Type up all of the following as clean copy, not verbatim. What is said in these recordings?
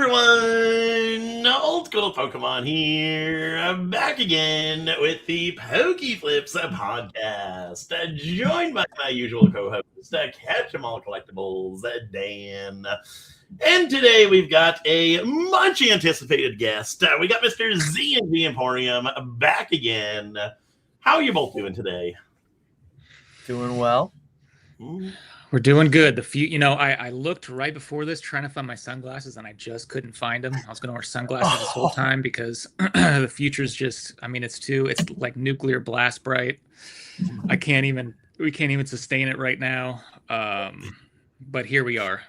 everyone, Old School Pokemon here. I'm back again with the Pokeflips podcast, joined by my usual co-host, KetchumAllCollectibles Dan. And today we've got a much anticipated guest. We got Mr. Z and the Emporium back again. How are you both doing today? Doing well. We're doing good. I looked right before this trying to find my sunglasses and I just couldn't find them. I was going to wear sunglasses this whole time because the future's just, it's like nuclear blast bright. We can't even sustain it right now. But here we are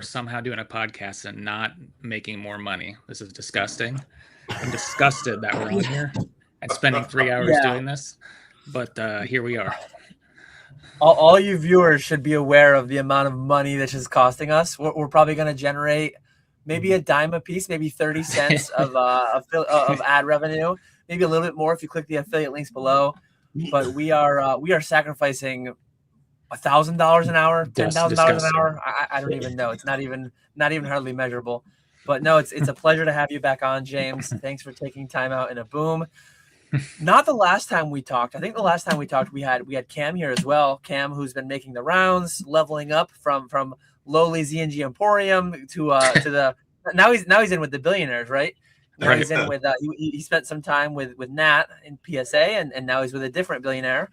somehow doing a podcast and not making more money. This is disgusting. I'm disgusted that we're on here and spending 3 hours doing this. But here we are. All you viewers should be aware of the amount of money this is costing us. We're probably going to generate maybe a dime a piece, maybe 30 cents of ad revenue, maybe a little bit more if you click the affiliate links below. But we are sacrificing $1,000 an hour, $10,000 an hour. I don't even know. It's not even hardly measurable. But no, it's a pleasure to have you back on, James. Thanks for taking time out in a boom. Not the last time we talked. I think the last time we talked, we had Cam here as well. Cam, who's been making the rounds, leveling up from lowly Z&G Emporium to the now he's in with the billionaires, right? Now he's in with he spent some time with Nat in PSA, and now he's with a different billionaire,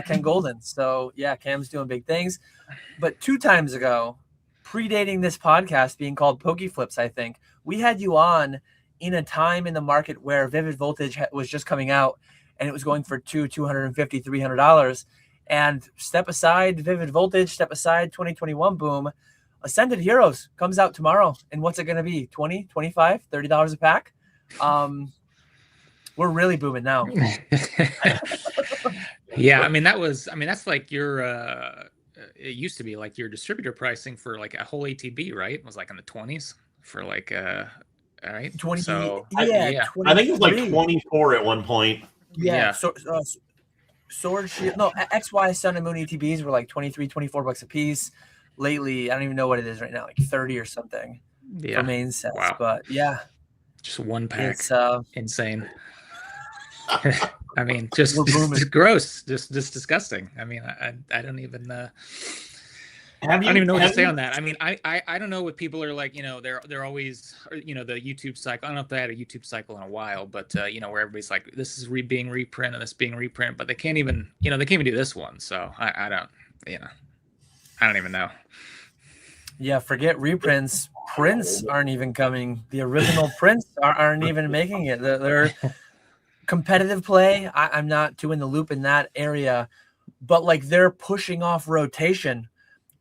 Ken Golden. So yeah, Cam's doing big things. But 2 times ago, predating this podcast being called Pokeflips, I think we had you on in a time in the market where Vivid Voltage was just coming out and it was going for $250, $300. And step aside Vivid Voltage, step aside 2021 boom. Ascended Heroes comes out tomorrow. And what's it going to be? $20, $25, $30 a pack? We're really booming now. Yeah, that's like your it used to be like your distributor pricing for like a whole ATB, right? It was like in the 20s for like all right. 20. So, yeah. I think it was like 24 at one point. Yeah. So, Sword Shield. No, XY Sun and Moon ETBs were like $23, $24 a piece. Lately, I don't even know what it is right now, like 30 or something for main sets. Wow. But yeah. Just one pack. It's insane. Just gross. Just disgusting. I don't even I don't even know what to say on that. I don't know what people are like. They're always, the YouTube cycle. I don't know if they had a YouTube cycle in a while, but where everybody's like, this is being reprint and this being reprint, but they can't even, they can't even do this one. So I don't even know. Yeah, forget reprints. Prints aren't even coming. The original prints aren't even making it. They're competitive play. I'm not too in the loop in that area, but like they're pushing off rotation.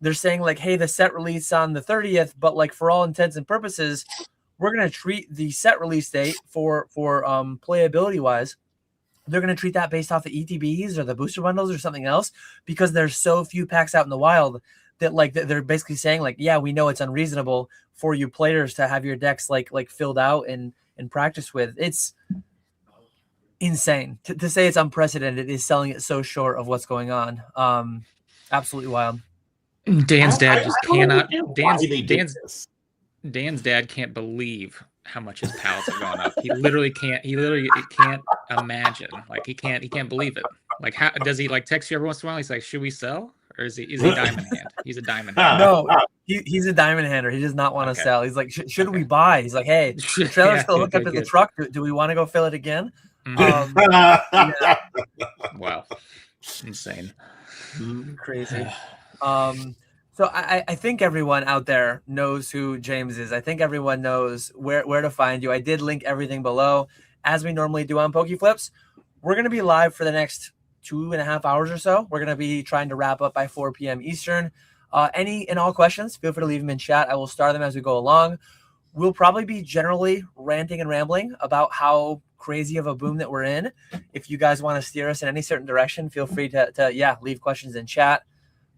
They're saying like, hey, the set release on the 30th, but like for all intents and purposes, we're going to treat the set release date for playability wise. They're going to treat that based off the ETBs or the booster bundles or something else because there's so few packs out in the wild that like they're basically saying like, yeah, we know it's unreasonable for you players to have your decks like filled out and practice with. It's insane to say it's unprecedented is selling it so short of what's going on. Absolutely wild. Dan's dad just cannot. Dan's dad can't believe how much his pals have gone up. He literally can't imagine. Like he can't believe it. Like how does he like text you every once in a while? He's like, should we sell? Or is he diamond hand? He's a diamond hand. No, he's a diamond hander. He does not want to sell. He's like, should we buy? He's like, hey, the trailer's still hooked up to the truck. Do we want to go fill it again? Wow, insane, crazy. So I think everyone out there knows who James is. I think everyone knows where to find you. I did link everything below, as we normally do on Pokeflips. We're going to be live for the next 2.5 hours or so. We're going to be trying to wrap up by 4 p.m. Eastern. Any and all questions, feel free to leave them in chat. I will start them as we go along. We'll probably be generally ranting and rambling about how crazy of a boom that we're in. If you guys want to steer us in any certain direction, feel free to leave questions in chat.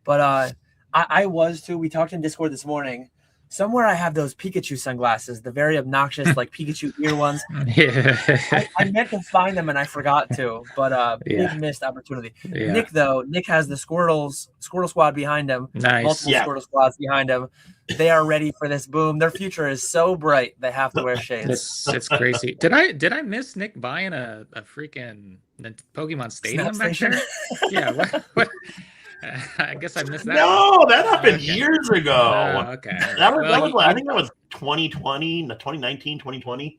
But I was too. We talked in Discord this morning. somewhere I have those Pikachu sunglasses, the very obnoxious like Pikachu ear ones. Yeah. I meant to find them and I forgot to, but big Yeah. missed opportunity. Yeah. Nick has the Squirtle Squad behind him. Nice. Multiple Squirtle Squads behind him. They are ready for this boom. Their future is so bright they have to wear shades. It's crazy. Did I miss Nick buying a freaking Pokemon Stadium back there? Yeah. What? I guess I missed that. No, that happened years ago. Okay. That was I think that was 2020, 2019, 2020.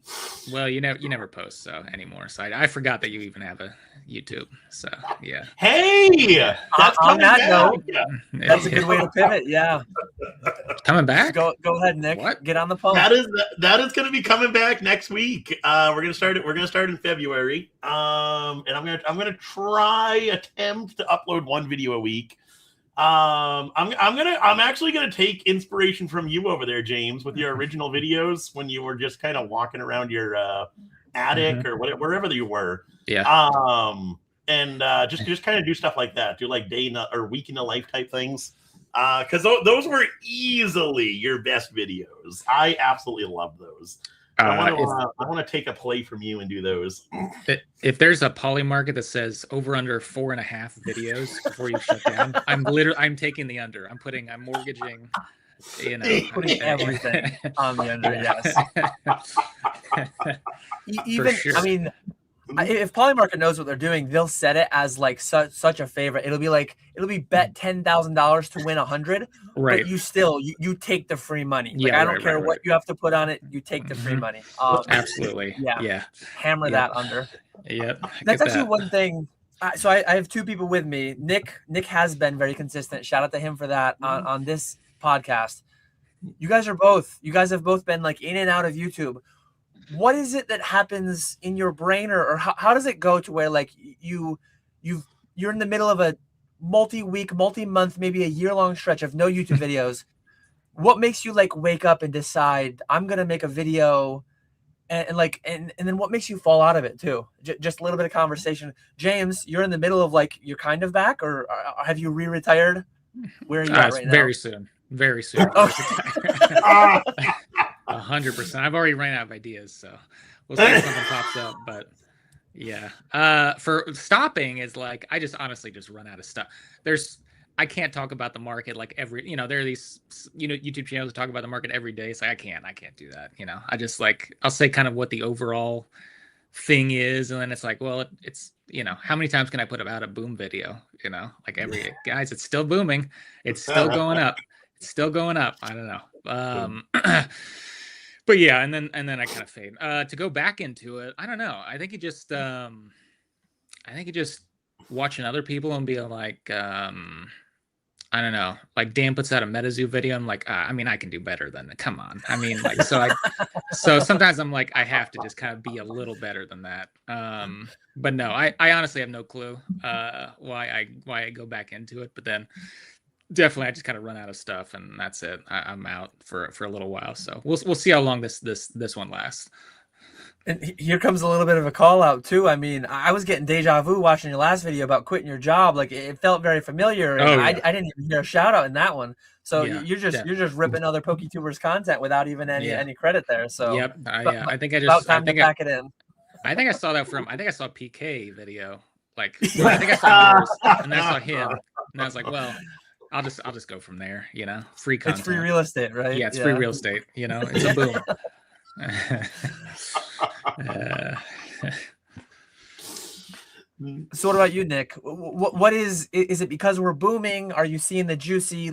Well, you never post anymore. So I forgot that you even have a YouTube. So yeah. Hey, that's on that note, that's a Yeah. good way to pivot. Yeah. Coming back? Go ahead, Nick. What? Get on the phone. That is going to be coming back next week. We're gonna start in February. And I'm gonna attempt to upload one video a week. I'm actually gonna take inspiration from you over there, James, with your original videos when you were just kind of walking around your attic or wherever you were. Yeah. And just kind of do stuff like that. Do like day or week in the life type things. Because those were easily your best videos. I absolutely love those. I want to take a play from you and do those. If there's a poly market that says over under 4.5 videos before you shut down, I'm taking the under. I'm mortgaging, putting everything on the under. Yes. Even sure. I mean, if Polymarket knows what they're doing, they'll set it as like such a favorite. It'll be bet $10,000 to win 100. Right. But you take the free money. Like, I don't care what you have to put on it. You take the free money. Absolutely. Yeah. Hammer that under. Yep. That's actually one thing. So I have two people with me. Nick has been very consistent. Shout out to him for that on this podcast. You guys have both been like in and out of YouTube. What is it that happens in your brain, or how does it go to where like you're in the middle of a multi-week, multi-month, maybe a year-long stretch of no YouTube videos? What makes you like wake up and decide I'm gonna make a video, and then what makes you fall out of it too? Just a little bit of conversation. James, you're in the middle of like you're kind of back, or have you re-retired? Where are you at right now? Very soon. 100%. I've already ran out of ideas, so we'll see if something pops up. But yeah, for stopping is like I just honestly just run out of stuff. I can't talk about the market like every. There are these YouTube channels that talk about the market every day. So I can't do that. I just like I'll say kind of what the overall thing is, and then it's like, well, it's how many times can I put out a boom video? Like every guys, it's still booming. It's still going up. It's still going up. I don't know. But yeah, and then I kind of fade. To go back into it, I don't know. I think you just watching other people and being like, I don't know, like Dan puts out a MetaZoo video. I'm like, I mean, I can do better than that. Come on. I mean, like, so sometimes I'm like, I have to just kind of be a little better than that. But no, I honestly have no clue why I go back into it. But then definitely I just kind of run out of stuff, and that's it. I'm out for a little while. So we'll see how long this one lasts. And here comes a little bit of a call out too. I mean, I was getting deja vu watching your last video about quitting your job. Like it felt very familiar, and I didn't even hear a shout out in that one. So you're just ripping other PokeTubers content without even any credit there. So yep, I think to back it in. I think I saw PK video. Like I think I saw yours, and I saw him, and I was like, well, I'll just go from there. Free content. It's free real estate, right? Yeah, it's free real estate. It's a boom. So what about you, Nick? What is it because we're booming? Are you seeing the juicy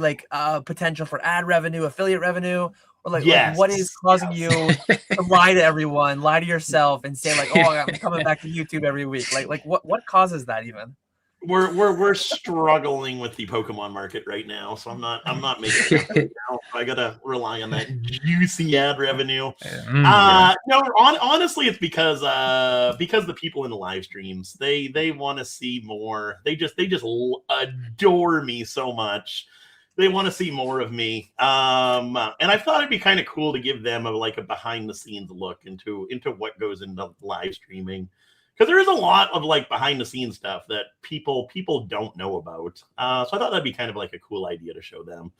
potential for ad revenue, affiliate revenue, or like what is causing you to lie to everyone, lie to yourself, and say like, oh, I'm coming back to YouTube every week? Like what causes that even? We're struggling with the Pokemon market right now, so I'm not making it right now. I gotta rely on that juicy ad revenue. No, honestly, it's because the people in the live streams they want to see more. They just adore me so much. They want to see more of me. And I thought it'd be kind of cool to give them a behind the scenes look into what goes into live streaming. Because there is a lot of behind the scenes stuff that people don't know about. So I thought that'd be kind of like a cool idea to show them.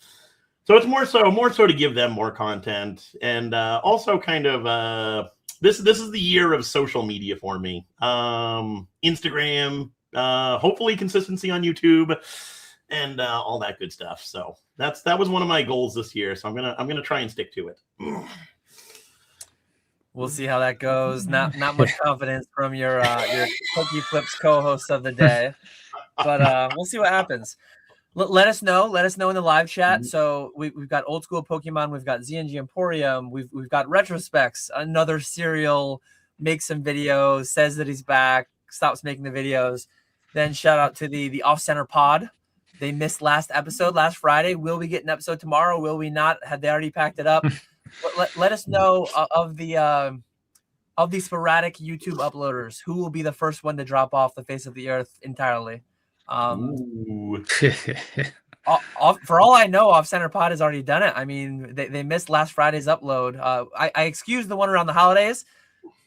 So it's more so to give them more content, and also kind of this is the year of social media for me. Instagram, hopefully consistency on YouTube, and all that good stuff. So that was one of my goals this year. So I'm gonna try and stick to it. We'll see how that goes. Not much confidence from your Pokey Flips co-host of the day, but we'll see what happens. Let us know. Let us know in the live chat. So we've got Old School Pokemon. We've got ZNG Emporium. We've got Retrospecs. Another serial makes some videos, says that he's back, stops making the videos. Then shout out to the Off Center Pod. They missed last episode last Friday. Will we get an episode tomorrow? Will we not? Have they already packed it up? Let us know of the sporadic YouTube uploaders who will be the first one to drop off the face of the earth entirely. For all I know, Off Center Pod has already done it. I mean, they missed last Friday's upload. I excused the one around the holidays,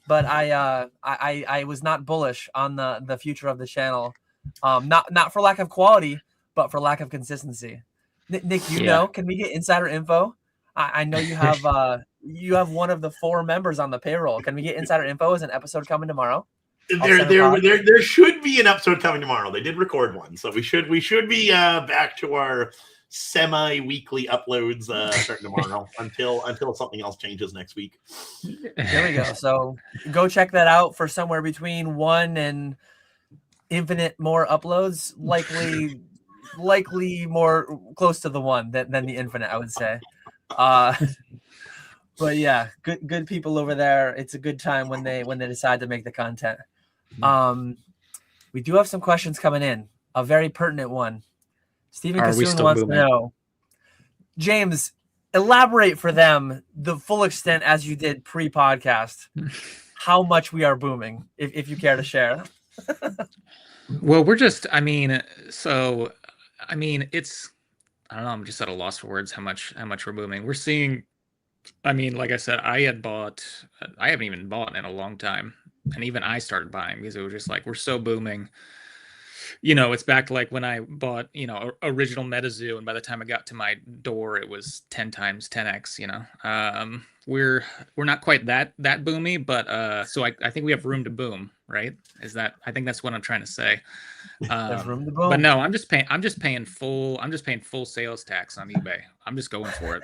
but I was not bullish on the future of the channel. Not for lack of quality, but for lack of consistency. Nick, know, can we get insider info? I know you have one of the 4 members on the payroll. Can we get insider info? Is an episode coming tomorrow? There should be an episode coming tomorrow. They did record one, so we should be back to our semi-weekly uploads starting tomorrow until something else changes next week. There we go. So go check that out for somewhere between 1 and infinite more uploads. Likely more close to the 1 than the infinite, I would say. But yeah, good people over there. It's a good time when they decide to make the content. We do have some questions coming in. A very pertinent one. Stephen Kassoon wants to know, James, elaborate for them the full extent as you did pre-podcast, how much we are booming, if you care to share. Well, we're just, it's, I don't know, I'm just at a loss for words how much we're booming. We're seeing, like I said, I haven't even bought in a long time. And even I started buying because it was just like, we're so booming. It's back to like when I bought, original MetaZoo, and by the time I got to my door, it was 10 times 10x, We're not quite that boomy, but so I think we have room to boom, right? I think that's what I'm trying to say. There's room to boom. But no, I'm just paying full sales tax on eBay. I'm just going for it,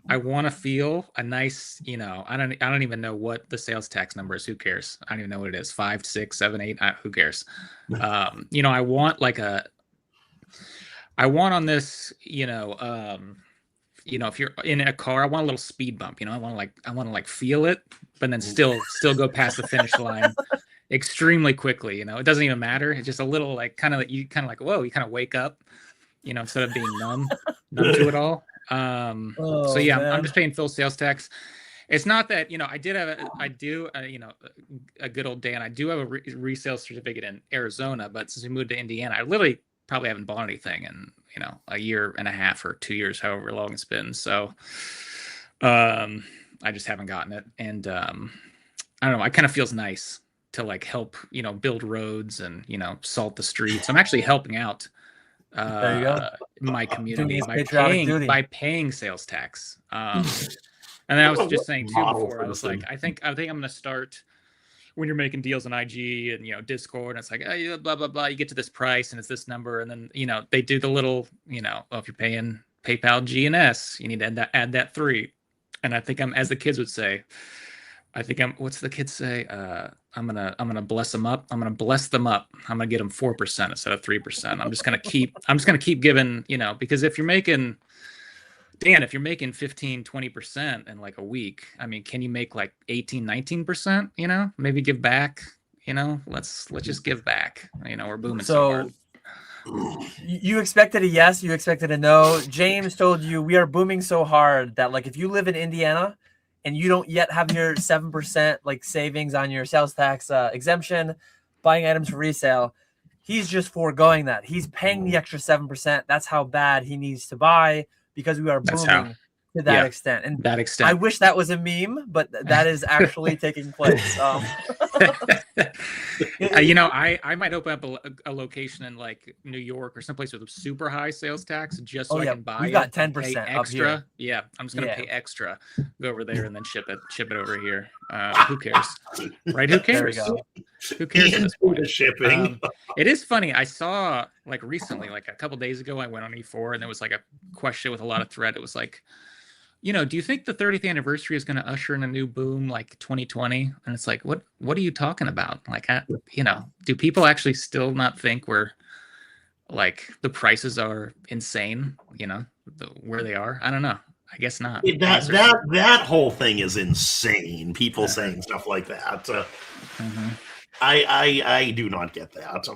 I want to feel a nice, I don't even know what the sales tax number is. Who cares? I don't even know what it is. 5, 6, 7, 8. Who cares? I want on this, if you're in a car, I want a little speed bump. I want to feel it, but then still go past the finish line extremely quickly. It doesn't even matter. It's just a little whoa, you kind of wake up, instead of being numb to it all. So yeah, man. I'm just paying full sales tax. It's not that, I do a good old day, and I do have a resale certificate in Arizona, but since we moved to Indiana, I literally probably haven't bought anything in, a year and a half or 2 years, however long it's been. So, I just haven't gotten it. And, I don't know, it kind of feels nice to help, build roads and, salt the streets. I'm actually helping out there you go. My community by paying sales tax. And then I was just saying too before, I was like, I think I'm gonna start when you're making deals on IG and Discord, and it's like, oh, blah blah blah, you get to this price and it's this number, and then they do the little if you're paying PayPal GNS, you need to add that 3. And I think as the kids would say, what's the kids say? I'm gonna bless them up. I'm gonna bless them up. I'm gonna get them 4% instead of 3%. I'm just gonna keep giving, because if you're making 15, 20% in like a week, can you make like 18, 19%, maybe give back, let's just give back. We're booming so hard. You expected a yes, you expected a no. James told you we are booming so hard that if you live in Indiana and you don't yet have your 7% savings on your sales tax exemption, buying items for resale, he's just foregoing that. He's paying the extra 7%. That's how bad he needs to buy because we are booming to that extent. And that extent. I wish that was a meme, but that is actually taking place. You know, I might open up a location in like New York or someplace with a super high sales tax just so I can buy we've it. got and 10% pay up extra. here. Yeah, I'm just gonna pay extra, go over there and then ship it over here. Who cares, right? Who cares? There we go. Who cares at this point? The shipping. It is funny. I saw like recently, like a couple days ago, I went on E4 and there was like a question with a lot of thread. It was like, you know, do you think the 30th anniversary is going to usher in a new boom like 2020? And it's like, what are you talking about? Like, you know, do people actually still not think we're like the prices are insane, you know, where they are? I don't know. I guess not. That whole thing is insane. People saying stuff like that. I do not get that.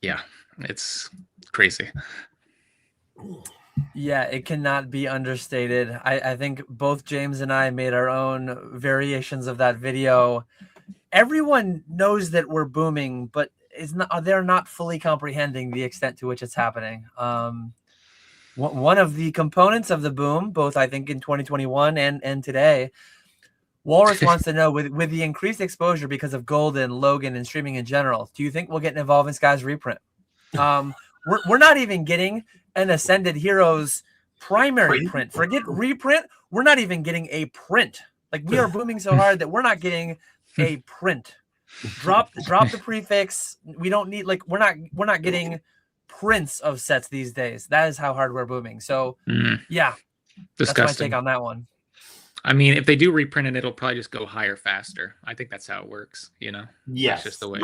Yeah, it's crazy. Yeah, it cannot be understated. I think both James and I made our own variations of that video. Everyone knows that we're booming, but they're not fully comprehending the extent to which it's happening. One of the components of the boom, both I think in 2021 and today, Walrus wants to know, with the increased exposure because of Golden, Logan, and streaming in general, do you think we'll get an Evolving Skies reprint? We're not even getting an Ascended Heroes primary print. Forget reprint. We're not even getting a print. Like, we are booming so hard that we're not getting a print. Drop the prefix. We don't need, like, we're not getting prints of sets these days. That is how hard we're booming. So yeah, disgusting. That's my take on that one. I mean, if they do reprint it, it'll probably just go higher faster. I think that's how it works, you know? Yes. That's just the way.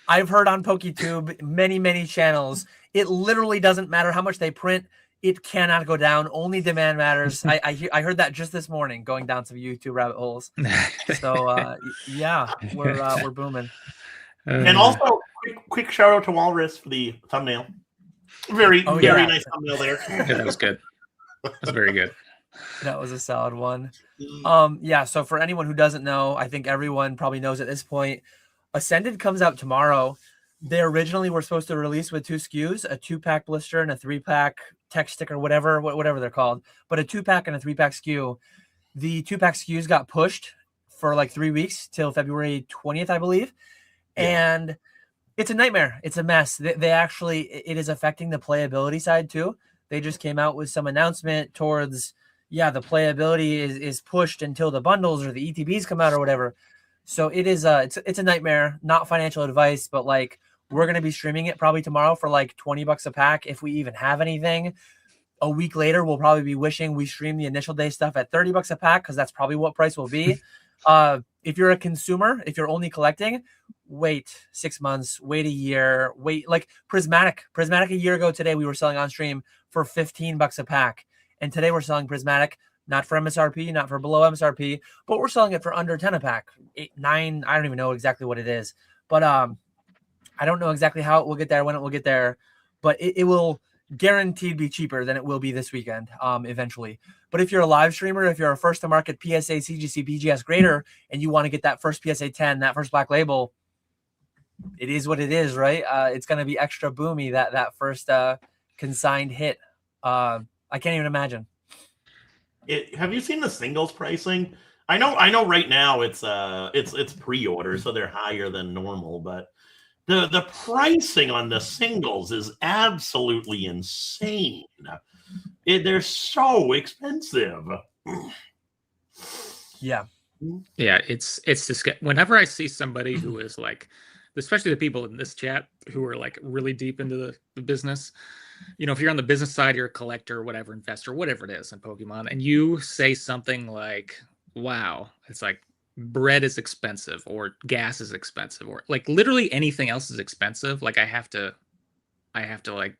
I've heard on PokeTube many channels, it literally doesn't matter how much they print. It cannot go down. Only demand matters. I heard that just this morning, going down some YouTube rabbit holes. So yeah, we're booming. And also, quick shout out to Walrus for the thumbnail. Very nice thumbnail there. Yeah, that was good. That's very good. That was a solid one. Yeah, so for anyone who doesn't know, I think everyone probably knows at this point, Ascended comes out tomorrow. They originally were supposed to release with 2 SKUs, a 2-pack blister and a 3-pack tech sticker, whatever they're called, but a 2-pack and a 3-pack SKU. The 2-pack SKUs got pushed for like 3 weeks till February 20th, I believe. Yeah. And it's a nightmare. It's a mess. They actually, it is affecting the playability side too. They just came out with some announcement towards, the playability is pushed until the bundles or the ETBs come out or whatever. So it is it's a nightmare. Not financial advice, but like, we're going to be streaming it probably tomorrow for like $20 a pack if we even have anything. A week later, we'll probably be wishing we streamed the initial day stuff at $30 a pack, because that's probably what price will be. If you're a consumer, if you're only collecting, wait 6 months, wait a year, wait. Like Prismatic a year ago today, we were selling on stream for $15 a pack. And today we're selling Prismatic, not for MSRP, not for below MSRP, but we're selling it for under 10 a pack, 8, 9. I don't even know exactly what it is, but I don't know exactly how it will get there, when it will get there, but it will guaranteed be cheaper than it will be this weekend eventually. But if you're a live streamer, if you're a first to market PSA, CGC, BGS grader, and you want to get that first PSA 10, that first black label, it is what it is, right? It's going to be extra boomy, that first consigned hit. I can't even imagine. Have you seen the singles pricing? I know right now it's pre-order, so they're higher than normal, but the pricing on the singles is absolutely insane. They're so expensive. Yeah, it's just, whenever I see somebody who is like, especially the people in this chat who are like really deep into the business, you know, if you're on the business side, you're a collector, whatever, investor, whatever it is in Pokemon, and you say something like, wow, it's like bread is expensive or gas is expensive or like literally anything else is expensive. Like I have to like,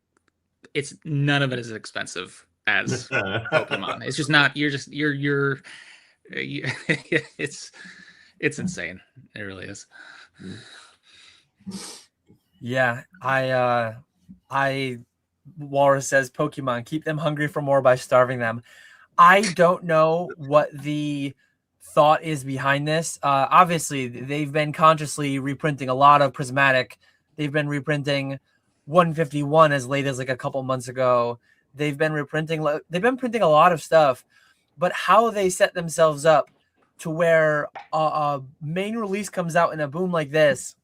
it's none of it is expensive as Pokemon. It's just not, it's insane. It really is. Yeah. Walrus says, Pokemon, keep them hungry for more by starving them. I don't know what the thought is behind this. Obviously, they've been consciously reprinting a lot of Prismatic. They've been reprinting 151 as late as like a couple months ago. They've been printing a lot of stuff, but how they set themselves up to where a main release comes out in a boom like this,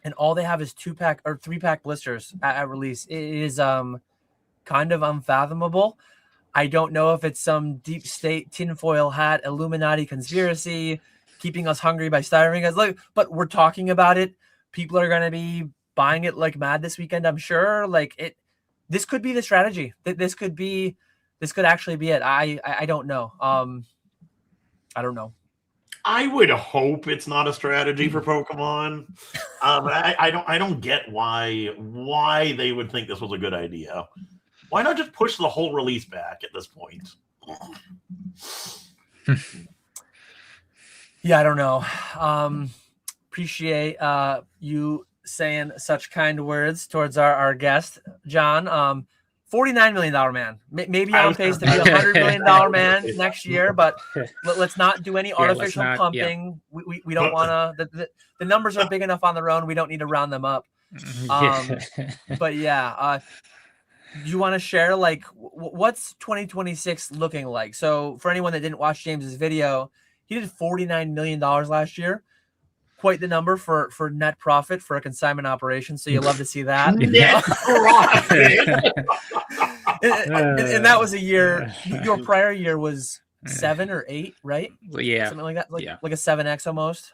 and all they have is 2-pack or 3-pack blisters at release. It is kind of unfathomable. I don't know if it's some deep state tinfoil hat Illuminati conspiracy keeping us hungry by starving us. Like, but we're talking about it. People are gonna be buying it like mad this weekend, I'm sure. Like this could be the strategy. This could actually be it. I don't know. I don't know. I would hope it's not a strategy for Pokemon. I don't get why they would think this was a good idea. Why not just push the whole release back at this point? Yeah, I don't know. Appreciate you saying such kind words towards our guest, John. $49 million man. Maybe on pace to be $100 million man next year, but let's not do any artificial pumping. Yeah. We don't want to. The numbers are big enough on their own. We don't need to round them up. But yeah, do you want to share like what's 2026 looking like? So for anyone that didn't watch James's video, he did $49 million last year. Quite the number for net profit for a consignment operation. So you love to see that. Net profit. and that was a year. Your prior year was 7 or 8, right? Yeah, something like that. Like a 7x almost.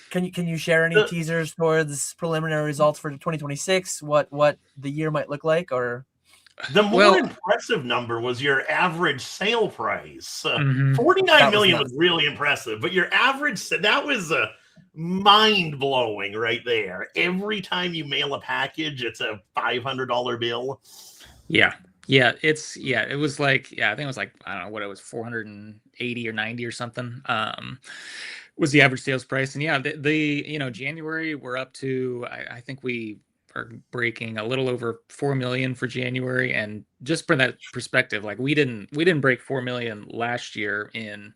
Can you share any teasers towards preliminary results for 2026? What the year might look like, or the more impressive number was your average sale price. 49 million was really impressive, but your average, that was mind blowing right there. Every time you mail a package, it's a $500 bill. Yeah. It was like, I think it was like, I don't know what it was, 480 or 90 or something. Was the average sales price. And the January we're up to, I think we are breaking a little over 4 million for January. And just from that perspective, like we didn't break 4 million last year in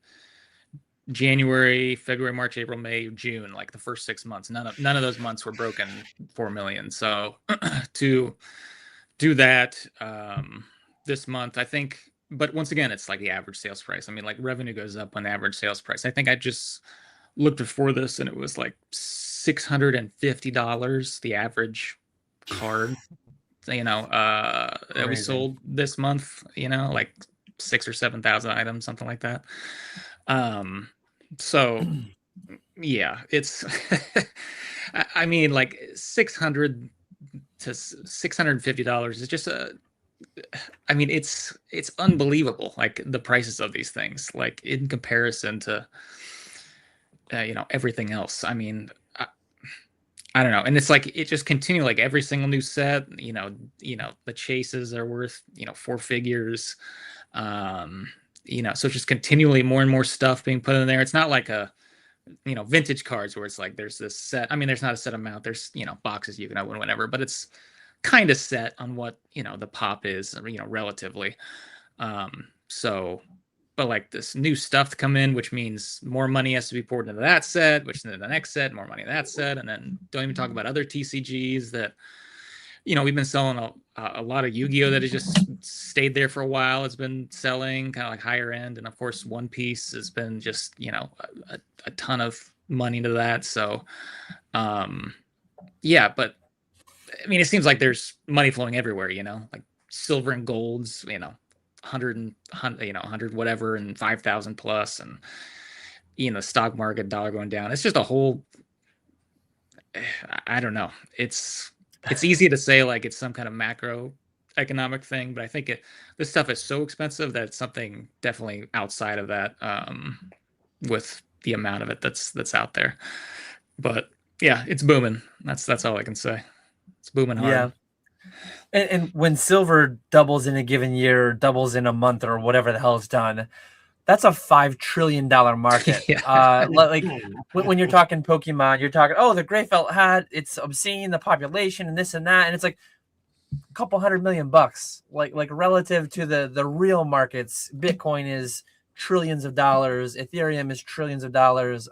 January, February, March, April, May, June, like the first 6 months. None of those months were broken 4 million. So to do that this month, I think, but once again, it's like the average sales price. I mean, like revenue goes up on the average sales price. I think I just looked before this and it was like $650, the average card, that we sold this month, like 6,000 or 7,000 items, something like that. So yeah, it's, I mean, like $600 to $650 is just it's unbelievable. Like the prices of these things, like in comparison to, everything else. I mean, I don't know. And it's like, it just continue like every single new set, the chases are worth, 4 figures. So it's just continually more and more stuff being put in there. It's not like a, vintage cards where it's like, there's this set. I mean, there's not a set amount. There's, boxes you can open whenever, but it's kind of set on what, the pop is, relatively. But like this new stuff to come in, which means more money has to be poured into that set, which into the next set, more money in that set. And then don't even talk about other TCGs that, we've been selling a lot of Yu-Gi-Oh! That has just stayed there for a while. It's been selling kind of like higher end. And of course, One Piece has been just, a ton of money into that. So, but I mean, it seems like there's money flowing everywhere, like silver and golds, 100 whatever, and 5,000 plus, and, the stock market dollar going down. It's just a whole, I don't know. It's easy to say like it's some kind of macroeconomic thing, but I think this stuff is so expensive that it's something definitely outside of that, with the amount of it that's out there. But yeah, it's booming. That's all I can say. It's booming hard. Yeah. And when silver doubles in a given year, doubles in a month, or whatever the hell it's done, that's a $5 trillion market. Yeah. Like when you're talking Pokemon, you're talking, the gray felt hat, it's obscene, the population and this and that. And it's like a couple $100 million, like relative to the real markets. Bitcoin is trillions of dollars. Ethereum is trillions of dollars.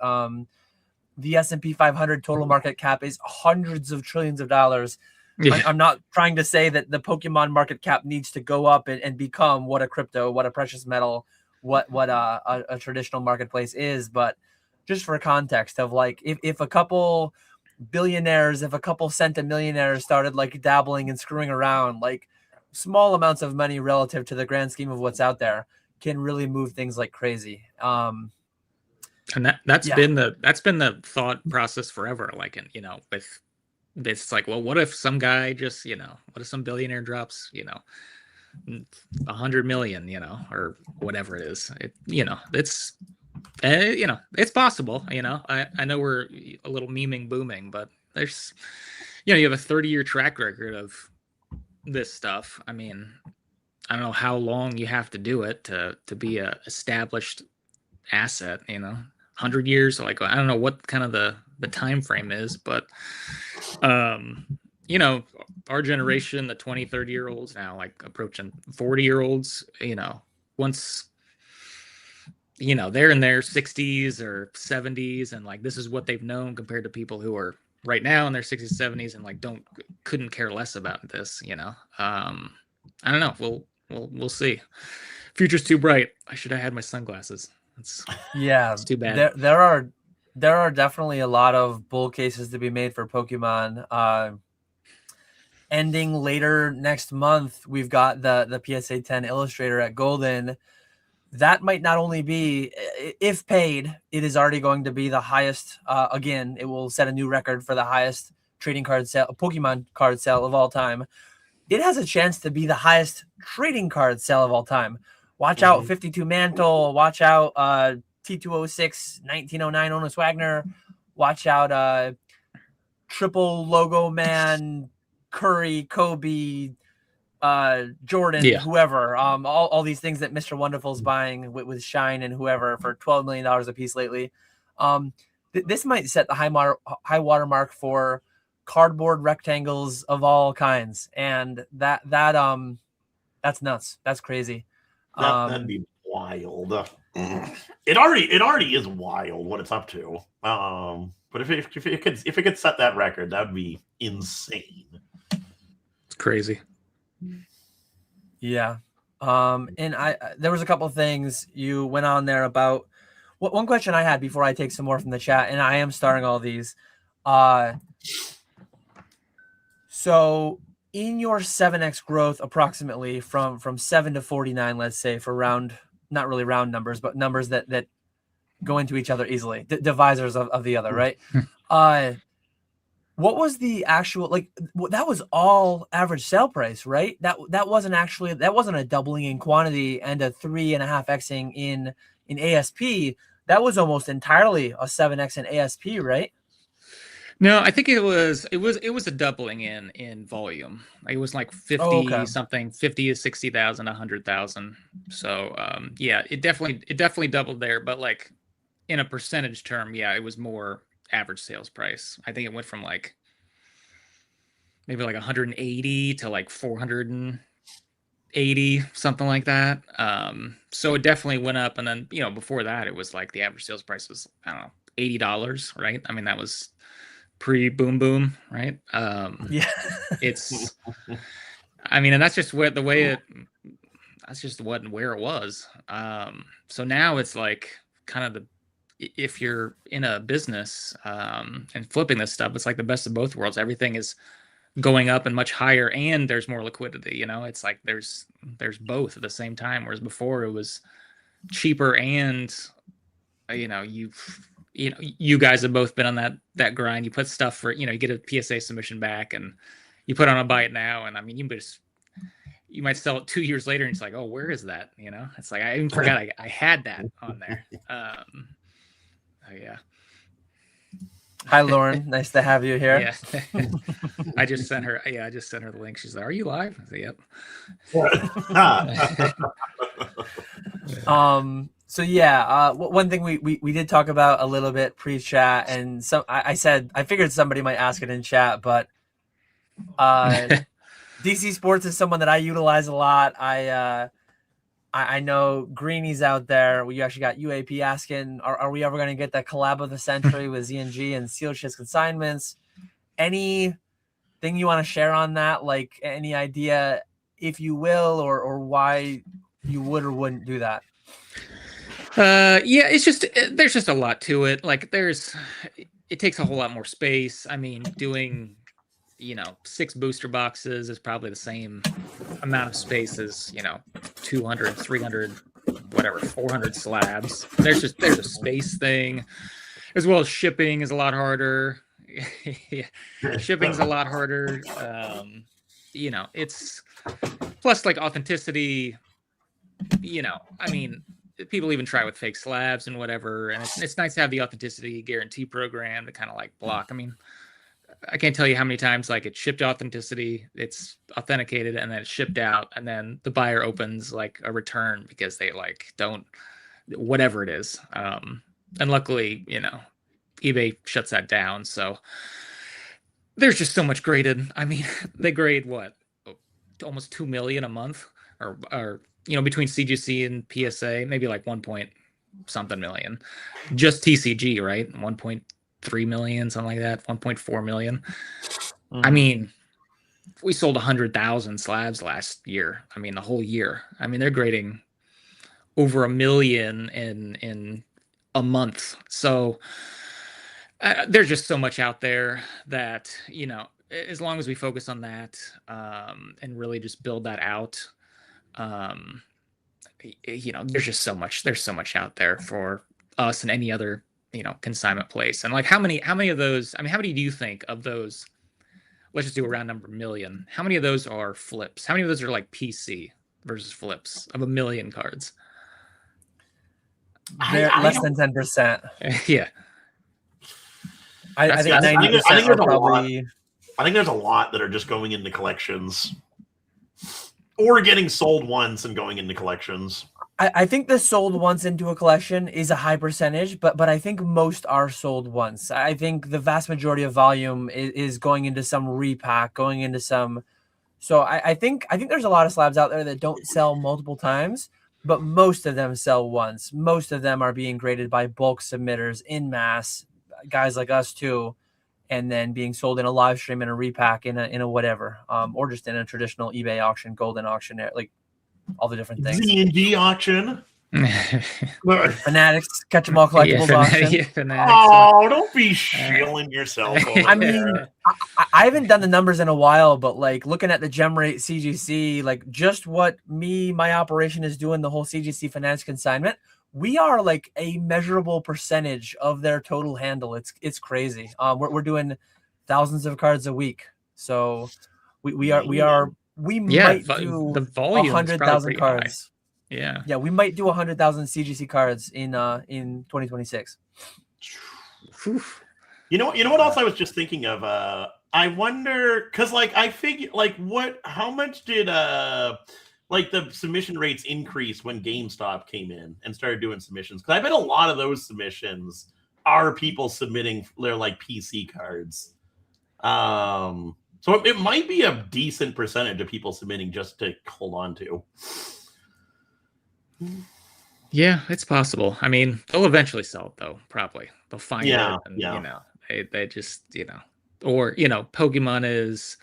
The S&P 500 total market cap is hundreds of trillions of dollars. Yeah. I'm not trying to say that the Pokemon market cap needs to go up and become what a crypto, what a precious metal, what a traditional marketplace is. But just for context of like, if a couple billionaires, if a couple centimillionaires started like dabbling and screwing around, like small amounts of money relative to the grand scheme of what's out there can really move things like crazy. And that's been the thought process forever. Like, and with it's like, well, what if some guy just, what if some billionaire drops, 100 million, or whatever it is. It's it's possible. I know we're a little memeing booming, but there's, you have a 30-year track record of this stuff. I mean, I don't know how long you have to do it to be a established asset. 100 years. Like, I don't know what kind of the time frame is, but our generation, the 20, 30-year-olds now, like approaching 40-year-olds, once they're in their 60s or 70s, and like this is what they've known compared to people who are right now in their 60s, 70s, and like couldn't care less about this. I don't know. We'll see. Future's too bright. I should have had my sunglasses. It's too bad. There are definitely a lot of bull cases to be made for Pokemon. Ending later next month, we've got the PSA 10 Illustrator at Golden. That might not only be, if paid, it is already going to be the highest. Again, it will set a new record for the highest trading card sale, Pokemon card sale of all time. It has a chance to be the highest trading card sale of all time. Watch out, 52 Mantle. Watch out, T206, 1909 Onus Wagner. Watch out, Triple Logo Man, Curry, Kobe, Jordan, whoever. All these things that Mr. Wonderful's buying with Shine and whoever for $12 million a piece lately. This might set the high water mark for cardboard rectangles of all kinds, and that's nuts. That's crazy. That'd be wild. It already is wild what it's up to. But if it could set that record, that would be insane. It's crazy. Yeah. And there was a couple of things you went on there about. One question I had before I take some more from the chat, and I am starting all these. So in your 7x growth, approximately from 7 to 49, let's say, for not really round numbers, but numbers that go into each other easily, divisors of the other, right? What was the actual, like, that was all average sale price, right? That wasn't a doubling in quantity and a 3.5xing in ASP. That was almost entirely a 7x in ASP, right? No, I think it was a doubling in volume. It was like 50 something, 50 to 60,000, 100,000. So it definitely doubled there, but like in a percentage term, it was more average sales price. I think it went from like maybe like 180 to like 480, something like that. So it definitely went up, and then before that it was like the average sales price was, I don't know, $80, right? I mean, that was pre-boom boom, right? It's I mean, and that's just where where it was. So now it's like kind of if you're in a business and flipping this stuff, it's like the best of both worlds. Everything is going up and much higher, and there's more liquidity. It's like there's both at the same time. Whereas before it was cheaper, and you guys have both been on that grind. You put stuff for, you get a PSA submission back and you put on a buy it now. And I mean, you might sell it 2 years later and it's like, oh, where is that? It's like, I even forgot I had that on there. Yeah. Hi, Lauren. Nice to have you here. Yeah. I just sent her the link. She's like, are you live? I said, yep. So yeah, one thing we did talk about a little bit pre-chat, and I figured somebody might ask it in chat, but DC Sports is someone that I utilize a lot. I know Greenie's out there. We actually got UAP asking, are we ever going to get the collab of the century with ZNG and Seal Shits Consignments? Anything you want to share on that? Like any idea, if you will, or why you would or wouldn't do that? Yeah, it's just there's just a lot to it. Like it takes a whole lot more space. I mean, doing 6 booster boxes is probably the same amount of space as 200, 300, whatever, 400 slabs. There's a space thing, as well as shipping is a lot harder. Yeah, shipping's a lot harder. It's plus like authenticity. I mean, people even try with fake slabs and whatever, and it's nice to have the authenticity guarantee program to kind of like block. I mean, I can't tell you how many times like it shipped authenticity, it's authenticated, and then it's shipped out, and then the buyer opens like a return because they like don't whatever it is. And luckily, eBay shuts that down. So there's just so much graded. I mean, they grade what, almost 2 million a month, or between CGC and PSA, maybe like 1 point something million, just TCG, right? 1.3 million, something like that, 1.4 million. I mean, we sold 100,000 slabs last year. I mean, the whole year. I mean, they're grading over 1 million in a month. So there's just so much out there that, as long as we focus on that and really just build that out, there's just so much out there for us and any other, consignment place. And like, how many of those, I mean, how many do you think of those? Let's just do a round number million. How many of those are flips? How many of those are like PC versus flips of 1 million cards? Less than 10%. Yeah. I think 90% are probably. I think there's a lot that are just going into collections, or getting sold once and going into collections. I think the sold once into a collection is a high percentage, but I think most are sold once. I think the vast majority of volume is going into some repack, going into some. So I think there's a lot of slabs out there that don't sell multiple times, but most of them sell once. Most of them are being graded by bulk submitters in mass, guys like us too, and then being sold in a live stream, in a repack, in a whatever, or just in a traditional eBay auction, golden auction, like all the different things. Z&D auction. Fanatics, KetchumAllCollectibles auction. Yeah, Fanatics. Oh, don't be shilling yourself over I mean, there. I haven't done the numbers in a while, but like looking at the gem rate CGC, like just what my operation is doing, the whole CGC Fanatics consignment, we are like a measurable percentage of their total handle. It's crazy. We're doing thousands of cards a week, so we might do the volume 100,000 cards. Yeah, we might do 100,000 CGC cards in 2026. You know what else I was just thinking of? I wonder, because like I figure, like how much did like the submission rates increase when GameStop came in and started doing submissions? Because I bet a lot of those submissions are people submitting their like PC cards. So it might be a decent percentage of people submitting just to hold on to. Yeah, it's possible. I mean, they'll eventually sell it though. Probably they'll find it, and they just or Pokemon is.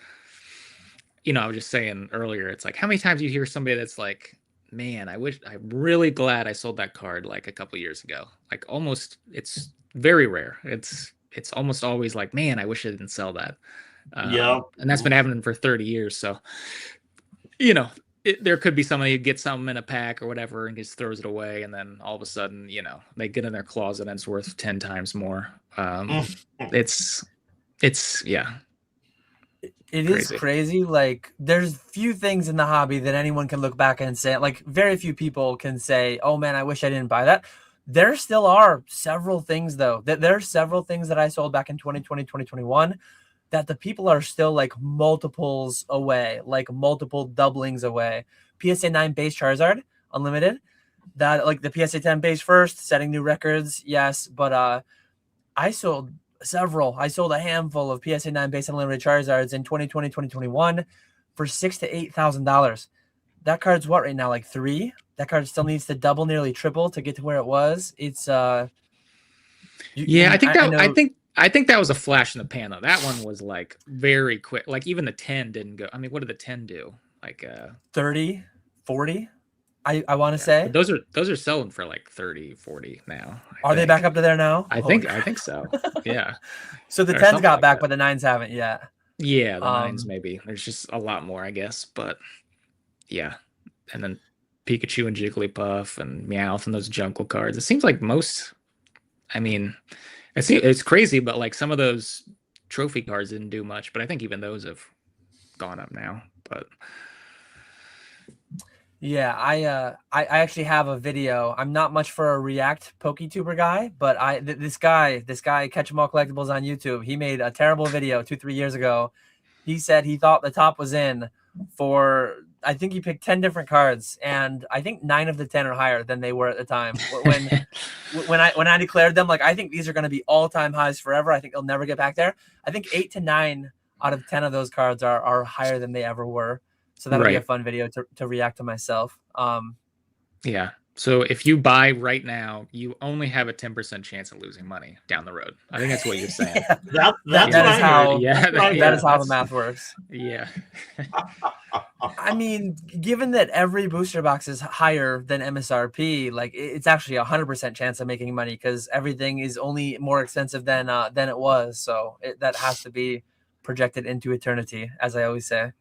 I was just saying earlier, it's like, how many times you hear somebody that's like, man, I'm really glad I sold that card like a couple years ago. Like almost, it's very rare. It's almost always like, man, I wish I didn't sell that. And that's been happening for 30 years. So, there could be somebody who gets something in a pack or whatever and just throws it away. And then all of a sudden, they get in their closet and it's worth 10 times more. It's yeah. It is crazy. Like, there's few things in the hobby that anyone can look back and say, like, very few people can say, oh man, I wish I didn't buy that. There still are several things, though. There are several things that I sold back in 2020, 2021 that the people are still like multiples away, like multiple doublings away. PSA 9 base Charizard, unlimited. That, like, the PSA 10 base first, setting new records, yes. But I sold several. I sold a handful of PSA 9 base unlimited Charizards in 2020, 2021 for $6,000 to $8,000. That card's what right now? Like 3? That card still needs to double, nearly triple to get to where it was. It's I think that was a flash in the pan though. That one was like very quick. Like even the 10 didn't go. I mean, what did the 10 do? Like 30, 40? I want to say. But those are selling for like 30, 40 now. Are they back up to there now? I think so. Yeah. So the Or 10s something got like back, that. but the 9s haven't yet. Yeah, the 9s maybe. There's just a lot more, I guess. But yeah. And then Pikachu and Jigglypuff and Meowth and those Jungle cards. It seems like most, I mean, it's crazy, but like some of those trophy cards didn't do much, but I think even those have gone up now. But yeah, I actually have a video. I'm not much for a React PokeTuber guy, but this guy KetchumAllCollectibles on YouTube, he made a terrible video 2-3 years ago. He said he thought the top was in for, I think he picked 10 different cards, and I think 9 of the 10 are higher than they were at the time. When I declared them, like, I think these are going to be all-time highs forever. I think they'll never get back there. I think 8 to 9 out of 10 of those cards are higher than they ever were. So that'll be a fun video to react to myself. Yeah. So if you buy right now, you only have a 10% chance of losing money down the road. I think that's what you're saying. That is how the math works. Yeah. I mean, given that every booster box is higher than MSRP, like it's actually 100% chance of making money because everything is only more expensive than it was. So that has to be projected into eternity, as I always say.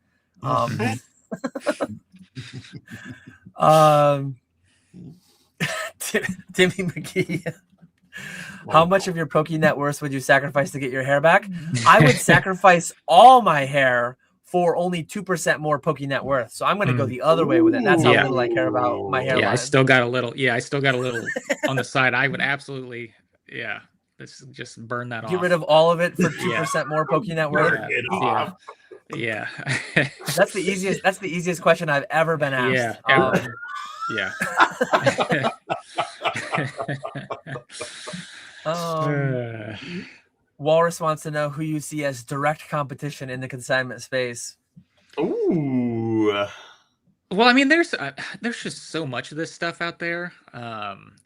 Timmy McGee, how much of your Poke net worth would you sacrifice to get your hair back? I would sacrifice all my hair for only 2% more Poke net worth. So I'm going to go the other way with it. That's how little I care about my hairline. Yeah, I still got a little on the side. I would absolutely, let's just burn that off. Get rid of all of it for 2% more Poke net worth. Yeah. That's the easiest question I've ever been asked. Yeah. Walrus wants to know who you see as direct competition in the consignment space. Ooh. Well, I mean, there's just so much of this stuff out there.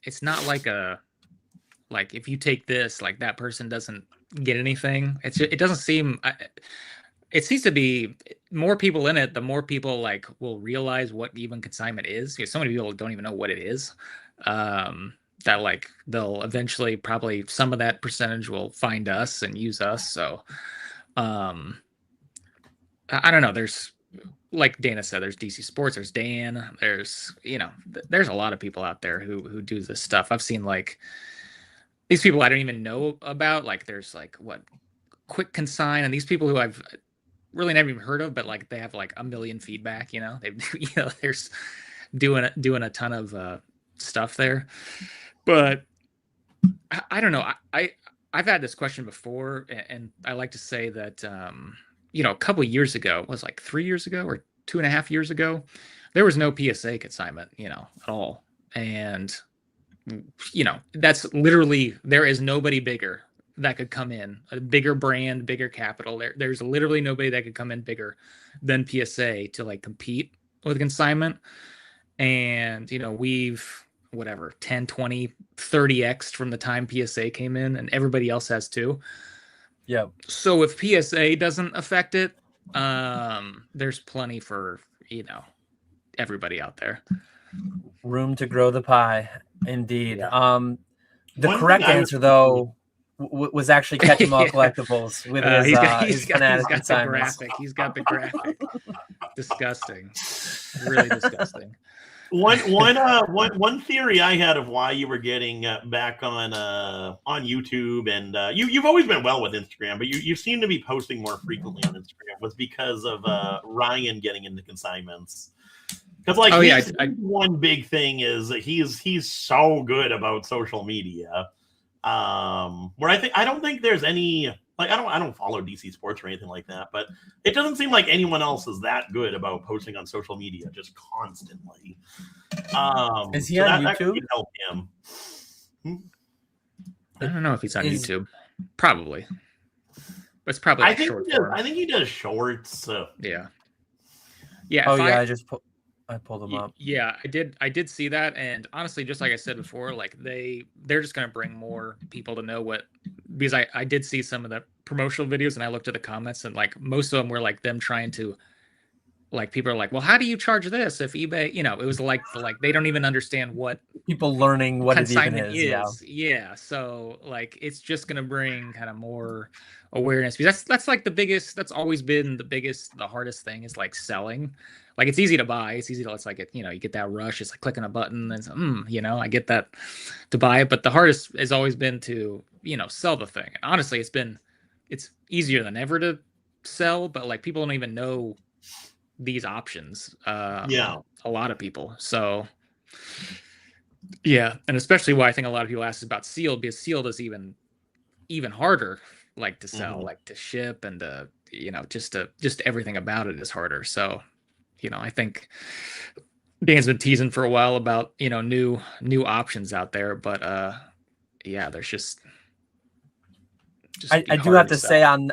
It's not like if you take this, like that person doesn't get anything. It doesn't seem. It seems to be more people in it, the more people like will realize what even consignment is. Because so many people don't even know what it is. That like they'll eventually probably some of that percentage will find us and use us. So I don't know. There's, like Dana said, there's DC Sports, there's Dan, there's there's a lot of people out there who do this stuff. I've seen like these people I don't even know about. Like there's like Quick Consign, and these people who I've really never even heard of, but like they have like 1 million feedback. They've there's doing a ton of stuff there. But I don't know. I've had this question before, and I like to say that a couple of years ago, it was like 3 years ago or 2.5 years ago, there was no PSA consignment, at all. And that's literally, there is nobody bigger that could come in, a bigger brand, bigger capital. There's literally nobody that could come in bigger than PSA to like compete with consignment. And we've 10, 20, 30x from the time PSA came in, and everybody else has too. Yeah. So if PSA doesn't affect it, there's plenty for everybody out there. Room to grow the pie, indeed. Yeah. The correct answer though was actually KetchumAllCollectibles with his fanatic consignments. He's got the graphic. Disgusting. Really disgusting. One theory I had of why you were getting back on YouTube, and you've always been well with Instagram, but you seem to be posting more frequently on Instagram, was because of Ryan getting into consignments. Because one big thing is that he's so good about social media. Where I don't think there's any, like, I don't follow DC Sports or anything like that, but it doesn't seem like anyone else is that good about posting on social media just constantly. Is he on YouTube? That could help him. I don't know if he's on YouTube. Probably. But it's probably I think he does shorts. So. Yeah. I pulled them up. Yeah, I did see that, and honestly, just like I said before, like they're just going to bring more people to know what, because I did see some of the promotional videos, and I looked at the comments, and like most of them were like them trying to like people are like, well, how do you charge this if eBay, it was like they don't even understand what People learning what it even consignment is. Yeah. So like it's just gonna bring kind of more awareness, because that's like the biggest, that's always been the hardest thing, is like selling. Like it's easy to buy, it's like you get that rush, it's like clicking a button and I get that to buy it, but the hardest has always been to sell the thing. And honestly, it's easier than ever to sell, but like people don't even know these options. Yeah. A lot of people. So yeah, and especially why I think a lot of people ask about sealed, because sealed is even harder, like to sell, like to ship, and to just everything about it is harder. So I think Dan's been teasing for a while about new options out there, but yeah, there's just I do have to say on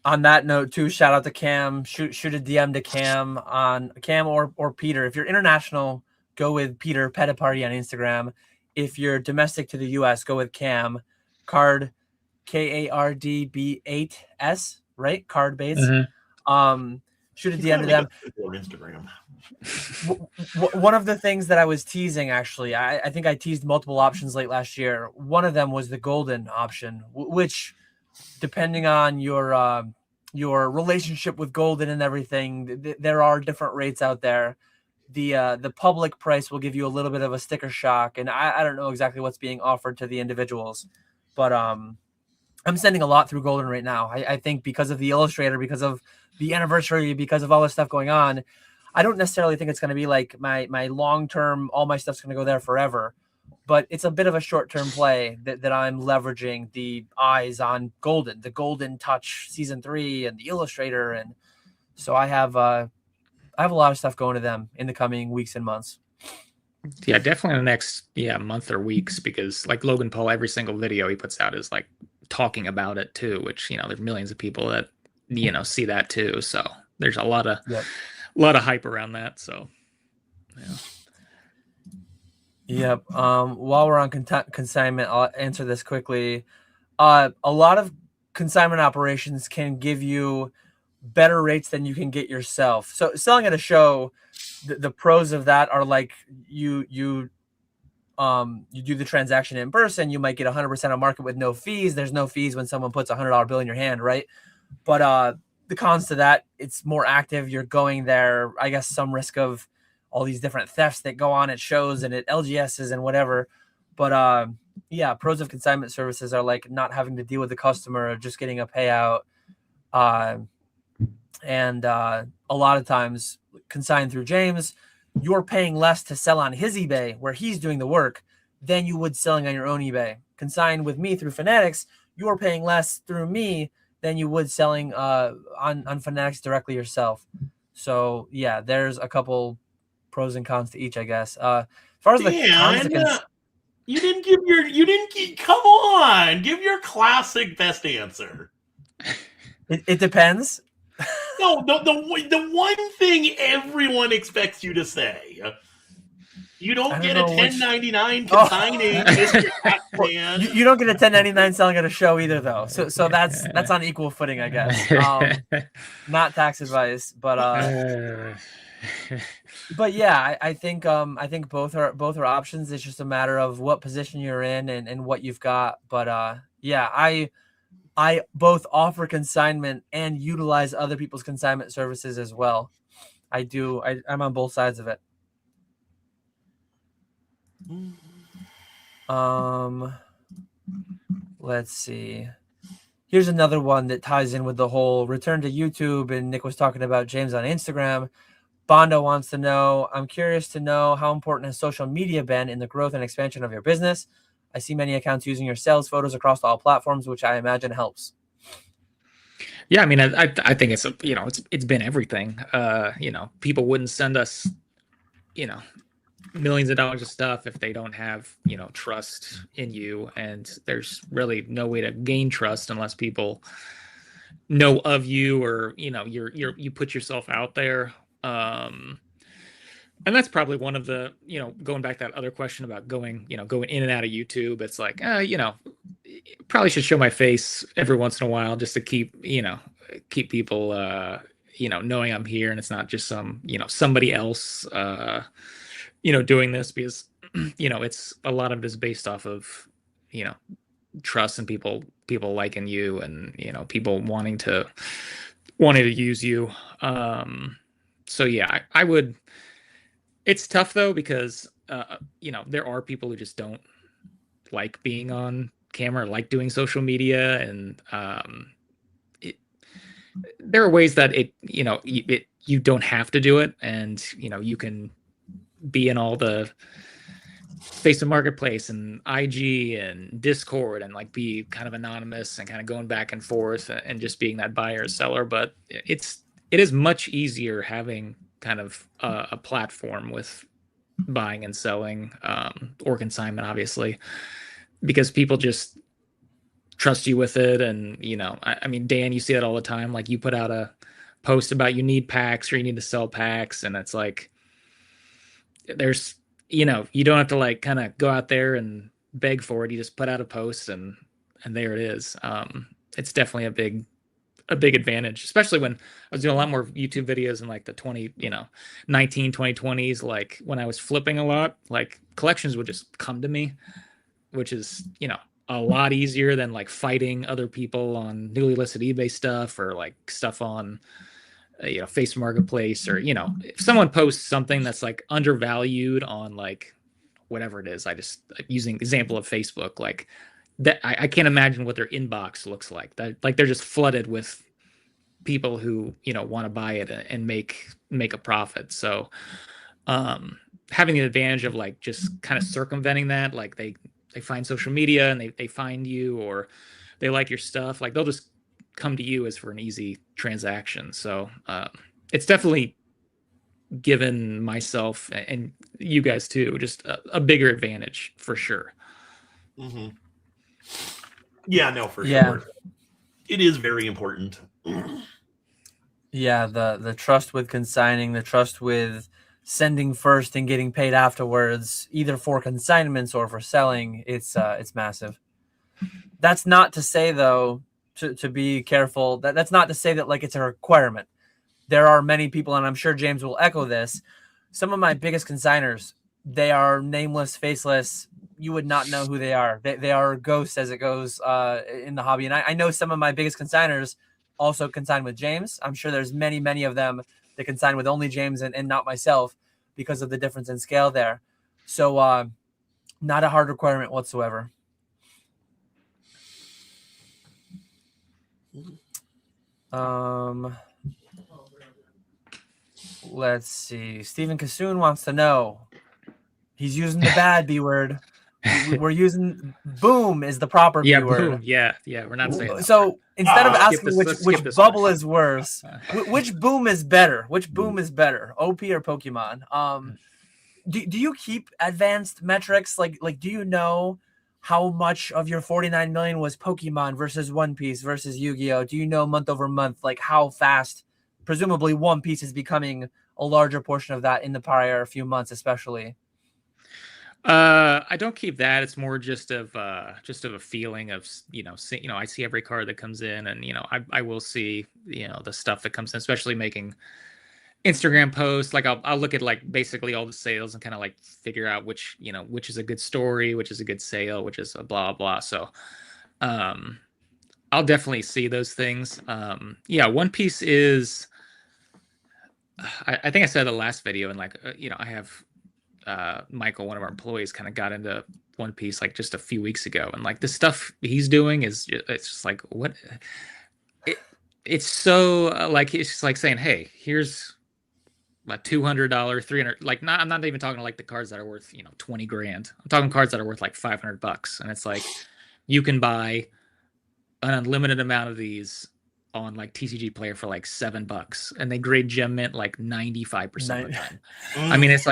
that note too, shout out to Cam. Shoot a DM to Cam on Cam or Peter. If you're international, go with Peter Pettiparty on Instagram. If you're domestic to the US, go with Cam. Card KARDB8S, right? Card base. Shoot a DM to them. Instagram. One of the things that I was teasing, actually, I think I teased multiple options late last year. One of them was the golden option, which, depending on your relationship with golden and everything, there are different rates out there. The public price will give you a little bit of a sticker shock, and I don't know exactly what's being offered to the individuals, but I'm sending a lot through golden right now. I think because of the illustrator, because of the anniversary, because of all this stuff going on, I don't necessarily think it's going to be like my long term, all my stuff's going to go there forever, but it's a bit of a short term play that I'm leveraging the eyes on golden, the Golden Touch Season 3 and the illustrator, and so I have a lot of stuff going to them in the coming weeks and months. Yeah, definitely in the next month or weeks, because like Logan Paul, every single video he puts out is like talking about it too, which there's millions of people that see that too. So there's a lot of hype around that. So Yep. While we're on consignment, I'll answer this quickly. A lot of consignment operations can give you better rates than you can get yourself. So selling at a show, the pros of that are like you do the transaction in person, you might get 100% on market with no fees. There's no fees when someone puts $100 bill in your hand, right? But the cons to that, it's more active. You're going there, I guess, some risk of all these different thefts that go on at shows and at LGSs and whatever. But yeah, pros of consignment services are like not having to deal with the customer, just getting a payout. And a lot of times, consigned through James, you're paying less to sell on his eBay, where he's doing the work, than you would selling on your own eBay. Consigned with me through Fanatics, you're paying less through me than you would selling on Fanatics directly yourself. So yeah, there's a couple pros and cons to each, I guess. As far as the cons, you didn't come on, give your classic best answer. It depends. No, the one thing everyone expects you to say. You don't get a 1099 consigning, Mr. Taxman. You don't get a 1099 selling at a show either, though. So that's on equal footing, I guess. Not tax advice, but yeah, I think both are options. It's just a matter of what position you're in and what you've got. But yeah, I both offer consignment and utilize other people's consignment services as well. I do. I'm on both sides of it. Let's see. Here's another one that ties in with the whole return to YouTube, and Nick was talking about James on Instagram. Bondo wants to know, I'm curious to know how important has social media been in the growth and expansion of your business? I see many accounts using your sales photos across all platforms, which I imagine helps. Yeah, I mean, I think it's it's been everything. People wouldn't send us, millions of dollars of stuff if they don't have trust in you, and there's really no way to gain trust unless people know of you, or you put yourself out there. And that's probably one of the, going back to that other question about going in and out of YouTube. It's like, probably should show my face every once in a while just to keep people, knowing I'm here and it's not just some, somebody else, doing this, because, it's a lot of it is based off of, trust and people liking you, and, people wanting to use you. So yeah, I would, it's tough though, because, there are people who just don't like being on camera, like doing social media, and there are ways that you don't have to do it, and you can be in all the Facebook Marketplace and IG and Discord, and like be kind of anonymous and kind of going back and forth and just being that buyer or seller. But it is much easier having kind of a platform with buying and selling, or consignment, obviously, because people just trust you with it. And I mean, Dan, you see that all the time. Like, you put out a post about you need packs or you need to sell packs, and it's like there's you don't have to like kind of go out there and beg for it. You just put out a post, and there it is. It's definitely a big advantage, especially when I was doing a lot more YouTube videos in like the 2020s, like when I was flipping a lot, like collections would just come to me, which is, a lot easier than like fighting other people on newly listed eBay stuff, or like stuff on, Facebook Marketplace, or, if someone posts something that's like undervalued on like whatever it is, I just using example of Facebook, like that, I can't imagine what their inbox looks like. That, like, they're just flooded with people who, want to buy it and make a profit. So, having the advantage of like just kind of circumventing that, like they find social media and they find you, or they like your stuff, like they'll just come to you as for an easy transaction. So it's definitely given myself and you guys too just a bigger advantage for sure. Mm-hmm. Yeah, no, for sure. It is very important. Yeah, the trust with consigning, the trust with sending first and getting paid afterwards, either for consignments or for selling, it's massive. That's not to say, though, to be careful, that's not to say that like it's a requirement. There are many people, and I'm sure James will echo this, some of my biggest consigners, they are nameless, faceless. You would not know who they are. They are ghosts, as it goes in the hobby. And I know some of my biggest consigners also consign with James. I'm sure there's many, many of them that consign with only James and not myself, because of the difference in scale there. So not a hard requirement whatsoever. Let's see. Stephen Kassoon wants to know. He's using the bad B word. We're using boom is the proper B word. Boom. Yeah. We're not saying that. So instead of asking which bubble is worse, which boom is better? Which boom is better, OP or Pokemon? Do you keep advanced metrics? Like do you know how much of your 49 million was Pokemon versus One Piece versus Yu-Gi-Oh? Do you know month over month, like how fast, presumably One Piece is becoming a larger portion of that in the prior few months, especially? I don't keep that. It's more just of a feeling of, I see every card that comes in, and, I will see, the stuff that comes in, especially making Instagram posts. Like I'll look at like basically all the sales and kind of like figure out which is a good story, which is a good sale, which is a blah, blah. So, I'll definitely see those things. One Piece is, I think I said in the last video, and like, I have, Michael, one of our employees, kind of got into One Piece like just a few weeks ago, and like the stuff he's doing it's just like what it's so like it's just like saying, hey, here's a $200, $300, like I'm not even talking like the cards that are worth 20 grand. I'm talking cards that are worth like $500, and it's like you can buy an unlimited amount of these on like TCG Player for like $7, and they grade gem mint like 95% of the time. I mean, it's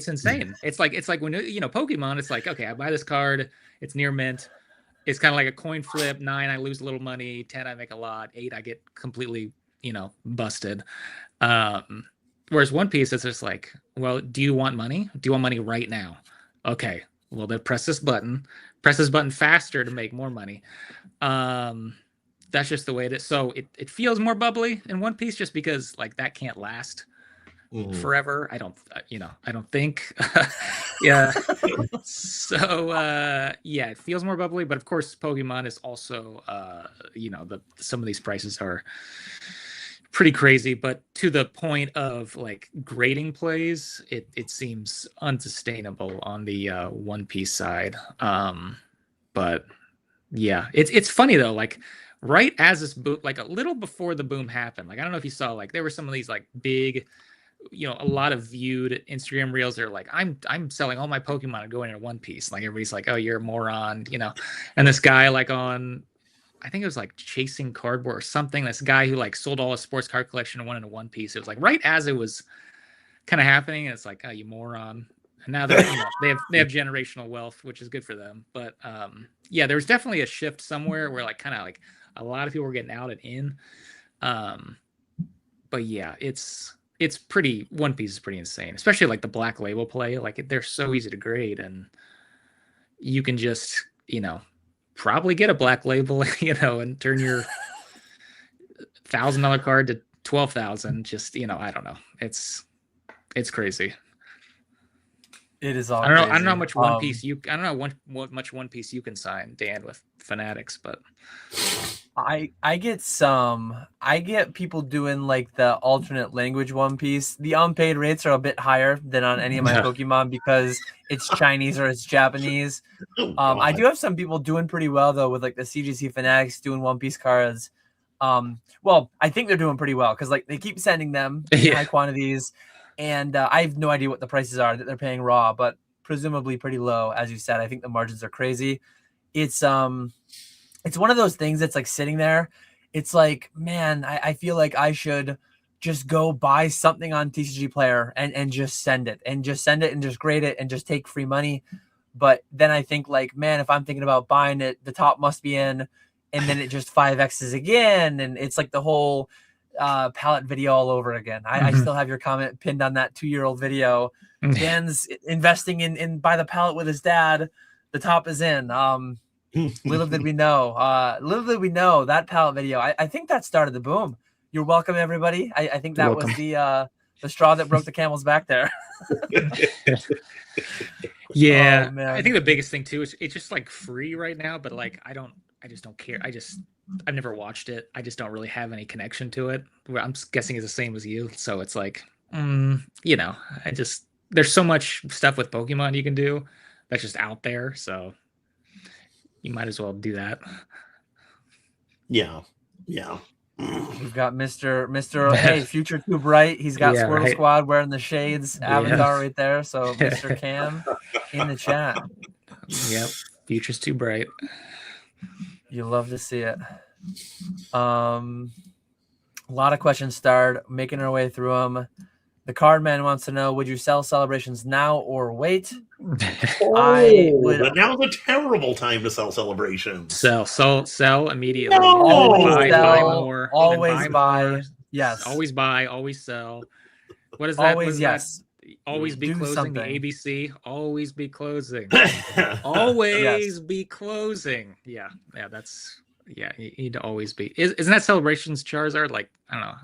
insane. It's like when Pokemon, it's like, okay, I buy this card, it's near mint, it's kind of like a coin flip. 9, I lose a little money. 10, I make a lot. 8, I get completely busted. Whereas One Piece, it's just like, well, do you want money? Do you want money right now? Okay, well then press this button faster to make more money. that's just the way it is. So it feels more bubbly in One Piece just because like that can't last forever. I don't think. Yeah. So yeah, it feels more bubbly, but of course Pokemon is also some of these prices are pretty crazy, but to the point of like grading plays, it seems unsustainable on the One Piece side. But yeah, it's funny though, like right as this boom, like a little before the boom happened, like I don't know if you saw, like there were some of these like big, a lot of viewed Instagram reels that are like, I'm selling all my Pokemon and going into One Piece. Like everybody's like, oh, you're a moron, and this guy like on, I think it was like Chasing Cardboard or something. This guy who like sold all his sports card collection and went into One Piece. It was like right as it was kind of happening. And it's like, oh, you moron. And now they're, they have generational wealth, which is good for them. But yeah, there was definitely a shift somewhere where like kind of like a lot of people were getting out and in. But yeah, it's pretty, One Piece is pretty insane, especially like the Black Label play. Like they're so easy to grade, and you can just, probably get a Black Label, and turn your $1,000 card to 12,000. Just, I don't know. It's crazy. It is all. I don't know how much One Piece I don't know what much One Piece you can sign, Dan, with Fanatics, but I get people doing like the alternate language One Piece. The unpaid rates are a bit higher than on any of my Pokemon because it's Chinese or it's Japanese. I do have some people doing pretty well though with like the CGC Fanatics doing One Piece cards. Well, I think they're doing pretty well because like they keep sending them in high quantities, and I have no idea what the prices are that they're paying raw, but presumably pretty low, as you said. I think the margins are crazy. It's one of those things that's like sitting there. It's like, man, I feel like I should just go buy something on TCG Player and just send it and just grade it and just take free money. But then I think like, man, if I'm thinking about buying it, the top must be in, and then it just 5X's again. And it's like the whole palette video all over again. I still have your comment pinned on that 2-year-old video. Dan's investing in buy the palette with his dad. The top is in. Little did we know that palette video. I think that started the boom. You're welcome, everybody. I think that was the straw that broke the camel's back there. Yeah, oh, man. I think the biggest thing too is it's just like free right now, but like I just don't care. I've never watched it. I just don't really have any connection to it. I'm guessing it's the same as you. So it's like, there's so much stuff with Pokemon you can do that's just out there. So you might as well do that. Yeah. We've got Mr. Hey, Future Too Bright. He's got Squirtle right. Squad wearing the shades avatar right there. So Mr. Cam in the chat. Yep. Future's too bright. You love to see it. A lot of questions starred, making our way through them. The card man wants to know, would you sell Celebrations now or wait? But now's a terrible time to sell Celebrations. Sell immediately. Buy more. Always buy. Yes. Always buy. Always sell. What is that? Always yes. Always be closing. Something. The ABC. Always be closing. Always be closing. Yeah. You need to always be. Isn't that Celebrations Charizard like, I don't know,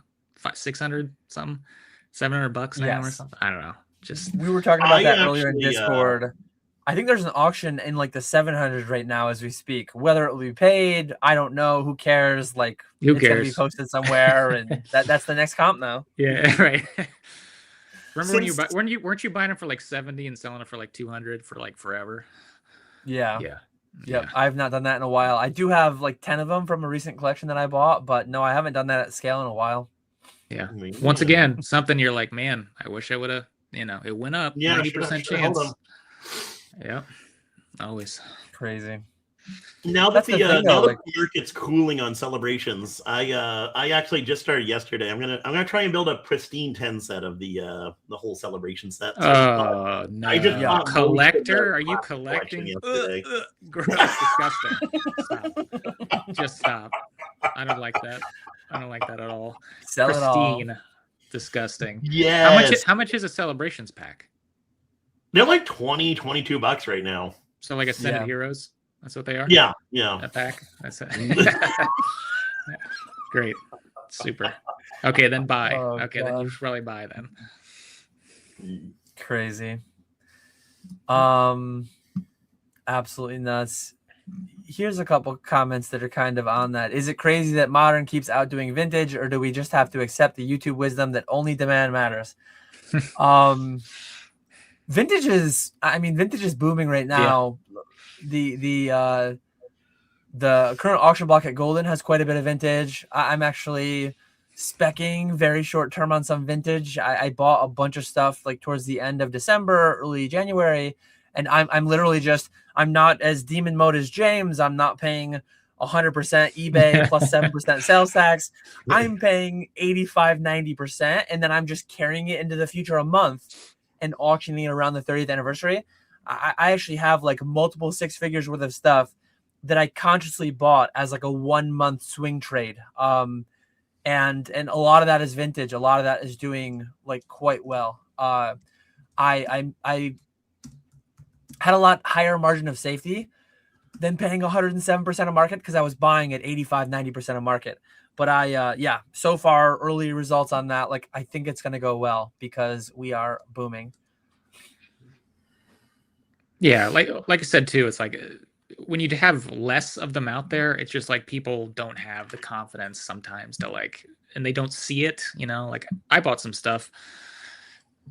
600 something? $700 now or something? I don't know. Just we were talking about that earlier in Discord. I think there's an auction in like the 700s right now as we speak. Whether it will be paid, I don't know. Who cares? Like, it's gonna be posted somewhere, and that's the next comp now. Yeah, right. Remember weren't you buying it for like 70 and selling it for like 200 for like forever? Yeah. Yep. I've not done that in a while. I do have like 10 of them from a recent collection that I bought, but no, I haven't done that at scale in a while. Yeah. Once again, something you're like, man, I wish I would have, it went up. 90% chance. Yeah. Always. Crazy. Now that the market's cooling on Celebrations, I actually just started yesterday. I'm gonna try and build a pristine 10 set of the whole Celebration set. So no! I just collector? Are you collecting? Gross, disgusting. Stop. Just stop. I don't like that. I don't like that at all. Sell pristine, it all. Disgusting. Yeah. How much is a Celebrations pack? They're like $22 right now. So like a set of heroes. That's what they are. Yeah. A pack. That's it. Great. Super. Okay, then buy. Oh, okay, then you God. should probably buy then. Crazy. Absolutely nuts. Here's a couple comments that are kind of on that. Is it crazy that modern keeps outdoing vintage, or do we just have to accept the YouTube wisdom that only demand matters? Vintage is booming right now. Yeah. The current auction block at Golden has quite a bit of vintage. I'm actually speccing very short term on some vintage. I bought a bunch of stuff like towards the end of December, early January, and I'm literally just, I'm not as demon mode as James. I'm not paying 100% eBay plus 7% sales tax. I'm paying 85, 90%, and then I'm just carrying it into the future a month and auctioning it around the 30th anniversary. I actually have like multiple six figures worth of stuff that I consciously bought as like a 1 month swing trade. And a lot of that is vintage. A lot of that is doing like quite well. I had a lot higher margin of safety than paying 107% of market because I was buying at 85, 90% of market. But yeah, so far early results on that. Like, I think it's going to go well because we are booming. Yeah. Like I said, too, it's like when you have less of them out there, it's just like people don't have the confidence sometimes to like, and they don't see it, you know, like I bought some stuff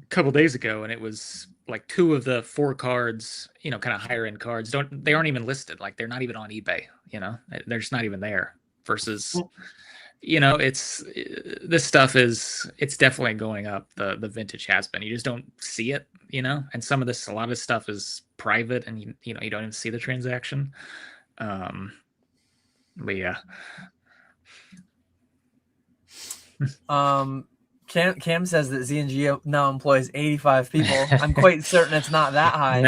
a couple days ago and it was like 2 of the 4 cards, you know, kind of higher end cards they aren't even listed. Like they're not even on eBay, you know, they're just not even there versus, you know, this stuff it's definitely going up. The vintage has been, you just don't see it, you know, and a lot of this stuff is private and you know, you don't even see the transaction. But yeah. Cam says that Z&G now employs 85 people. I'm quite certain it's not that high.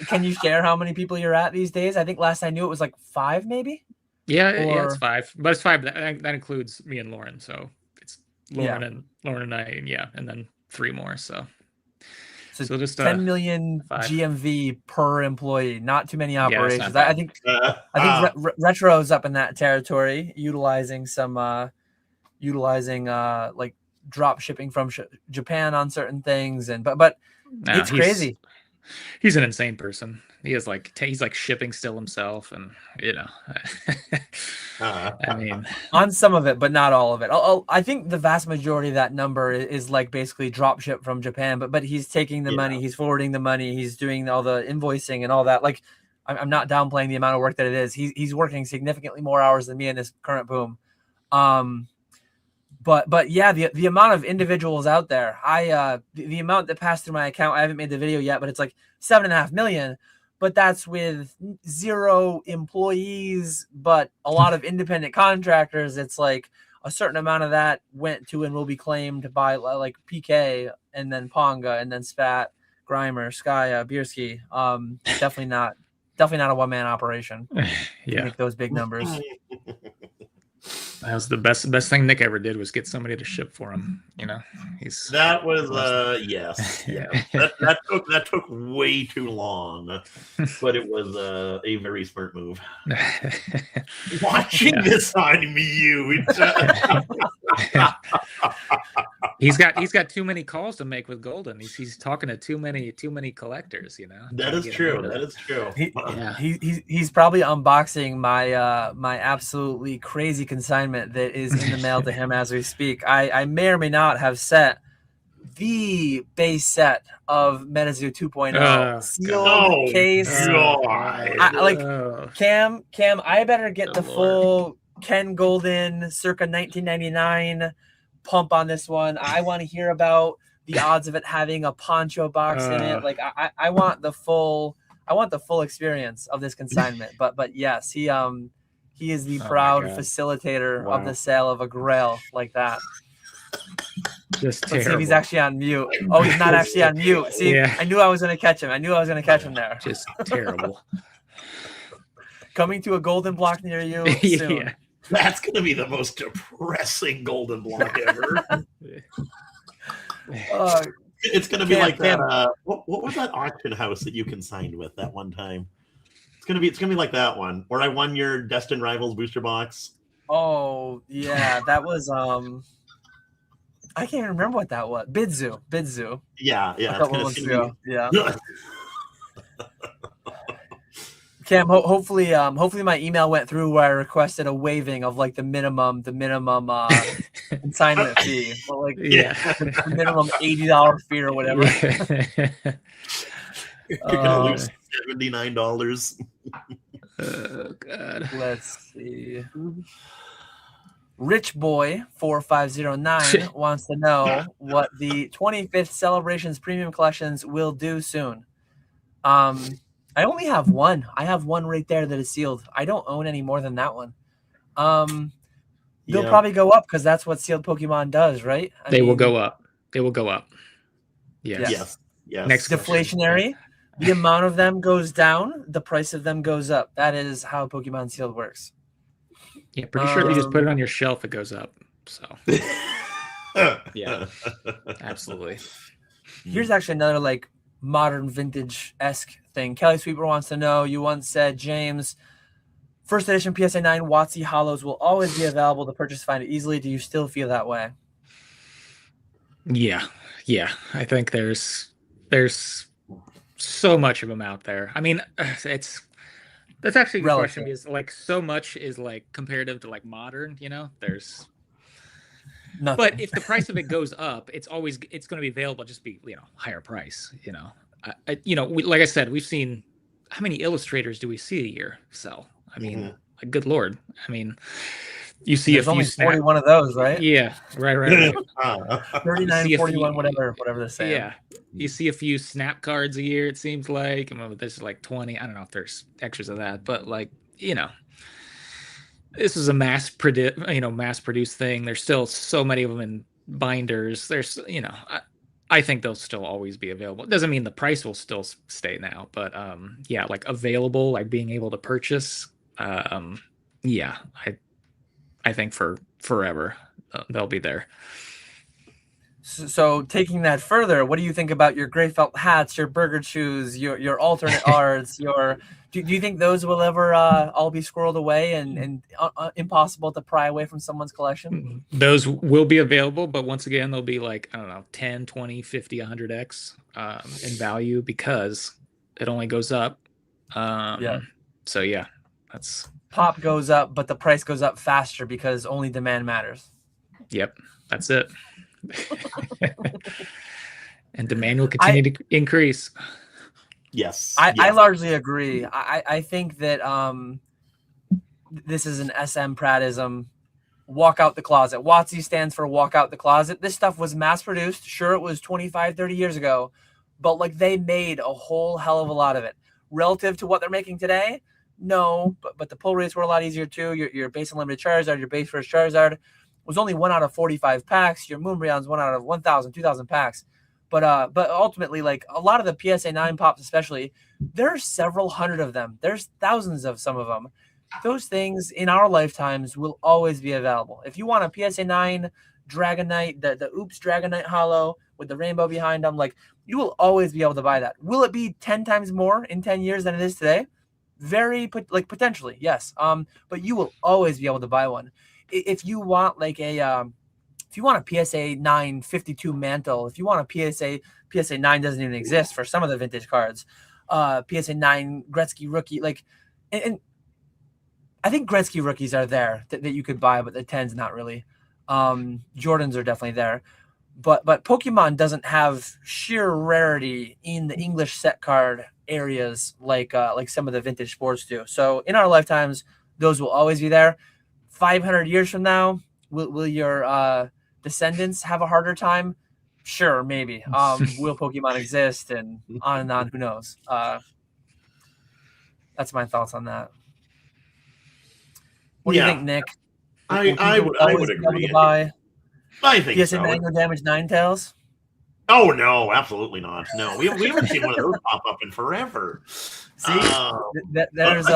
Can you share how many people you're at these days? I think last I knew it was like 5 maybe. Yeah, it's 5, but it's 5 that includes me and Lauren, so it's Lauren and I, and yeah, and then 3 more. So just 10 million 5. GMV per employee. Not too many operations. Yeah, I think Retro's up in that territory, utilizing some like drop shipping from Japan on certain things, and but it's crazy. He's an insane person. He is like he's like shipping still himself, and you know, I mean, on some of it, but not all of it. I think the vast majority of that number is like basically drop ship from Japan, but he's taking the money, he's forwarding the money, he's doing all the invoicing and all that. Like, I'm not downplaying the amount of work that it is. He's working significantly more hours than me in this current boom. But yeah, the amount of individuals out there, the amount that passed through my account, I haven't made the video yet, but it's like 7.5 million. But that's with 0 employees, but a lot of independent contractors. It's like a certain amount of that went to and will be claimed by like PK and then Ponga and then Spat, Grimer, Skya, Bierski. Definitely not a one-man operation. Yeah, make those big numbers. That was the best thing Nick ever did was get somebody to ship for him. You know, that was yes. that took way too long, but it was a very smart move. Watching this on mute. He's got too many calls to make with Golden. He's talking to too many collectors, you know. That is true. That is true. He's probably unboxing my absolutely crazy consignment that is in the mail to him as we speak. I may or may not have set the base set of MetaZoo 2.0 sealed case. Cam, I better get the full Ken Golden circa 1999 pump on this one. I want to hear about the odds of it having a poncho box in it. Like I want the full experience of this consignment. But yes, he is the proud facilitator of the sale of a grail like that. Just Let's see if he's actually on mute. Oh, he's not actually on mute. See, I knew I was going to catch him. Him there. Just terrible. Coming to a golden block near you soon. Yeah. That's going to be the most depressing golden block ever. It's going to be like that. What was that auction house that you consigned with that one time? It's going to be like that one where I won your Destined Rivals booster box. Oh yeah, that was I can't remember what that was. Bidzu. Yeah, A it's couple gonna, months it's gonna ago. Yeah. be. Cam, hopefully my email went through where I requested a waiving of like the minimum consignment fee, or like Yeah. the minimum $80 fee or whatever. You're gonna lose $79. Oh God. Let's see. Rich Boy 4509 wants to know what the 25th Celebrations Premium Collections will do soon. I only have one. I have one right there that is sealed. I don't own any more than that one. They'll probably go up because that's what sealed Pokemon does, right? They will go up. They will go up. Yes. Next Deflationary. The amount of them goes down. The price of them goes up. That is how Pokemon sealed works. Yeah, pretty sure if you just put it on your shelf, it goes up. So yeah, absolutely. Here's actually another like modern vintage-esque thing. Kelly Sweeper wants to know, you once said, James, first edition PSA 9 WotC Hollows will always be available to purchase, find it easily. Do you still feel that way? Yeah. I think there's so much of them out there. I mean, that's actually a good question, because like so much is like comparative to like modern, there's nothing. But if the price of it goes up, it's going to be available, just be, higher price, like I said, we've seen, how many illustrators do we see a year sell? I mean, like, good Lord. I mean, you see there's only 41 of those, right? Yeah, right. 39, 41, whatever they say. Yeah, you see a few snap cards a year, it seems like. There's like 20. I don't know if there's extras of that, but like, this is a mass produced thing. There's still so many of them in binders. There's, I think they'll still always be available. It doesn't mean the price will still stay now, but yeah, like available, like being able to purchase. Yeah, I think for forever they'll be there. So taking that further, what do you think about your gray felt hats, your burger shoes, your alternate arts, do you think those will ever all be squirreled away and impossible to pry away from someone's collection? Those will be available, but once again, they'll be like, I don't know, 10, 20, 50, 100x in value, because it only goes up. Yeah. So yeah, that's... Pop goes up, but the price goes up faster because only demand matters. Yep, that's it. And demand will continue to increase. Yes. I largely agree. I think that this is an SM Pratism. Walk out the closet. WotC stands for walk out the closet. This stuff was mass produced. Sure, it was 25, 30 years ago, but like they made a whole hell of a lot of it. Relative to what they're making today, no, but the pull rates were a lot easier too. Your base unlimited Charizard, your base first Charizard was only 1 out of 45 packs. Your Moonbreon's 1 out of 1,000, 2,000 packs. But ultimately, like a lot of the PSA 9 pops, especially, there are several hundred of them. There's thousands of some of them. Those things in our lifetimes will always be available. If you want a PSA 9 Dragonite, the Oops Dragonite Hollow with the rainbow behind them, like you will always be able to buy that. Will it be 10 times more in 10 years than it is today? Potentially, yes. But you will always be able to buy one. If you want like a PSA 9 52 mantle, if you want a PSA 9 doesn't even exist for some of the vintage cards. PSA 9 Gretzky rookie, like, and I think Gretzky rookies are there that you could buy, but the 10's not really. Jordans are definitely there. But Pokemon doesn't have sheer rarity in the English set card areas like some of the vintage sports do. So in our lifetimes, those will always be there. 500 years from now, will your descendants have a harder time? Sure, maybe. Will Pokemon exist, and on, who knows? That's my thoughts on that. What do you think, Nick? I would agree. I think PSA 9 no damage Ninetales? Oh no, absolutely not. No, we haven't seen one of those pop up in forever. See, there's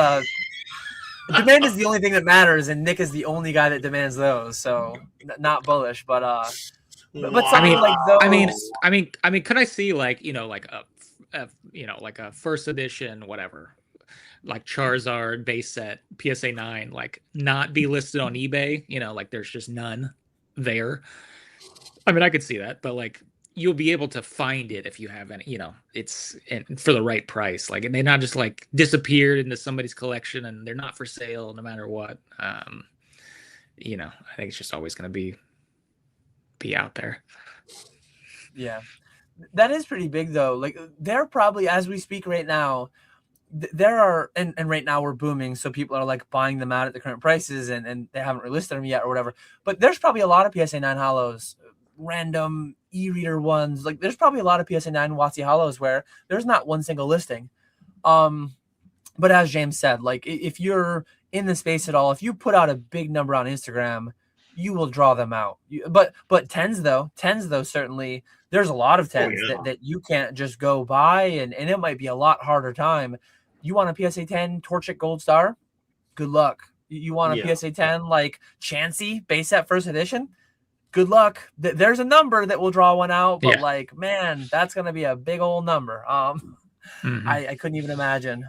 demand is the only thing that matters, and Nick is the only guy that demands those. So not bullish, but something like those. I mean, could I see like like a first edition whatever like Charizard base set PSA 9 like not be listed on eBay, you know, like there's just none there. I mean, I could see that, but like you'll be able to find it if you have any, you know, it's for the right price. Like, and they not just like disappeared into somebody's collection and they're not for sale no matter what. You know, I think it's just always going to be out there. Yeah, that is pretty big though. Like they're probably, as we speak right now, there are, and right now we're booming, so people are like buying them out at the current prices, and they haven't relisted them yet or whatever. But there's probably a lot of PSA 9 hollows, random e-reader ones. Like there's probably a lot of PSA 9 WotC hollows where there's not one single listing. But as James said, like if you're in the space at all, if you put out a big number on Instagram, you will draw them out. But tens though, certainly there's a lot of tens that you can't just go buy, and it might be a lot harder time. You want a PSA 10 Torchic Gold Star? Good luck. You want a PSA 10 like Chansey base set first edition? Good luck. There's a number that will draw one out, but like, man, that's gonna be a big old number. I couldn't even imagine.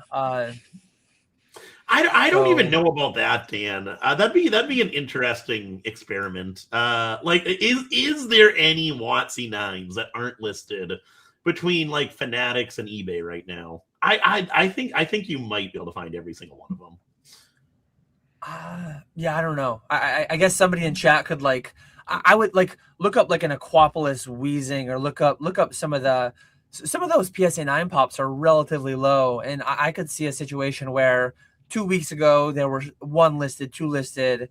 I don't even know about that, Dan. That'd be an interesting experiment. Like, is there any WotC 9s that aren't listed between like Fanatics and eBay right now? I think you might be able to find every single one of them. Yeah, I don't know. I guess somebody in chat could like, I would like look up like an Aquapolis Wheezing, or look up some of those PSA 9 pops are relatively low, and I could see a situation where 2 weeks ago there were one listed, two listed,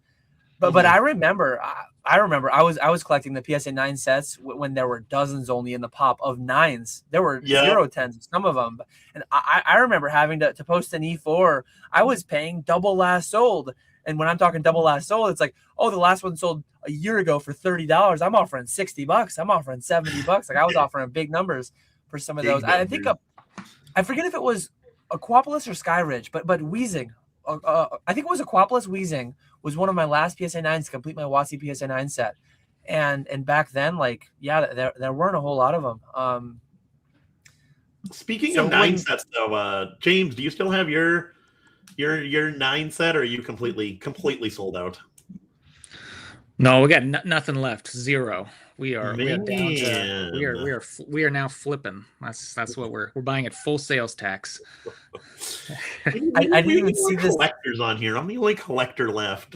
but I remember I was collecting the PSA 9 sets when there were dozens only in the pop of 9s. There were 0 10s, some of them, and I remember having to post an E4. I was paying double last sold, and when I'm talking double last sold, it's like, oh, the last one sold a year ago for $30. I'm offering $60. I'm offering $70. Like I was offering big numbers for some of those. I think I forget if it was Aquapolis or Skyridge, but Wheezing. I think it was Aquapolis Wheezing was one of my last PSA 9s to complete my WotC PSA 9 set. And back then, like, yeah, there weren't a whole lot of them. Speaking of 9 sets, though, James, do you still have your 9 set, or are you completely sold out? No, we got nothing left. 0. We are down to, we are now flipping. That's what we're buying at full sales tax. I didn't even see this. Collectors on here. I'm the only collector left.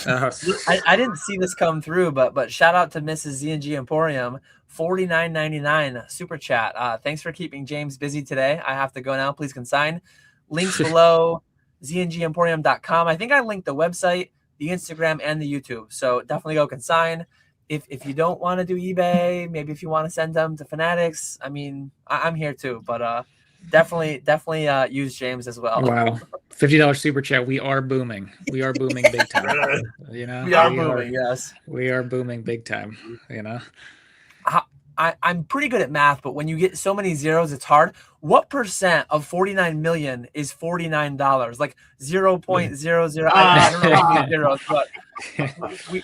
I didn't see this come through, but shout out to Mrs. Z&G Emporium, $49.99 super chat. Thanks for keeping James busy today. I have to go now. Please consign. Links below. zngemporium.com. I think I linked the website, the Instagram, and the YouTube. So definitely go consign. If you don't want to do eBay, maybe if you want to send them to Fanatics, I mean, I'm here too. But definitely use James as well. Wow, $50 super chat. We are booming. We are booming big time. You know, we are booming. Yes, we are booming big time. You know. I'm pretty good at math, but when you get so many zeros, it's hard. What percent of 49 million is $49? Like 0.00. I don't know how many zeros, but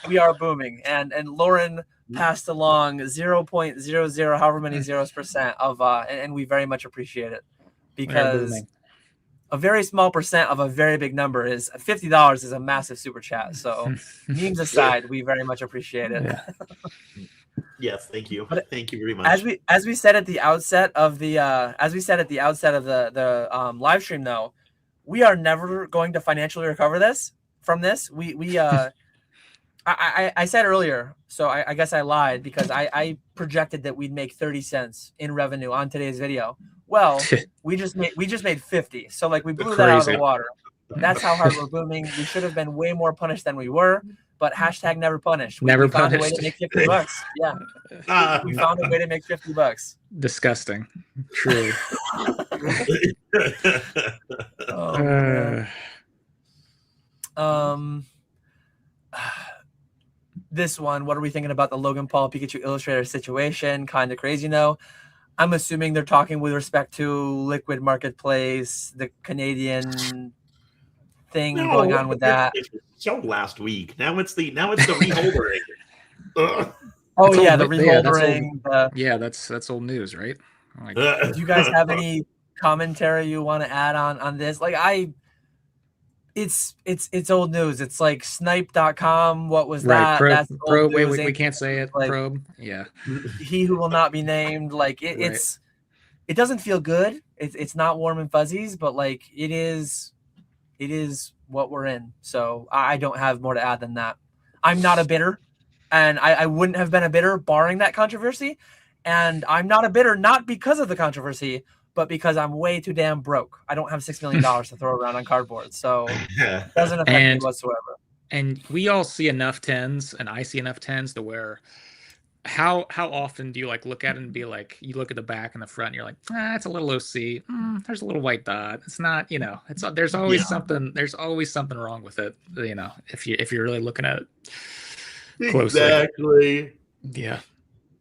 we are booming. And Lauren passed along 0.00, however many zeros percent of, and we very much appreciate it, because a very small percent of a very big number is $50 is a massive super chat. So memes aside, we very much appreciate it. Yeah. Yes, thank you. Thank you very much. As we said at the outset of the live stream, though, we are never going to financially recover from this. I said earlier, so I guess I lied, because I projected that we'd make 30 cents in revenue on today's video. Well, we just made 50. So like we blew that out of the water. That's how hard we're booming. We should have been way more punished than we were. But hashtag never punished. We found a way to make $50. Yeah. We found a way to make $50. Disgusting. Truly. This one, what are we thinking about the Logan Paul Pikachu Illustrator situation? Kind of crazy, no? I'm assuming they're talking with respect to Liquid Marketplace, the Canadian thing going on with that. Showed last week. Now it's the reholdering. Oh yeah, the reholdering. Yeah, that's old news, right? Do you guys have any commentary you want to add on this? Like it's old news. It's like snipe.com. What was that? Probe, That's old news. we can't say it. Like, Probe. Yeah. He who will not be named. Like it doesn't feel good. It's not warm and fuzzies, but like it is what we're in. So I don't have more to add than that. I'm not a bidder, and I wouldn't have been a bidder barring that controversy. And I'm not a bidder not because of the controversy, but because I'm way too damn broke. I don't have $6 million to throw around on cardboard, so it doesn't affect me whatsoever. And we all see enough 10s, and I see enough 10s to where how often do you like look at it and be like, you look at the back and the front and you're like, it's a little OC, there's a little white dot, it's not, it's there's always something wrong with it, if you're really looking at it closely. Exactly. Yeah,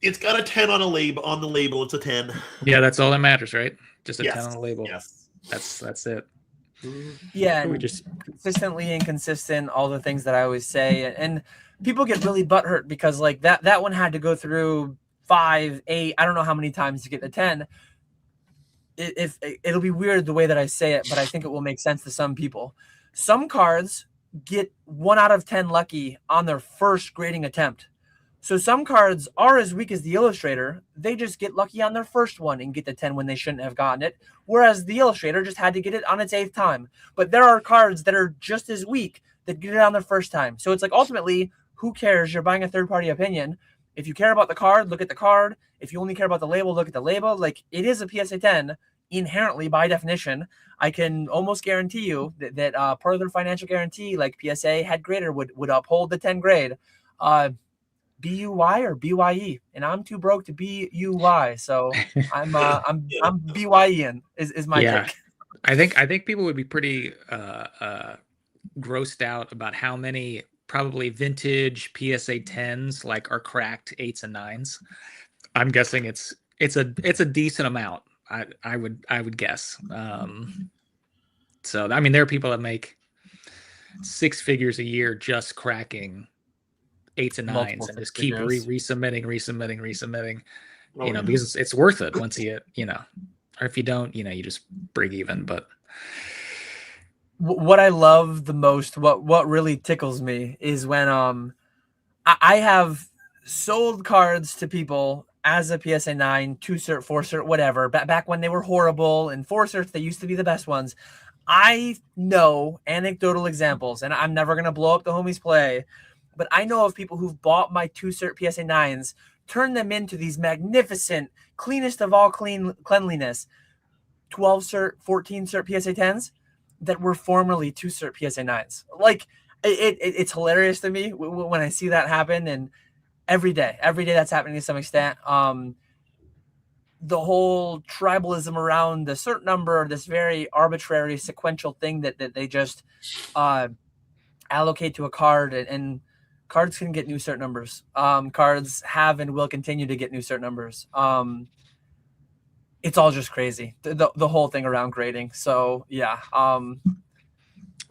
it's got a 10 on the label. It's a 10. Yeah, that's all that matters, right? Just a 10 on the label. Yes, that's it. Yeah, we just consistently inconsistent, all the things that I always say, and people get really butthurt because like that one had to go through 5, 8, I don't know how many times to get the 10. It'll be weird the way that I say it, but I think it will make sense to some people. Some cards get 1 out of 10 lucky on their first grading attempt. So some cards are as weak as the illustrator. They just get lucky on their first one and get the 10 when they shouldn't have gotten it. Whereas the illustrator just had to get it on its 8th time. But there are cards that are just as weak that get it on their first time. So it's like, ultimately, who cares? You're buying a third-party opinion. If you care about the card, look at the card. If you only care about the label, look at the label. Like, it is a PSA 10 inherently by definition. I can almost guarantee you that part of their financial guarantee, like PSA head grader would uphold the 10 grade. BUY or BYE, and I'm too broke to BUY, so I'm BYEing is my take. I think people would be pretty grossed out about how many probably vintage PSA 10s like are cracked 8s and 9s. I'm guessing it's a decent amount. I would guess. So I mean, there are people that make 6 figures a year just cracking 8s and 9s and just keep resubmitting, because it's worth it once you get, or if you don't, you just break even. But what I love the most, what really tickles me is when I have sold cards to people as a PSA 9, 2 cert, 4 cert, whatever, back when they were horrible, and 4 certs, they used to be the best ones. I know anecdotal examples, and I'm never going to blow up the homies play, but I know of people who've bought my 2 cert PSA 9s, turned them into these magnificent, cleanest of all cleanliness, 12 cert, 14 cert PSA 10s that were formerly 2 cert PSA 9s. Like, it's hilarious to me when I see that happen, and every day that's happening to some extent. The whole tribalism around the cert number, this very arbitrary sequential thing that they just allocate to a card, and cards can get new cert numbers. Cards have and will continue to get new cert numbers. It's all just crazy, the whole thing around grading. So yeah.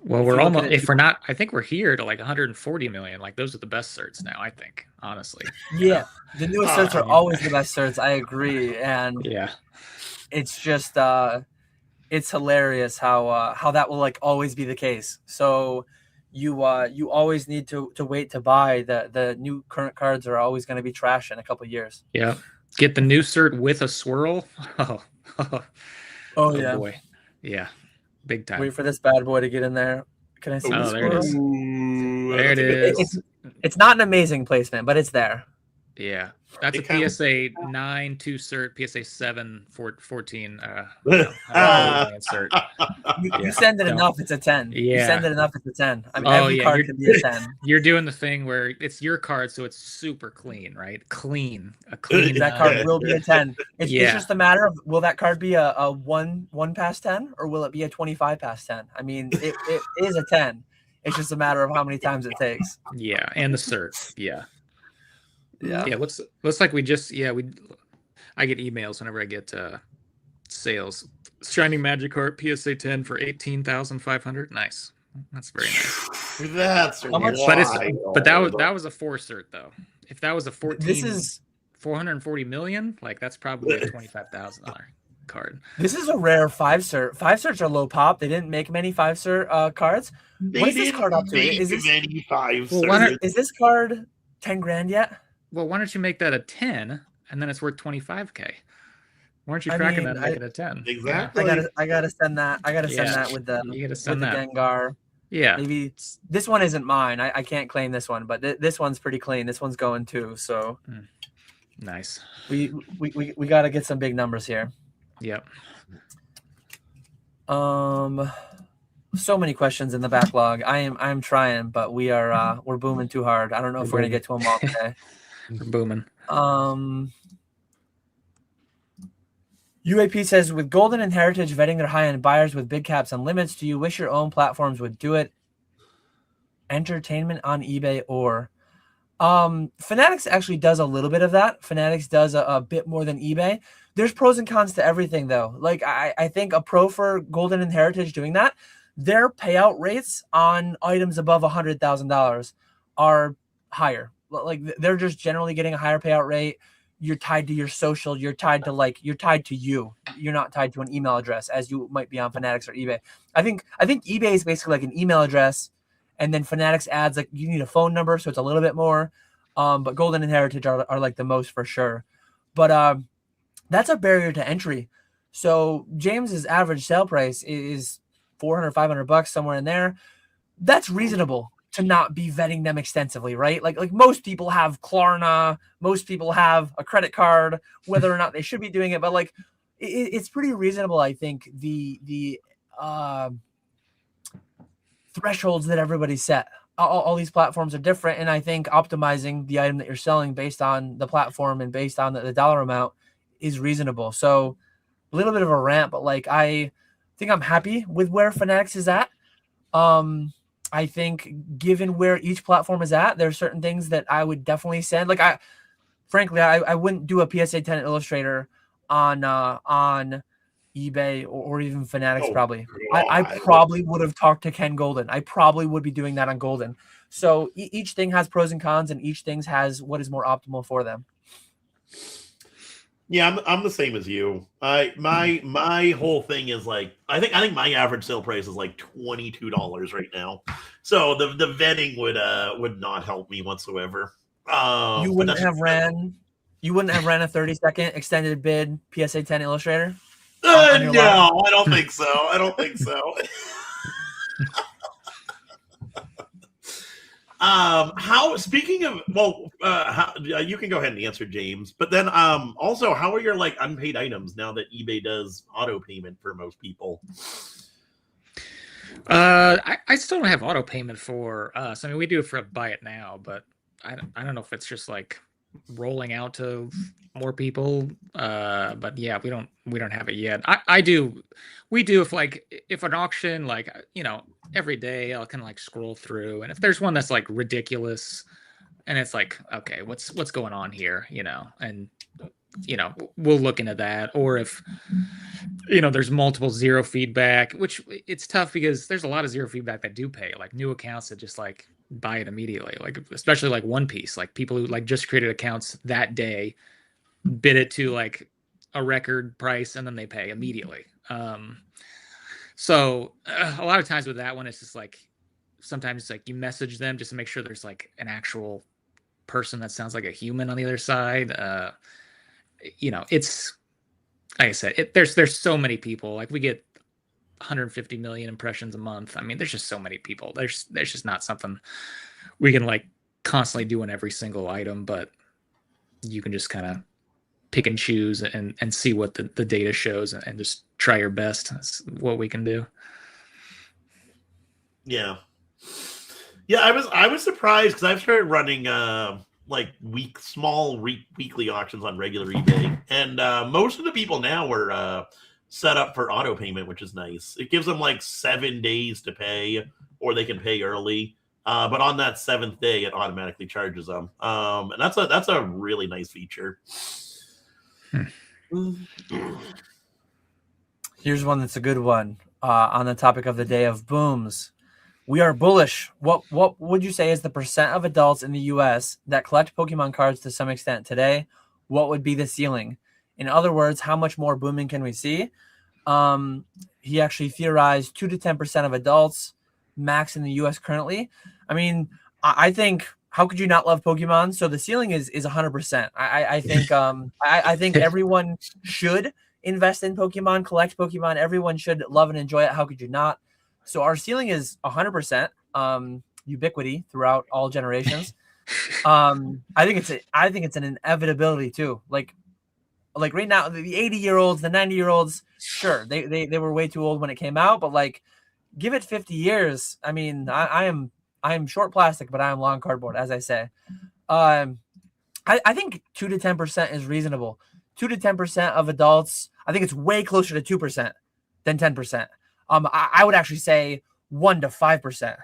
Well, we're almost, if we're not, I think we're here to like 140 million. Like, those are the best certs now, I think, honestly. Yeah, the newest certs are always the best certs. I agree, and yeah, it's just it's hilarious how that will like always be the case. So you always need to wait to buy. The new current cards are always going to be trash in a couple of years. Yeah, get the new cert with a swirl. Oh yeah, boy, yeah. Big time. Wait for this bad boy to get in there. Can I see the there it is. There it is. It's not an amazing placement, but it's there. Yeah. That's a PSA 9 2 cert, PSA 7 14 cert. You send it enough, it's a 10. Yeah. You send it enough, it's a 10. I mean, every card can be a 10. You're doing the thing where it's your card, so it's super clean, right? Clean. That card will be a 10. It's just a matter of, will that card be a 1 past 10, or will it be a 25 past 10? I mean, it is a 10. It's just a matter of how many times it takes. Yeah, and the cert. Yeah. Yeah. Looks like I get emails whenever I get sales. Shining Magikarp PSA 10 for 18,500. Nice. That's very nice. That's but that was a 4 cert though. If that was a 14, 440 million, like that's probably a $25,000. card. This is a rare 5-cert. 5-certs are low pop. They didn't make many 5-cert cards. What is this card up to? Is this many 5 Well, is this card 10 grand yet? Well, why don't you make that a 10 and then it's worth 25K? Why aren't you cracking that and make it a 10? Exactly. I gotta send that. I gotta send that with the Gengar. Yeah. Maybe this one isn't mine. I can't claim this one, but this one's pretty clean. This one's going too. So nice. We got to get some big numbers here. Yep. So many questions in the backlog. I'm trying, but we're booming too hard. I don't know if we're gonna get to them all today. We're booming. UAP says, with Golden and Heritage vetting their high-end buyers with big caps and limits, do you wish your own platforms would do it? Entertainment on eBay or Fanatics actually does a little bit of that. Fanatics does a bit more than eBay. There's pros and cons to everything, though. Like I think a pro for Golden and Heritage doing that, their payout rates on items above $100,000 are higher. Like they're just generally getting a higher payout rate. You're tied to your social. You're tied to you. You're not tied to an email address as you might be on Fanatics or eBay. I think eBay is basically like an email address, and then Fanatics adds like you need a phone number, so it's a little bit more. But Golden and Heritage are like the most for sure. But that's a barrier to entry. So James's average sale price is $400, $500, somewhere in there. That's reasonable to not be vetting them extensively, right? Like most people have Klarna, most people have a credit card, whether or not they should be doing it, but like it's pretty reasonable. I think the thresholds that everybody set, all these platforms are different, and I think optimizing the item that you're selling based on the platform and based on the dollar amount is reasonable. So a little bit of a rant, but like I think I'm happy with where Fanatics is at. I think given where each platform is at, there are certain things that I would definitely send. Like I wouldn't do a PSA 10 Illustrator on eBay or even Fanatics. Probably. I probably would have talked to Ken Golden. I probably would be doing that on Golden. So each thing has pros and cons, and each thing has what is more optimal for them. Yeah, I'm the same as you. My whole thing is like I think my average sale price is like $22 right now. So the vetting would not help me whatsoever. You wouldn't have ran a 30-second extended bid PSA 10 Illustrator? No, I don't think so. I don't think so. Speaking of, you can go ahead and answer, James, but then also how are your like unpaid items now that eBay does auto payment for most people? I still don't have auto payment for us. I mean, we do it for Buy It Now, but I don't know if it's just like rolling out to more people. But yeah, we don't have it yet. We do if an auction, like, every day I'll kind of like scroll through, and if there's one that's like ridiculous and it's like, okay, what's going on here, and we'll look into that. Or if there's multiple zero feedback, which it's tough because there's a lot of zero feedback that do pay, like new accounts that just like buy it immediately, like especially like One Piece, like people who like just created accounts that day, bid it to like a record price, and then they pay immediately. So a lot of times with that one, it's just like sometimes it's like you message them just to make sure there's like an actual person that sounds like a human on the other side. It's like I said, there's so many people. Like we get 150 million impressions a month. I mean, there's just so many people. There's just not something we can like constantly do on every single item, but you can just kind of pick and choose and see what the data shows and just try your best. That's what we can do. Yeah. I was surprised because I've started running small weekly auctions on regular eBay, and most of the people now are set up for auto payment, which is nice. It gives them like 7 days to pay, or they can pay early. But on that 7th day, it automatically charges them, and that's a really nice feature. Here's one that's a good one on the topic of the day of booms. We are bullish. What would you say is the percent of adults in the U.S. that collect Pokemon cards to some extent today? What would be the ceiling? In other words, how much more booming can we see? He actually theorized 2 to 10% of adults max in the US currently. I mean, I think, how could you not love Pokemon? So the ceiling is 100%. I think I think everyone should invest in Pokemon, collect Pokemon. Everyone should love and enjoy it. How could you not? So our ceiling is 100%, ubiquity throughout all generations. I think it's an inevitability too. Like right now, the 80-year-olds, the 90-year-olds, sure, they were way too old when it came out, but like, give it 50 years. I mean, I am short plastic, but I am long cardboard, as I say. I think 2 to 10% is reasonable. 2 to 10% of adults. I think it's way closer to 2% than 10%. I would actually say 1 to 5%.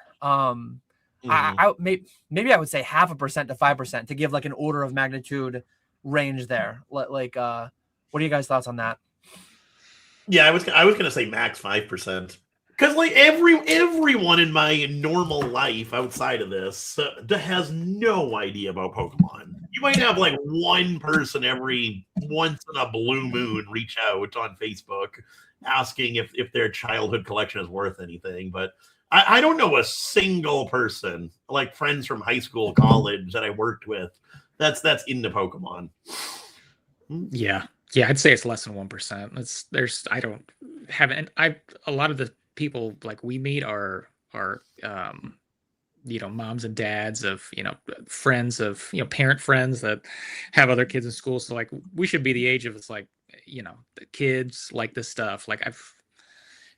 Maybe I would say 0.5% to 5% to give like an order of magnitude range there. Like, what are you guys' thoughts on that? Yeah, I was gonna say max 5%. Because like everyone in my normal life outside of this has no idea about Pokemon. You might have like one person every once in a blue moon reach out on Facebook asking if their childhood collection is worth anything, but I don't know a single person, like friends from high school, college that I worked with, that's into Pokemon. Yeah, I'd say it's less than 1%. I don't have a lot of the people like we meet are moms and dads of friends of parent friends that have other kids in school. So like we should be the age of, it's like the kids like this stuff. Like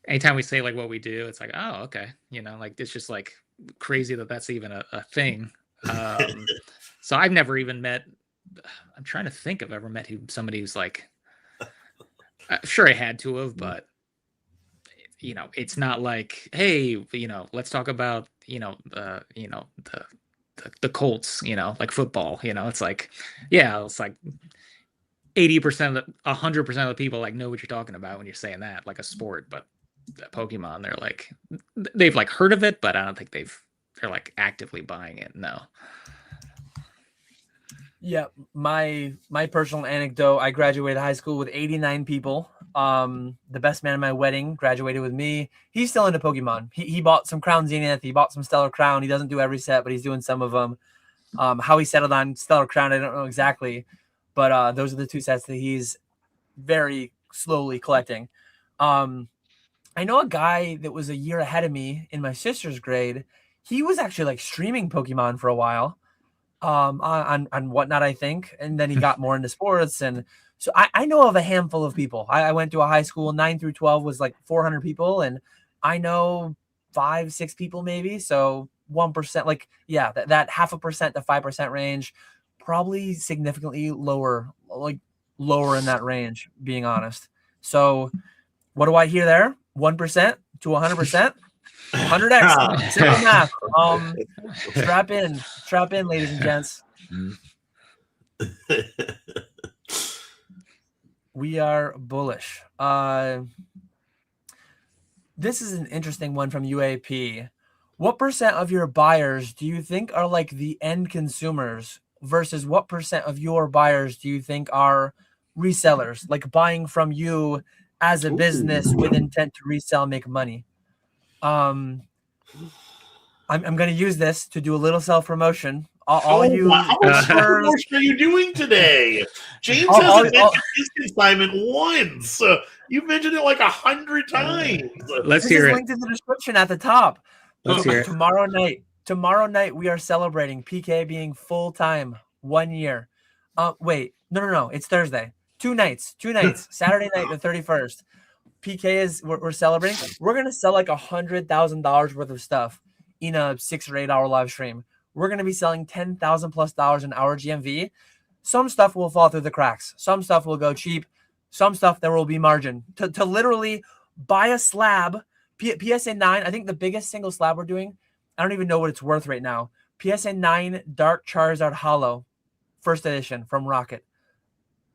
anytime we say like what we do, it's like, oh, okay, like it's just like crazy that's even a thing. So I've never even met. I'm trying to think if I've ever met somebody who's like, sure I had to have, but it's not like, hey, let's talk about the Colts, like football. It's like, yeah, it's like 80% of 100% of the people like know what you're talking about when you're saying that, like a sport. But Pokemon, they're like, they've like heard of it, but I don't think they're like actively buying it. No. Yeah, my personal anecdote, I graduated high school with 89 people. The best man at my wedding graduated with me. He's still into Pokemon. He bought some Crown Zenith. He bought some Stellar Crown. He doesn't do every set, but he's doing some of them. How he settled on Stellar Crown, I don't know exactly. But those are the two sets that he's very slowly collecting. I know a guy that was a year ahead of me in my sister's grade. He was actually like streaming Pokemon for a while. On Whatnot, I think, and then he got more into sports, and so I know of a handful of people. I went to a high school, 9 through 12 was like 400 people, and I know 5-6 people maybe. So 1%, like that 0.5% to 5% range, probably significantly lower, like lower in that range, being honest. So what do I hear there? 1% to 100%. 100x, simple math. Strap in, ladies and gents. We are bullish. This is an interesting one from UAP. What percent of your buyers do you think are like the end consumers versus what percent of your buyers do you think are resellers, like buying from you as a business with intent to resell, make money? I'm going to use this to do a little self-promotion. How much promotion are you doing today? James hasn't mentioned his consignment once. You've mentioned it like 100 times. Let's hear it. Linked in the description at the top. Let's hear it. Tomorrow night we are celebrating PK being full-time 1 year. Wait, no. It's Thursday. 2 nights. Saturday night, the 31st. PK we're celebrating. We're gonna sell like $100,000 worth of stuff in a 6 or 8 hour live stream. We're gonna be selling $10,000+ in our GMV. Some stuff will fall through the cracks. Some stuff will go cheap. Some stuff there will be margin to literally buy a slab. PSA 9. I think the biggest single slab we're doing. I don't even know what it's worth right now. PSA 9 Dark Charizard Hollow, first edition from Rocket.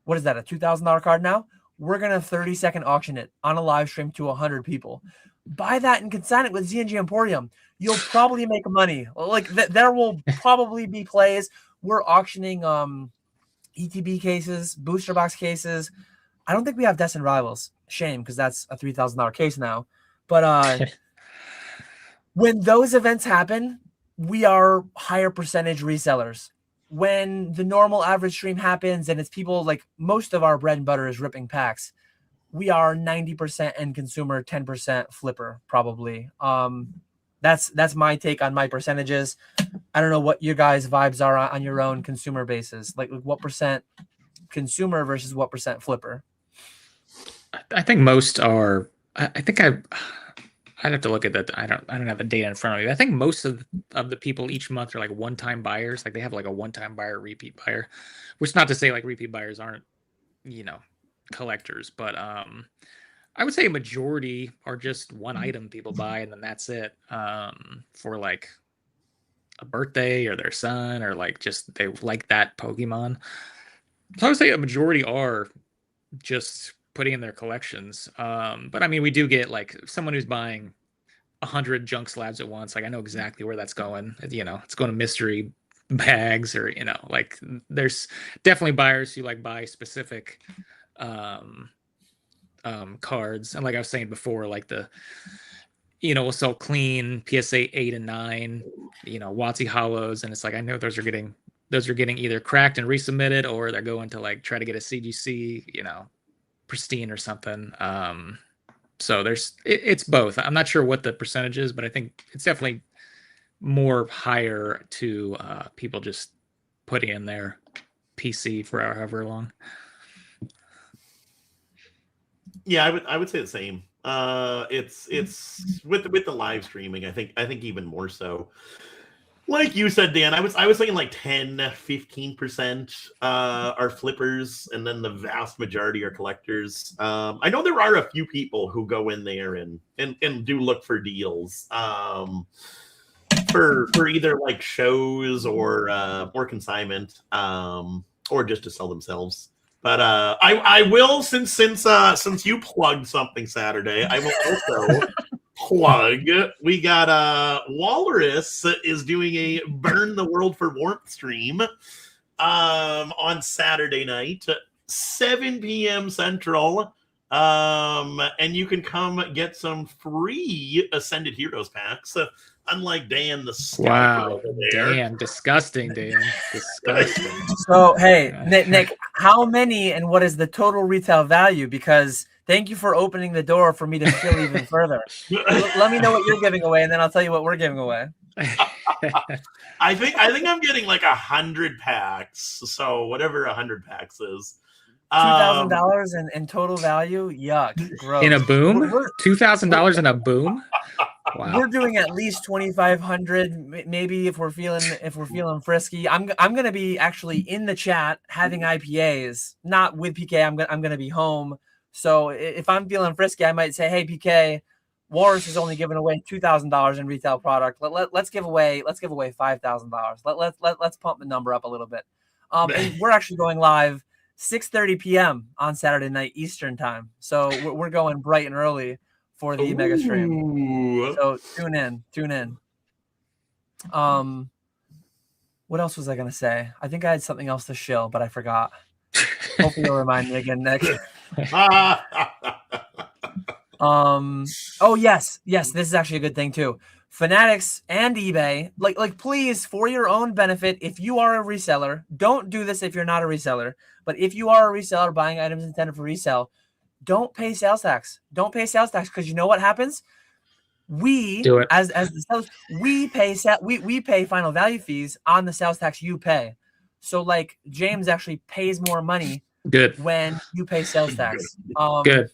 What is that? A $2,000 card now? We're going to 30-second auction it on a live stream to 100 people. Buy that and consign it with Z&G Emporium. You'll probably make money. Like there will probably be plays. We're auctioning ETB cases, booster box cases. I don't think we have Destined Rivals. Shame, because that's a $3,000 case now. But when those events happen, we are higher percentage resellers. When the normal average stream happens and it's people like most of our bread and butter is ripping packs, we are 90% end consumer, 10% flipper, probably. That's my take on my percentages. I don't know what your guys' vibes are on your own consumer basis. Like what percent consumer versus what percent flipper? I think most are. I think I'd have to look at that. I don't have the data in front of me. I think most of the people each month are like one-time buyers. Like they have like a one-time buyer, repeat buyer, which is not to say like repeat buyers aren't, collectors, but I would say a majority are just one item people buy and then that's it. For like a birthday or their son or like just they like that Pokemon. So I would say a majority are just putting in their collections. But I mean, we do get like someone who's buying 100 junk slabs at once. Like I know exactly where that's going. It's going to mystery bags or like there's definitely buyers who like buy specific cards. And like I was saying before, like we'll sell clean PSA 8 and 9, WotC hollows, and it's like I know those are getting either cracked and resubmitted or they're going to like try to get a CGC, pristine or something. So it's both. I'm not sure what the percentage is, but I think it's definitely more higher to people just putting in their PC for however long. Yeah, I would say the same. It's with the live streaming. I think even more so. Like you said, Dan, I was thinking like 10-15% are flippers, and then the vast majority are collectors. I know there are a few people who go in there and do look for deals for either like shows or consignment or just to sell themselves. But I will since you plugged something Saturday, I will also plug. We got Walrus is doing a Burn the World for Warmth stream on Saturday night, 7 p.m. Central. And you can come get some free Ascended Heroes packs. Unlike Dan, the scalper over there. Dan, disgusting, Dan. Disgusting. So, hey, Nick, how many and what is the total retail value? Because thank you for opening the door for me to feel even further. Let me know what you're giving away, and then I'll tell you what we're giving away. I think I'm getting like 100 packs. So whatever 100 packs is. $2,000 in total value. Yuck! Gross. In a boom? $2,000 in a boom? Wow. We're doing at least 2,500, maybe if we're feeling frisky. I'm gonna be actually in the chat having IPAs, not with PK. I'm gonna be home. So if I'm feeling frisky, I might say, hey PK, Walrus is only giving away $2,000 in retail product. Let's give away $5,000. Let's pump the number up a little bit. And we're actually going live 6:30 p.m. on Saturday night Eastern time. So we're going bright and early for the mega stream. So tune in. What else was I gonna say? I think I had something else to shill, but I forgot. Hopefully you'll remind me again, Nick. Oh yes, this is actually a good thing too. Fanatics and eBay, like please, for your own benefit, if you are a reseller, don't do this if you're not a reseller. But if you are a reseller buying items intended for resale, don't pay sales tax. Don't pay sales tax, because you know what happens? We do it as the sellers, we pay final value fees on the sales tax you pay. So like James actually pays more money when you pay sales tax. Good.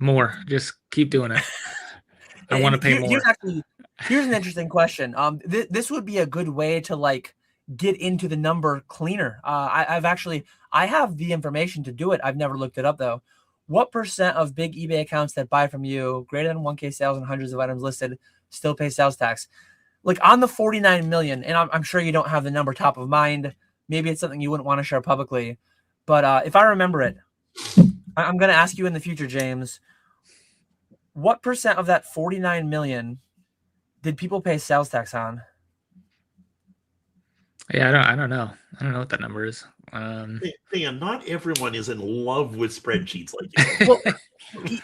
More. Just keep doing it. I want to pay more. Here's an interesting question. This would be a good way to like get into the number cleaner. I have the information to do it. I've never looked it up though. What percent of big eBay accounts that buy from you, greater than 1K sales and hundreds of items listed, still pay sales tax? Like on the 49 million, and I'm sure you don't have the number top of mind. Maybe it's something you wouldn't want to share publicly. But if I remember it, I'm going to ask you in the future, James, what percent of that 49 million did people pay sales tax on? Yeah, I don't know. I don't know what that number is. Dan, not everyone is in love with spreadsheets like you. Well,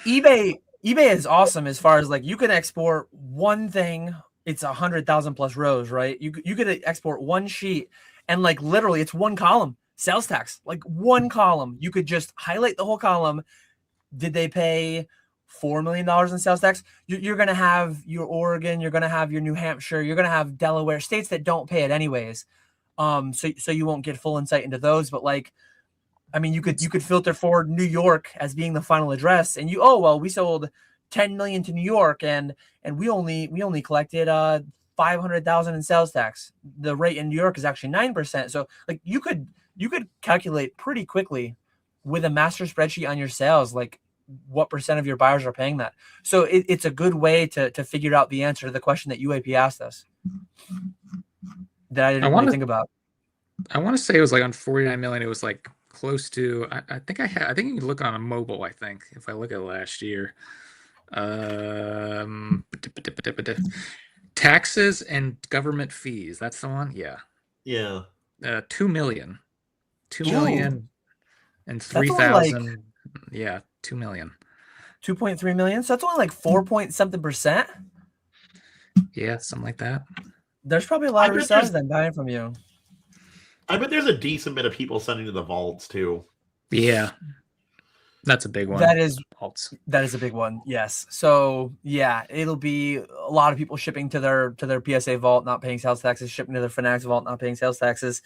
eBay is awesome as far as like you can export one thing. It's 100,000 plus rows, right? You could export one sheet, and like literally, it's one column. Sales tax, like one column. You could just highlight the whole column. Did they pay $4 million in sales tax? You're gonna have your Oregon. You're gonna have your New Hampshire. You're gonna have Delaware, states that don't pay it anyways. So you won't get full insight into those, but like, I mean, you could filter for New York as being the final address, and we sold 10 million to New York, and we only collected 500,000 in sales tax. The rate in New York is actually 9%. So like you could calculate pretty quickly with a master spreadsheet on your sales, like what percent of your buyers are paying that. So it's a good way to figure out the answer to the question that UAP asked us that I didn't really think about. I want to say it was like on 49 million. It was like close to. I think I think you can look on a mobile. I think if I look at last year, taxes and government fees. That's the one. Yeah. Yeah. 2 million. 2 million and 3,000. Yeah, 2 million. 2.3 million. So that's only like 4 point something percent. Yeah, something like that. There's probably a lot of resellers then buying from you. I bet there's a decent bit of people sending to the vaults too. Yeah. That's a big one. That is a big one. Yes. So yeah, it'll be a lot of people shipping to their PSA vault, not paying sales taxes, shipping to their Fanatics vault, not paying sales taxes.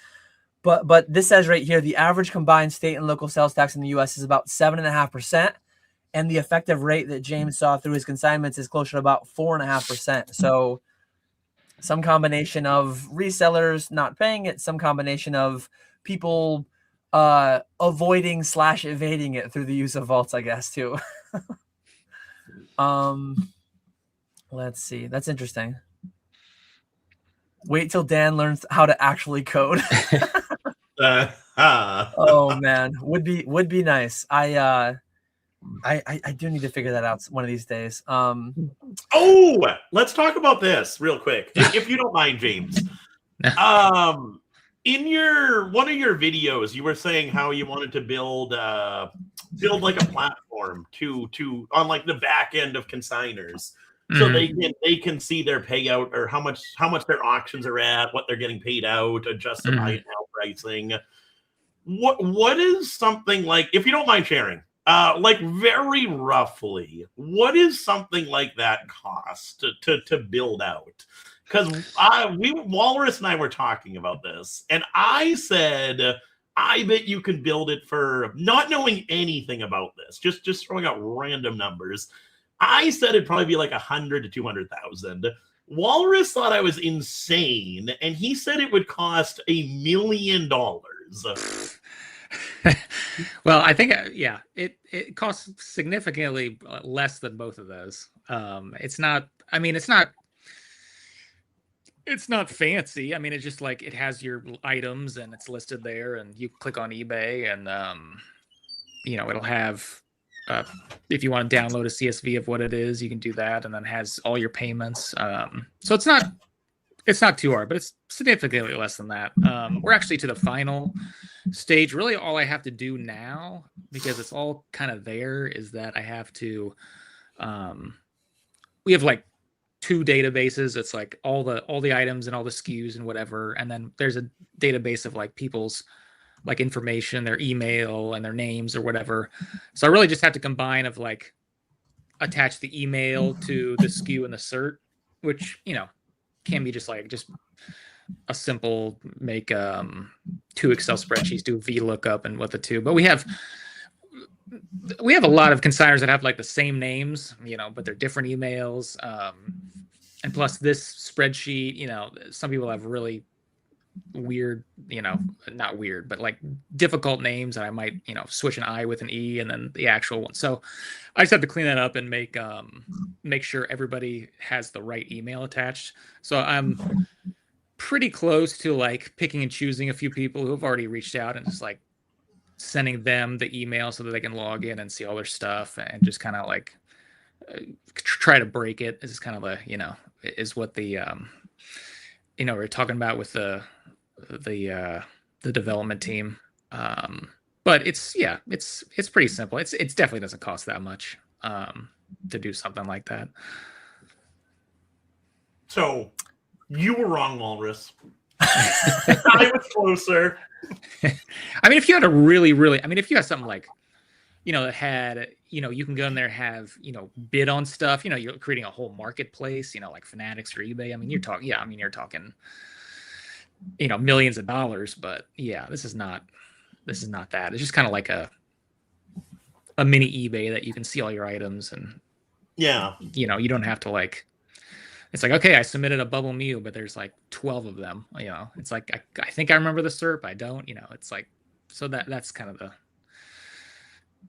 But this says right here, the average combined state and local sales tax in the U.S. is about 7.5%, and the effective rate that James saw through his consignments is closer to about 4.5%. So some combination of resellers not paying it, some combination of people avoiding / evading it through the use of vaults, I guess, too. Let's see. That's interesting. Wait till Dan learns how to actually code. Oh man, would be nice. I do need to figure that out one of these days. Let's talk about this real quick, if you don't mind, James. In one of your videos, you were saying how you wanted to build like a platform to on like the back end of consigners, so they can see their payout or how much their auctions are at, what they're getting paid out, adjust the buy now pricing. What is something like, if you don't mind sharing, like very roughly, what is something like that cost to build out? Because Walrus and I were talking about this, and I said, I bet you could build it for, not knowing anything about this, just throwing out random numbers. I said it'd probably be like 100 to 200,000. Walrus thought I was insane, and he said it would cost $1 million. Well, I think it costs significantly less than both of those. It's not fancy. I mean, it's just like it has your items and it's listed there, and you click on eBay, and it'll have if you want to download a CSV of what it is, you can do that, and then it has all your payments. So it's not too hard, but it's significantly less than that. We're actually to the final stage. Really, all I have to do now, because it's all kind of there, is that I have to. We have like 2 databases. It's like all the items and all the SKUs and whatever, and then there's a database of like people's like information, their email and their names or whatever. So I really just have to combine of like attach the email to the SKU and the cert, which can be just a simple make 2 Excel spreadsheets, do a VLOOKUP and what the two. But we have a lot of consigners that have like the same names, but they're different emails. And plus this spreadsheet, some people have really weird, not weird, but like difficult names that I might, switch an I with an E and then the actual one. So I just have to clean that up and make sure everybody has the right email attached. So I'm pretty close to like picking and choosing a few people who have already reached out and just like sending them the email so that they can log in and see all their stuff, and just kind of like try to break it. Is kind of is what the we're talking about with the the development team. But it's pretty simple. It's definitely doesn't cost that much to do something like that. So you were wrong, Walrus. I was closer. I mean, if you had a really, I mean, if you had something like, that had, you can go in there, have, bid on stuff, you're creating a whole marketplace, like Fanatics or eBay. I mean, you're talking, you're talking, millions of dollars, but yeah, this is not that. It's just kind of like a mini eBay that you can see all your items and, you don't have to like, it's like, okay, I submitted a Bubble Mew, but there's like 12 of them, it's like, I think I remember the SERP. I don't, it's like, so that's kind of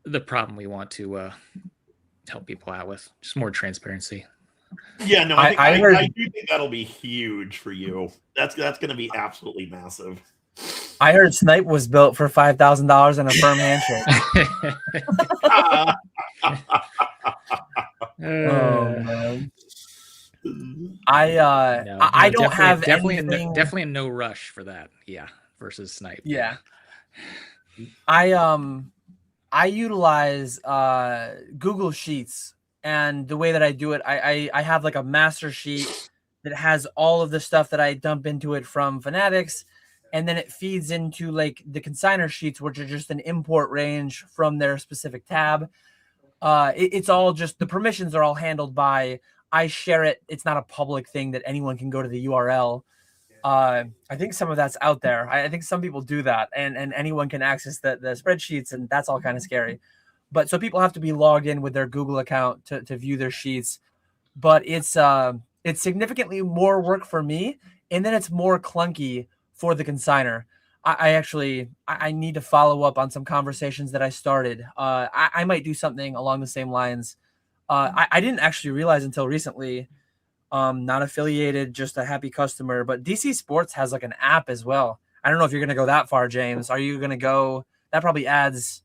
the problem we want to help people out with, just more transparency. Yeah, no, I do think that'll be huge for you. That's going to be absolutely massive. I heard Snipe was built for $5,000 and a firm handshake. Oh man. I don't have anything. Definitely a no rush for that. Yeah, versus Snipe. Yeah. I utilize Google Sheets, and the way that I do it, I have like a master sheet that has all of the stuff that I dump into it from Fanatics, and then it feeds into like the consignor sheets, which are just an import range from their specific tab. It's all just, the permissions are all handled by, I share it. It's not a public thing that anyone can go to the URL. I think some of that's out there. I think some people do that, and anyone can access the spreadsheets, and that's all kind of scary. But so people have to be logged in with their Google account to view their sheets. But it's significantly more work for me, and then it's more clunky for the consigner. I need to follow up on some conversations that I started. I might do something along the same lines. I didn't actually realize until recently, not affiliated, just a happy customer, but DC Sports has like an app as well. I don't know if you're going to go that far, James. Are you going to go? That probably adds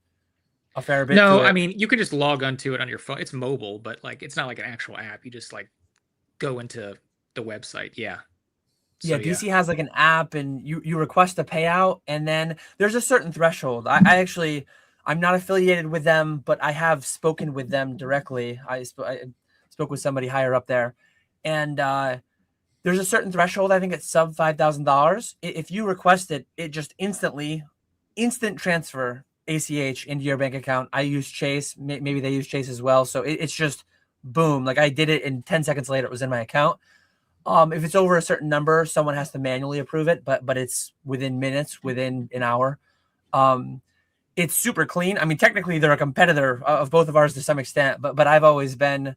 a fair bit. No, to it. I mean, you can just log onto it on your phone. It's mobile, but like, it's not like an actual app. You just like go into the website. Yeah. So, DC has like an app, and you request a payout, and then there's a certain threshold. I'm not affiliated with them, but I have spoken with them directly. I spoke with somebody higher up there, and there's a certain threshold. I think it's sub $5,000. If you request it, it just instant transfer ACH into your bank account. I use Chase. Maybe they use Chase as well. So it's just boom. Like I did it, and 10 seconds later, it was in my account. If it's over a certain number, someone has to manually approve it, but it's within minutes, within an hour. It's super clean. I mean, technically they're a competitor of both of ours to some extent, but I've always been,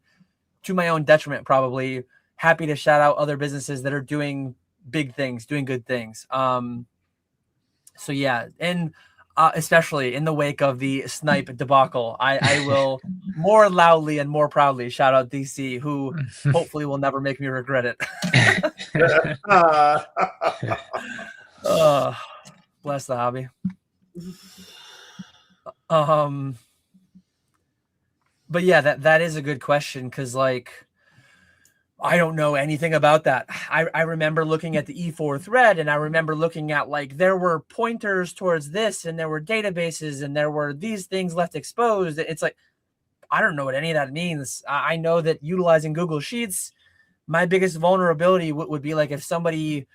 to my own detriment, probably, happy to shout out other businesses that are doing big things, doing good things. So yeah, and especially in the wake of the Snipe debacle, I will more loudly and more proudly shout out DC, who hopefully will never make me regret it. Bless the hobby. But yeah, that is a good question, because like, I don't know anything about that. I remember looking at the E4 thread, and I remember looking at like, there were pointers towards this, and there were databases, and there were these things left exposed. It's like, I don't know what any of that means. I know that utilizing Google Sheets, my biggest vulnerability would be like, if somebody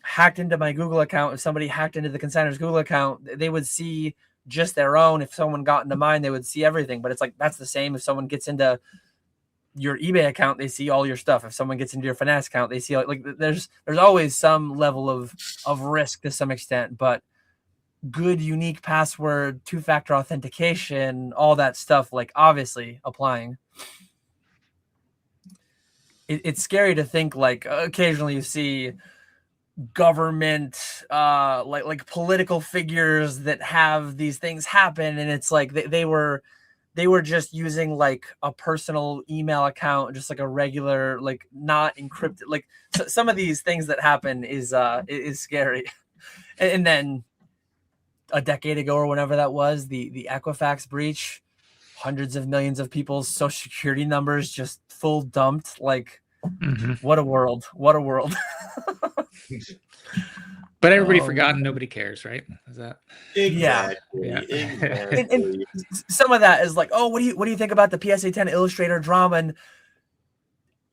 hacked into my Google account, if somebody hacked into the consignor's Google account, they would see just their own. If someone got into mine, they would see everything. But it's like, that's the same if someone gets into your eBay account, they see all your stuff. If someone gets into your Fanatics account, they see like there's always some level of risk to some extent, but good unique password, two-factor authentication, all that stuff, like obviously applying. It's scary to think like occasionally you see government like political figures that have these things happen, and it's like they were just using like a personal email account, just like a regular, like not encrypted. Like some of these things that happen is scary. And then a decade ago or whenever that was, the Equifax breach, hundreds of millions of people's social security numbers just full dumped. Like, what a world! What a world! But everybody forgot and nobody cares, right? Is that Exactly. Yeah. Exactly. And some of that is like, oh, what do you think about the PSA 10 Illustrator drama? And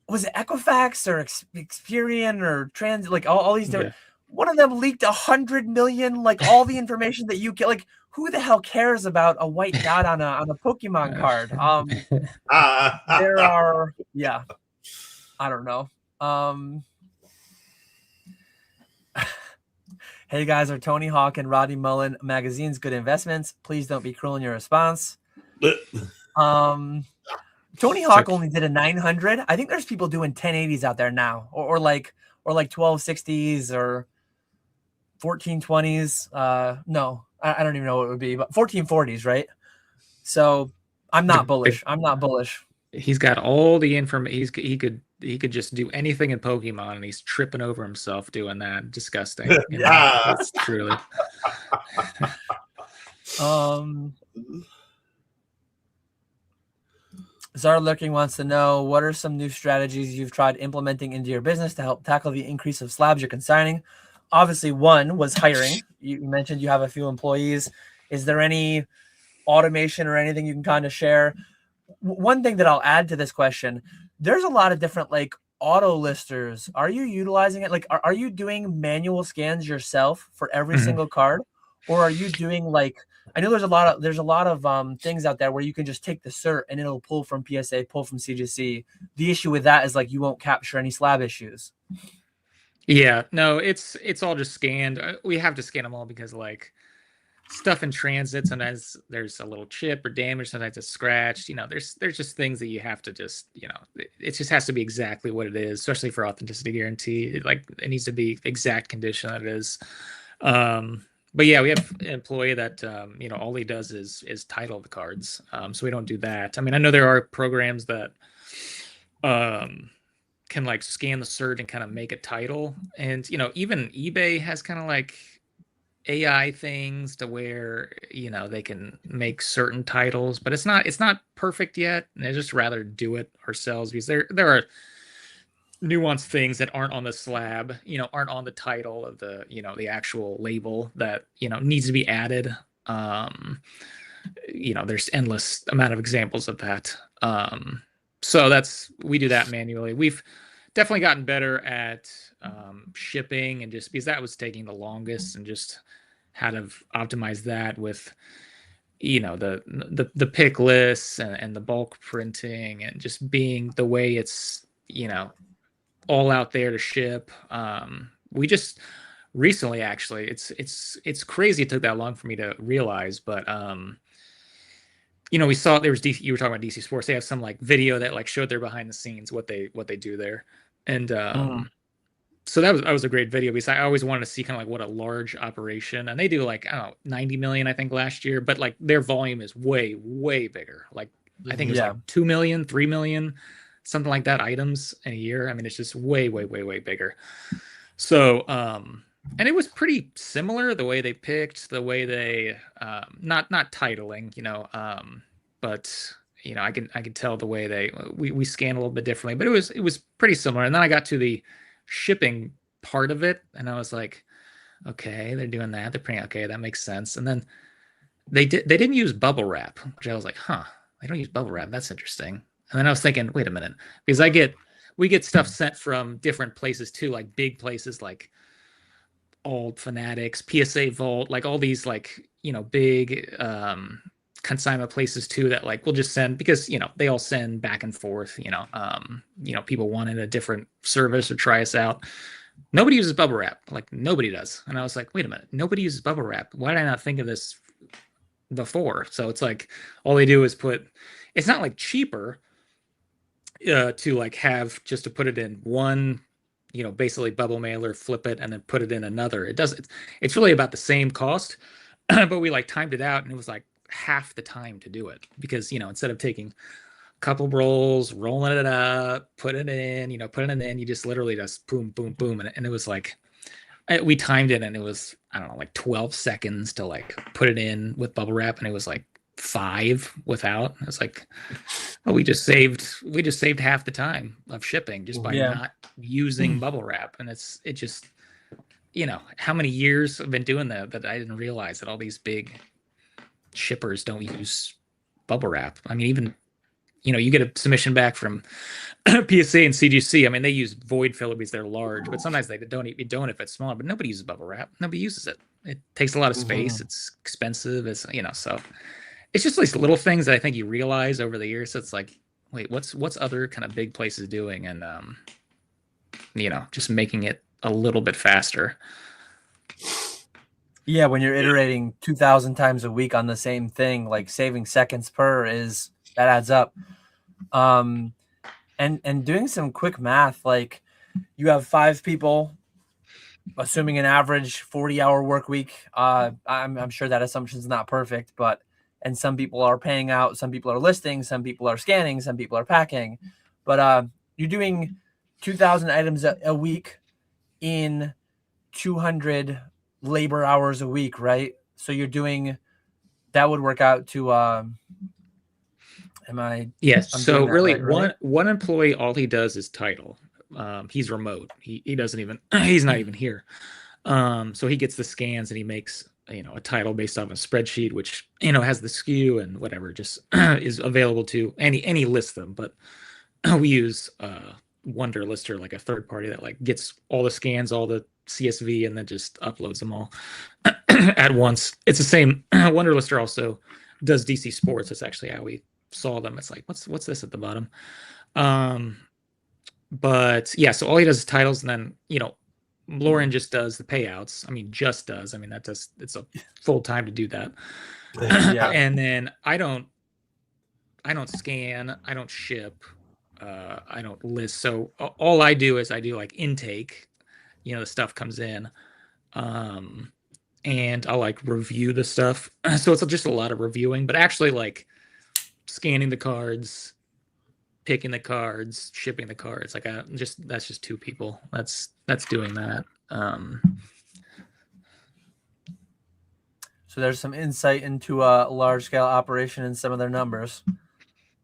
was it Equifax or Experian or Trans, like all these different, one of them leaked 100 million, like all the information that you get. Like, who the hell cares about a white dot on a Pokemon card? There are, I don't know. Hey guys, are Tony Hawk and Rodney Mullen magazines good investments? Please don't be cruel in your response. Tony Hawk only did a 900. I think there's people doing 1080s out there now, or like 1260s or 1420s. No, I don't even know what it would be, but 1440s, right? So I'm not bullish. I'm not bullish. He's got all the information. He could just do anything in Pokemon, and he's tripping over himself doing that. Disgusting. It's truly. Czar Lurking wants to know, what are some new strategies you've tried implementing into your business to help tackle the increase of slabs you're consigning? Obviously, one was hiring. You mentioned you have a few employees. Is there any automation or anything you can kind of share? One thing that I'll add to this question, there's a lot of different like auto listers. Are you utilizing it? Like, are you doing manual scans yourself for every single card? Or are you doing like, I know there's a lot of things out there where you can just take the cert and it'll pull from PSA, pull from CGC. The issue with that is like you won't capture any slab issues. Yeah, no, it's all just scanned. We have to scan them all because like stuff in transit, sometimes there's a little chip or damage, sometimes it's scratched. There's just things that you have to just, it just has to be exactly what it is, especially for authenticity guarantee. It needs to be exact condition that it is. But yeah, we have an employee that all he does is title the cards. So we don't do that. I mean, I know there are programs that can like scan the cert and kind of make a title, and even eBay has kind of like AI things to where they can make certain titles, but it's not perfect yet. And I just rather do it ourselves because there are nuanced things that aren't on the slab, aren't on the title of the the actual label that needs to be added. There's endless amount of examples of that. So we do that manually. We've definitely gotten better at shipping, and just because that was taking the longest, and just how to optimize that with the pick lists and the bulk printing, and just being the way it's all out there to ship. We just recently, actually, it's crazy it took that long for me to realize, but we saw there was you were talking about DC Sports. They have some like video that like showed their behind the scenes, what they do there. And so that was a great video, because I always wanted to see kind of like what a large operation, and they do like, I don't know, 90 million, I think, last year, but like their volume is way, way bigger. Like I think it was like 2 million, 3 million, something like that items in a year. I mean, it's just way, way, way, way bigger. So, and it was pretty similar, the way they picked, the way they, not titling, but I can tell the way we scan a little bit differently, but it was pretty similar. And then I got to the shipping part of it, and I was like, okay, they're doing that, they're printing, okay, that makes sense. And then they didn't use bubble wrap, which I was like, they don't use bubble wrap, that's interesting. And then I was thinking, wait a minute, because we get stuff sent from different places too, like big places like Old Fanatics, PSA Vault, like all these like big consignment places too, that like we'll just send, because they all send back and forth. People wanted a different service or try us out. Nobody uses bubble wrap, like nobody does. And I was like, wait a minute, nobody uses bubble wrap. Why did I not think of this before? So it's like all they do is it's not like cheaper to like have just to put it in one, basically bubble mailer, flip it, and then put it in another. It's really about the same cost, but we like timed it out, and it was like half the time to do it, because instead of taking a couple rolls, rolling it up, putting it in, you just literally just boom, boom, boom, and it was like we timed it, and it was, I don't know, like 12 seconds to like put it in with bubble wrap, and it was like 5 without. It's like, we just saved half the time of shipping just by not using bubble wrap. And how many years I've been doing that I didn't realize that all these big shippers don't use bubble wrap. I mean, even you get a submission back from PSA and CGC. I mean, they use void filler because they're large, but sometimes they don't if it's smaller. But nobody uses bubble wrap. Nobody uses it. It takes a lot of space. It's expensive. It's so it's just these little things that I think you realize over the years. So it's like, wait, what's other kind of big places doing, and just making it a little bit faster. Yeah, when you're iterating 2,000 times a week on the same thing, like saving seconds per that adds up. And doing some quick math, like you have 5 people, assuming an average 40-hour work week. I'm sure that assumption is not perfect, and some people are paying out, some people are listing, some people are scanning, some people are packing. But you're doing 2,000 items a week in 200 labor hours a week, right? So that would work out to Yes. So really, right? one employee, all he does is title. He's remote. He doesn't even he's not even here. So he gets the scans and he makes a title based off a spreadsheet, which has the SKU and whatever, just is available to any list them. But we use Wonder Lister, like a third party that like gets all the scans, all the CSV, and then just uploads them all at once. It's the same. Wonder Lister also does DC Sports. That's actually how we saw them. It's like, what's this at the bottom? But yeah, so all he does is titles, and then Lauren just does the payouts. I mean, it's a full time to do that. Yeah. And then I don't scan, I don't ship, I don't list. So all I do is I do like intake. The stuff comes in, and I'll like review the stuff. So it's just a lot of reviewing, but actually like scanning the cards, picking the cards, shipping the cards. Like that's just 2 people. That's doing that. So there's some insight into a large scale operation and some of their numbers.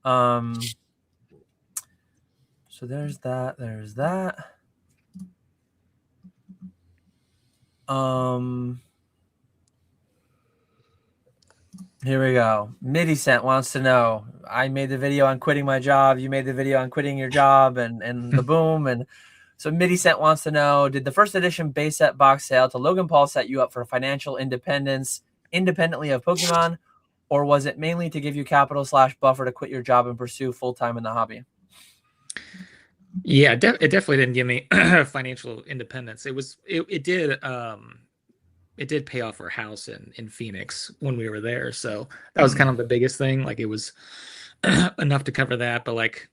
So there's that. There's that. Here we go. Midicent wants to know, I made the video on quitting my job. You made the video on quitting your job and the boom. And so Midicent wants to know, did the first edition base set box sale to Logan Paul set you up for financial independence independently of Pokemon, or was it mainly to give you capital / buffer to quit your job and pursue full-time in the hobby? Yeah, it definitely didn't give me financial independence. It did pay off our house in Phoenix when we were there. So that was kind of the biggest thing. Like it was enough to cover that, but like,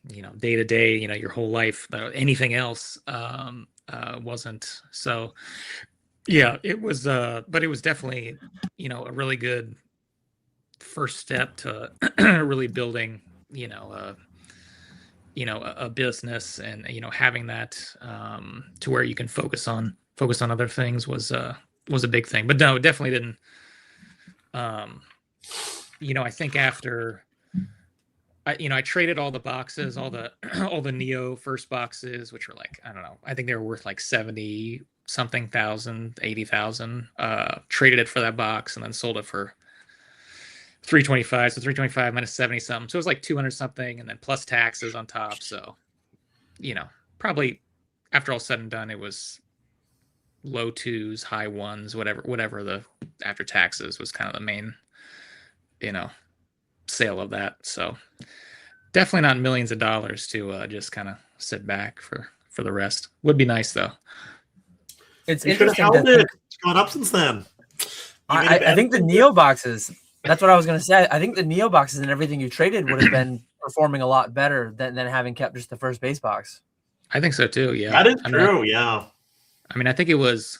day to day, your whole life, anything else wasn't. So yeah, it was, but it was definitely, a really good first step to really building, a business, and having that to where you can focus on other things was a big thing. But no, it definitely didn't. I think after I traded all the boxes, all the Neo first boxes, which were like, I don't know, I think they were worth like 70 something thousand, 80,000. Traded it for that box and then sold it for 325. So 325 minus 70 something. So it was like 200 something, and then plus taxes on top. So, probably after all said and done, it was low 2s, high 1s, whatever the after taxes was kind of the main, sale of that. So definitely not millions of dollars to just kind of sit back for the rest. Would be nice though. It's you interesting. It's gone up since then. I think the Neo boxes. That's what I was going to say. I think the Neo boxes and everything you traded would have been performing a lot better than having kept just the first base box. I think so too. Yeah, that is true. Yeah. I mean, I think it was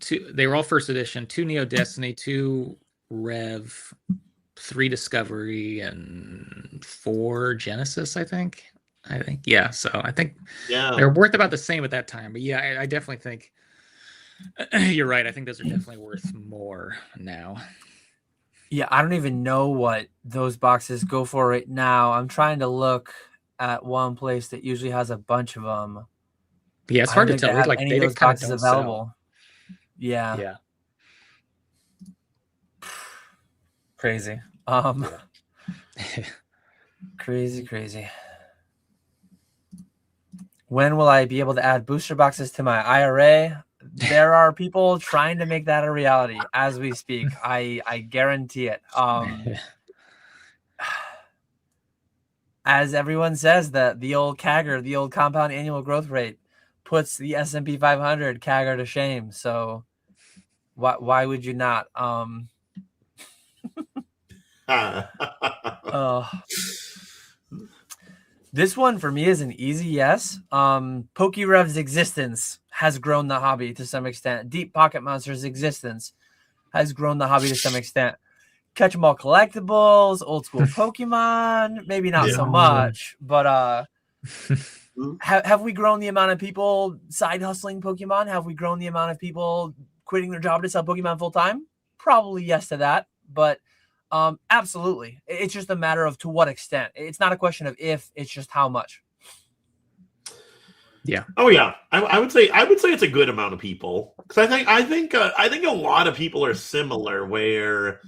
2. They were all first edition. 2 Neo Destiny, 2 Rev, 3 Discovery, and 4 Genesis. I think. Yeah. So I think they're worth about the same at that time. But yeah, I definitely think you're right. I think those are definitely worth more now. Yeah, I don't even know what those boxes go for right now. I'm trying to look at one place that usually has a bunch of them. Yeah, it's I hard don't to think they tell. have Like any they of those kind of boxes don't available. sell. Yeah, Yeah. crazy. Yeah. Crazy. When will I be able to add booster boxes to my IRA? There are people trying to make that a reality as we speak. I guarantee it. As everyone says, the old CAGR, the old compound annual growth rate, puts the S&P 500 CAGR to shame. So why would you not? This one for me is an easy yes. PokeRev's existence has grown the hobby to some extent. Deep Pocket Monster's existence has grown the hobby to some extent. KetchumAllCollectibles, Old School Pokemon, maybe not so much, but have we grown the amount of people side hustling Pokemon? Have we grown the amount of people quitting their job to sell Pokemon full time? Probably yes to that, but absolutely. It's just a matter of to what extent. It's not a question of if, it's just how much. Yeah. Oh yeah. I would say it's a good amount of people, because I think a lot of people are similar, where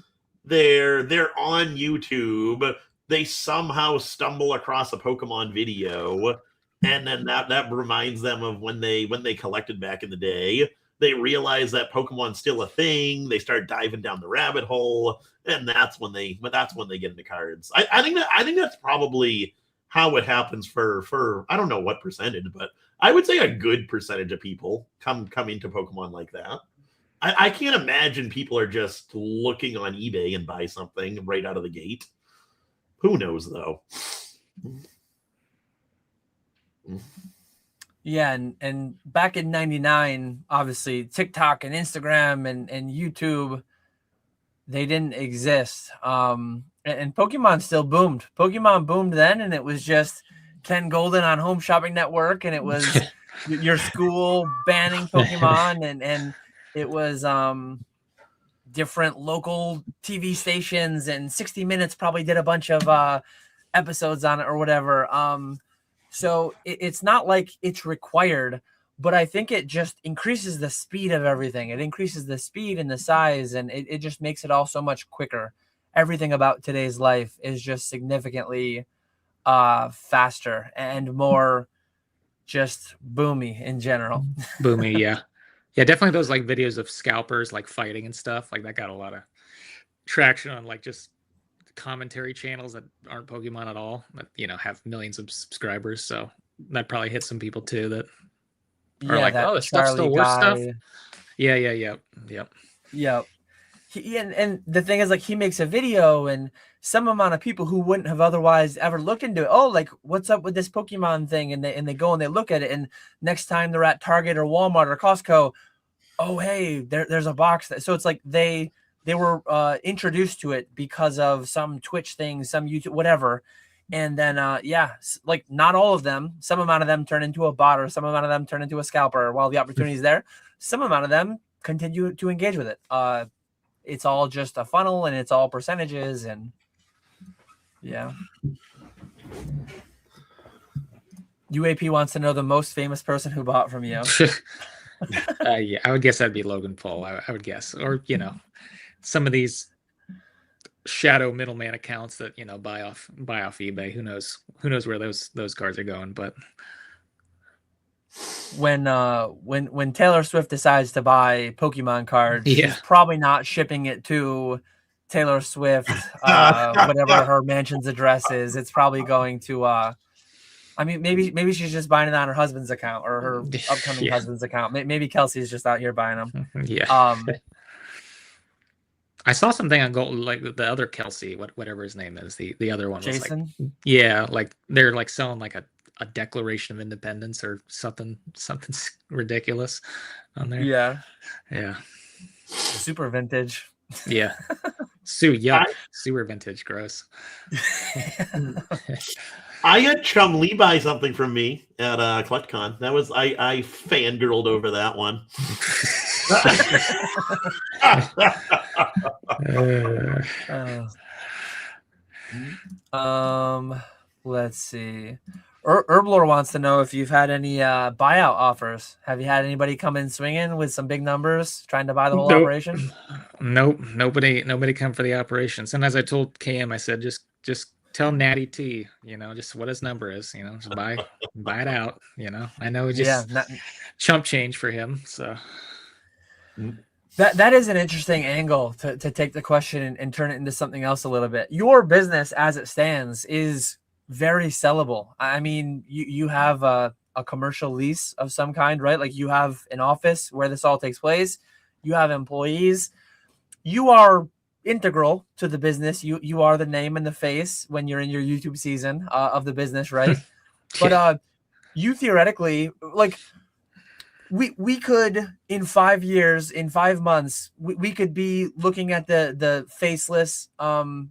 they're on YouTube, they somehow stumble across a Pokemon video, and then that reminds them of when they collected back in the day. They realize that Pokemon's still a thing. They start diving down the rabbit hole, and that's when they get into cards. I think that's probably how it happens for I don't know what percentage, but I would say a good percentage of people come into Pokemon like that. I can't imagine people are just looking on eBay and buy something right out of the gate. Who knows, though? Yeah, and back in '99, obviously TikTok and Instagram and YouTube, they didn't exist. And Pokemon still boomed. Pokemon boomed then, and it was just Ken Golden on Home Shopping Network, and it was your school banning Pokemon, and it was different local TV stations, and 60 Minutes probably did a bunch of episodes on it or whatever. So it's not like it's required, but I think it just increases the speed of everything. It increases the speed and the size, and it just makes it all so much quicker. Everything about today's life is just significantly faster and more just boomy in general. Boomy, yeah. Yeah, definitely those like videos of scalpers like fighting and stuff. Like that got a lot of traction on like just commentary channels that aren't Pokemon at all, that have millions of subscribers. So that probably hits some people too that are like, oh, this stuff's still worth stuff. Yeah. And the thing is, like, he makes a video, and some amount of people who wouldn't have otherwise ever looked into it, oh, like, what's up with this Pokemon thing, and they go and they look at it, and next time they're at Target or Walmart or Costco, oh, hey, there's a box. So it's like they were introduced to it because of some Twitch thing, some YouTube, whatever. And then, like, not all of them, some amount of them turn into a bot, or some amount of them turn into a scalper while the opportunity is there. Some amount of them continue to engage with it. It's all just a funnel, and it's all percentages, and yeah. UAP wants to know the most famous person who bought from you. Yeah, I would guess that'd be Logan Paul. I would guess, or some of these shadow middleman accounts that buy off eBay. Who knows where those cards are going? But when Taylor Swift decides to buy Pokemon cards, she's probably not shipping it to Taylor Swift, whatever her mansion's address is. It's probably going to I mean, maybe she's just buying it on her husband's account, or her upcoming husband's account. Maybe Kelsey's just out here buying them. Yeah. I saw something on Gold, like the other Kelsey, whatever his name is, the other one, Jason. Was like, like they're like selling like a Declaration of Independence or something ridiculous on there. Yeah. Super vintage. Yeah. Yuck. Super vintage. Gross. I had Chum Lee buy something from me at CollectCon. That was I fangirled over that one. Let's see. Herblore wants to know if you've had any buyout offers. Have you had anybody come in swinging with some big numbers trying to buy the whole Nope. operation? Nope. Nobody come for the operation. Sometimes I told KM, I said, just tell Natty T, just what his number is, just buy it out. I know it's just chump change for him. So that is an interesting angle to take the question and turn it into something else a little bit. Your business as it stands is very sellable. I mean, you have a commercial lease of some kind, right? Like you have an office where this all takes place. You have employees. You are integral to the business. You are the name and the face when you're in your YouTube season of the business, right? But you theoretically, like, we could in 5 years, in 5 months, we could be looking at the faceless,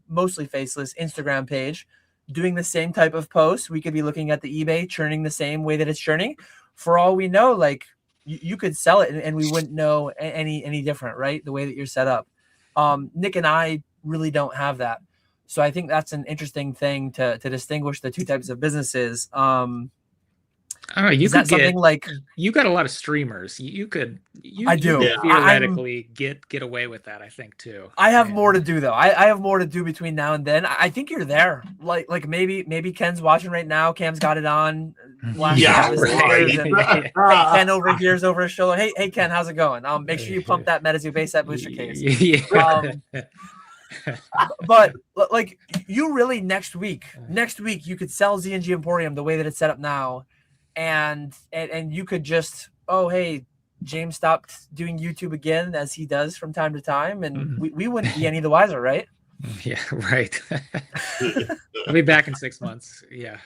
mostly faceless Instagram page, doing the same type of posts. We could be looking at the eBay churning the same way that it's churning. For all we know, like you could sell it and we wouldn't know any different, right? The way that you're set up. Nick and I really don't have that. So I think that's an interesting thing to distinguish the two types of businesses. I don't know. Is that something like you got a lot of streamers? You could theoretically get away with that. I think too. I have more to do though. I have more to do between now and then. I think you're there. Like maybe Ken's watching right now. Cam's got it on. Ken over here's over his shoulder. Hey Ken, how's it going? Make sure you pump that MetaZoo base set booster case. But like you really next week you could sell Z&G Emporium the way that it's set up now. And you could just, oh, hey, James stopped doing YouTube again, as he does from time to time, and we wouldn't be any the wiser, right? Yeah, right. I'll be back in 6 months. Yeah.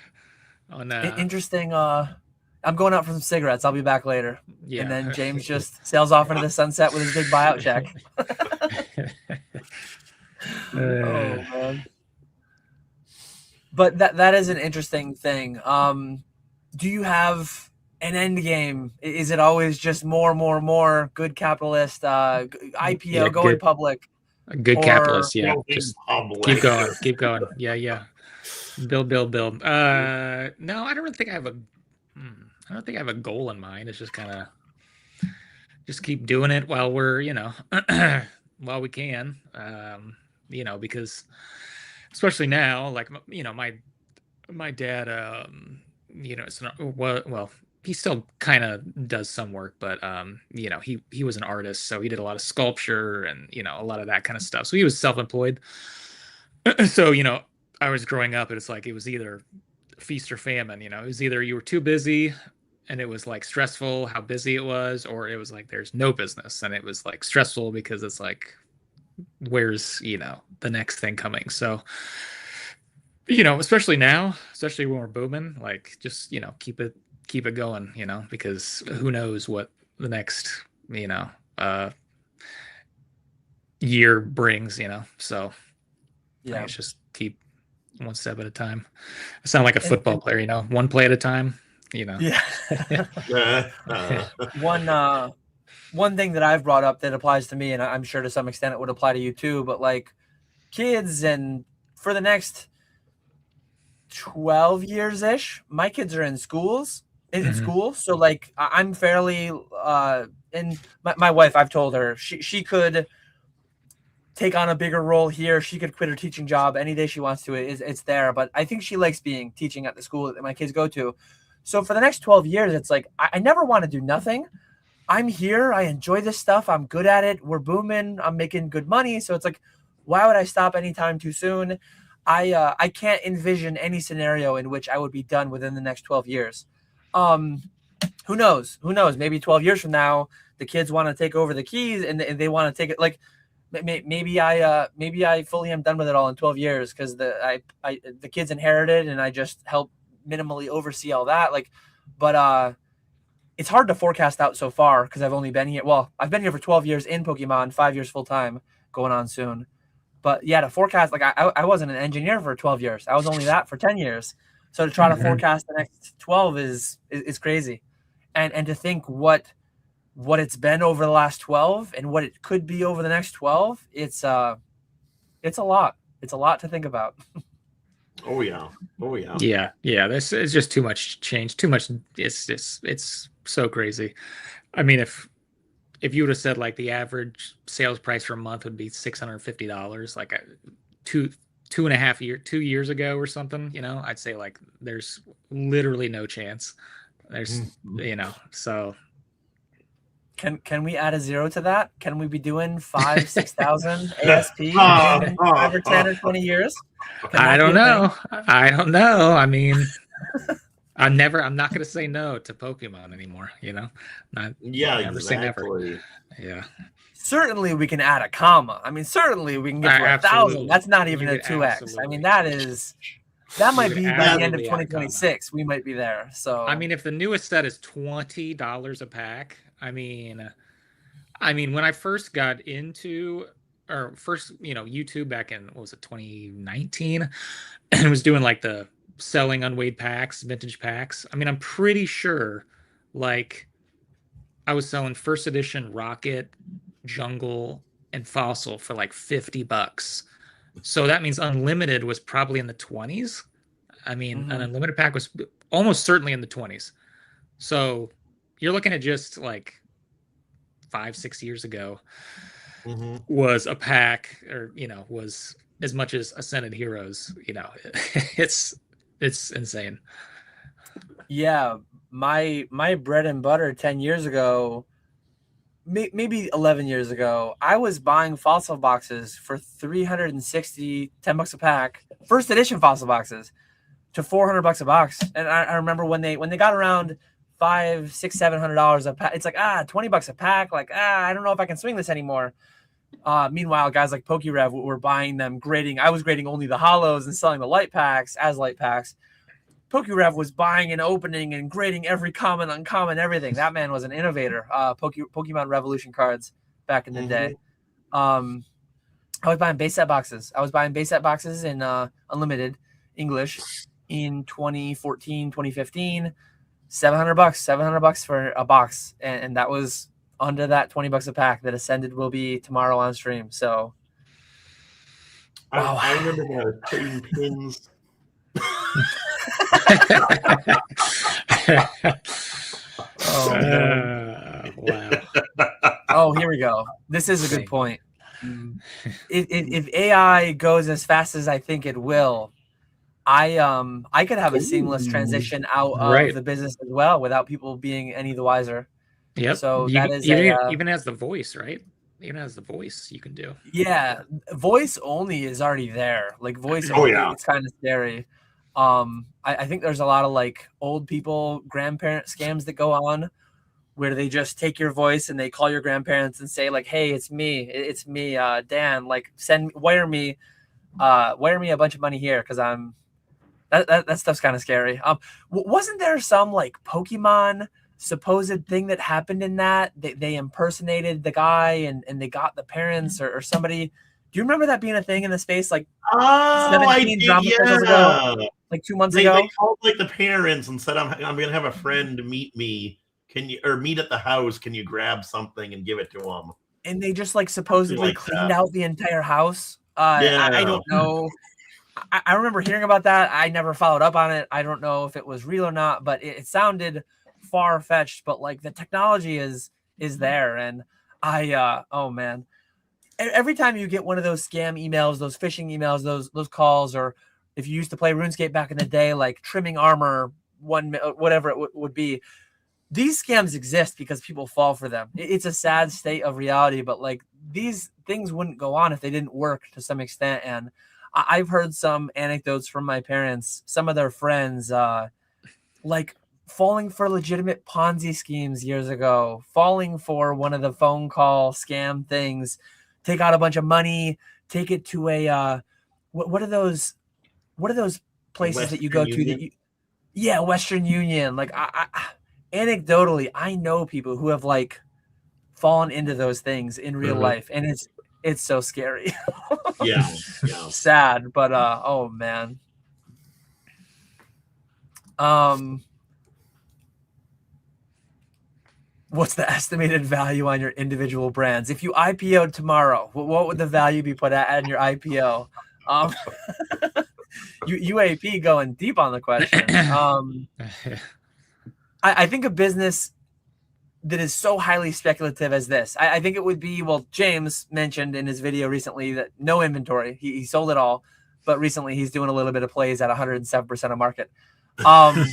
Interesting. I'm going out for some cigarettes. I'll be back later. Yeah. And then James just sails off into the sunset with his big buyout check. Oh, man. But that is an interesting thing. Do you have an end game? Is it always just more good capitalist, IPO, going public? Good capitalist, yeah. Just keep going. Yeah. Build. No, I don't think I have a goal in mind. It's just kind of just keep doing it while we're, while we can, because especially now, like, my dad, it's not well, he still kind of does some work, but he was an artist, so he did a lot of sculpture and a lot of that kind of stuff. So he was self-employed. So I was growing up, and it's like it was either feast or famine. It was either you were too busy and it was like stressful how busy it was, or it was like there's no business and it was like stressful because it's like where's the next thing coming. So especially now, especially when we're booming, like just keep it going, because who knows what the next year brings, so yeah, it's just keep one step at a time. I sound like a football player, one play at a time, Yeah. One thing that I've brought up that applies to me, and I'm sure to some extent it would apply to you too, but like kids, and for the next 12 years ish, my kids are in school. So like I'm fairly and my wife, I've told her she could take on a bigger role here. She could quit her teaching job any day she wants to. It's there, but I think she likes teaching at the school that my kids go to. So for the next 12 years, it's like I never want to do nothing. I'm here. I enjoy this stuff. I'm good at it. We're booming. I'm making good money. So it's like, why would I stop anytime too soon? I can't envision any scenario in which I would be done within the next 12 years. Who knows? Maybe 12 years from now, the kids want to take over the keys and they want to take it. Like maybe I fully am done with it all in 12 years because the kids inherited and I just help minimally oversee all that. But it's hard to forecast out so far because I've only been here. Well, I've been here for 12 years in Pokemon, 5 years full time, going on soon. But yeah, to forecast, like I wasn't an engineer for 12 years. I was only that for 10 years. So to try to forecast the next 12 is crazy. And to think what it's been over the last 12 and what it could be over the next 12, it's a lot. It's a lot to think about. Oh yeah. Oh yeah. Yeah. This is just too much change. Too much. It's so crazy. I mean, if you would have said like the average sales price for a month would be $650, like two and a half 2 years ago or something, I'd say like there's literally no chance. There's so. Can we add a zero to that? Can we be doing 5,000-6,000 ASP in 5 or 10 or 20 years? I don't know. I don't know. I mean, I'm not going to say no to Pokemon anymore. Yeah, never say never. exactly. Yeah. Certainly, we can add a comma. I mean, certainly we can get to 1,000. That's not even a 2x. I mean, that might be by the end of 2026. We might be there. So I mean, if the newest set is $20 a pack, I mean, when I first got into YouTube back in, what was it, 2019, and was doing like the selling unweighed packs, vintage packs. I mean, I'm pretty sure like I was selling first edition Rocket, Jungle, and Fossil for like $50. So that means Unlimited was probably in the 20s. I mean, an Unlimited pack was almost certainly in the 20s. So you're looking at just like 5-6 years ago was a pack, or was as much as Ascended Heroes. It's insane. Yeah, my bread and butter 10 years ago, maybe 11 years ago, I was buying fossil boxes for $360, $10 a pack, first edition fossil boxes, to $400 a box. And I remember when they got around $500, $600, $700 a pack, it's like $20 a pack. Like I don't know if I can swing this anymore. Meanwhile, guys like PokeRev were buying them, grading. I was grading only the hollows and selling the light packs as light packs. PokeRev was buying and opening and grading every common, uncommon, everything. That man was an innovator. Pokemon Revolution cards back in the day. I was buying base set boxes. I was buying base set boxes in Unlimited English in 2014, 2015. $700 for a box, and that was under that $20 a pack that Ascended will be tomorrow on stream. So I remember trading pins. Wow. Oh, here we go. This is a good point. If AI goes as fast as I think it will, I could have a seamless transition out of the business as well without people being any the wiser. Yep. So that is even as the voice, right? Even as the voice, you can do. Yeah, voice only is already there. Like voice only, it's kind of scary. I think there's a lot of like old people, grandparent scams that go on where they just take your voice and they call your grandparents and say like, "Hey, it's me, Dan. Like, wire me a bunch of money here because I'm." That stuff's kind of scary. Wasn't there some like Pokemon supposed thing that happened in that? They impersonated the guy and they got the parents or somebody. Do you remember that being a thing in the space like 17 drama circles ago? Like 2 months ago? They called like the parents and said, I'm going to have a friend meet me. Meet at the house. Can you grab something and give it to them? And they just like supposedly cleaned out the entire house. I don't know. I remember hearing about that. I never followed up on it. I don't know if it was real or not, but it sounded far-fetched. But like the technology is there, and oh man, every time you get one of those scam emails, those phishing emails, those calls, or if you used to play RuneScape back in the day, like trimming armor, whatever it would be, these scams exist because people fall for them. It's a sad state of reality, but like these things wouldn't go on if they didn't work to some extent. And I've heard some anecdotes from my parents, some of their friends, like falling for legitimate Ponzi schemes years ago, falling for one of the phone call scam things, take out a bunch of money, take it to a what are those places Western that you go Union? To? Western Union. Like anecdotally, I know people who have like fallen into those things in real life, and it's so scary. yeah. Sad, but oh man. What's the estimated value on your individual brands? If you IPO'd tomorrow, what would the value be put at in your IPO? UAP going deep on the question. I think a business that is so highly speculative as this, I think it would be, well, James mentioned in his video recently that no inventory. He sold it all, but recently he's doing a little bit of plays at 107% of market. I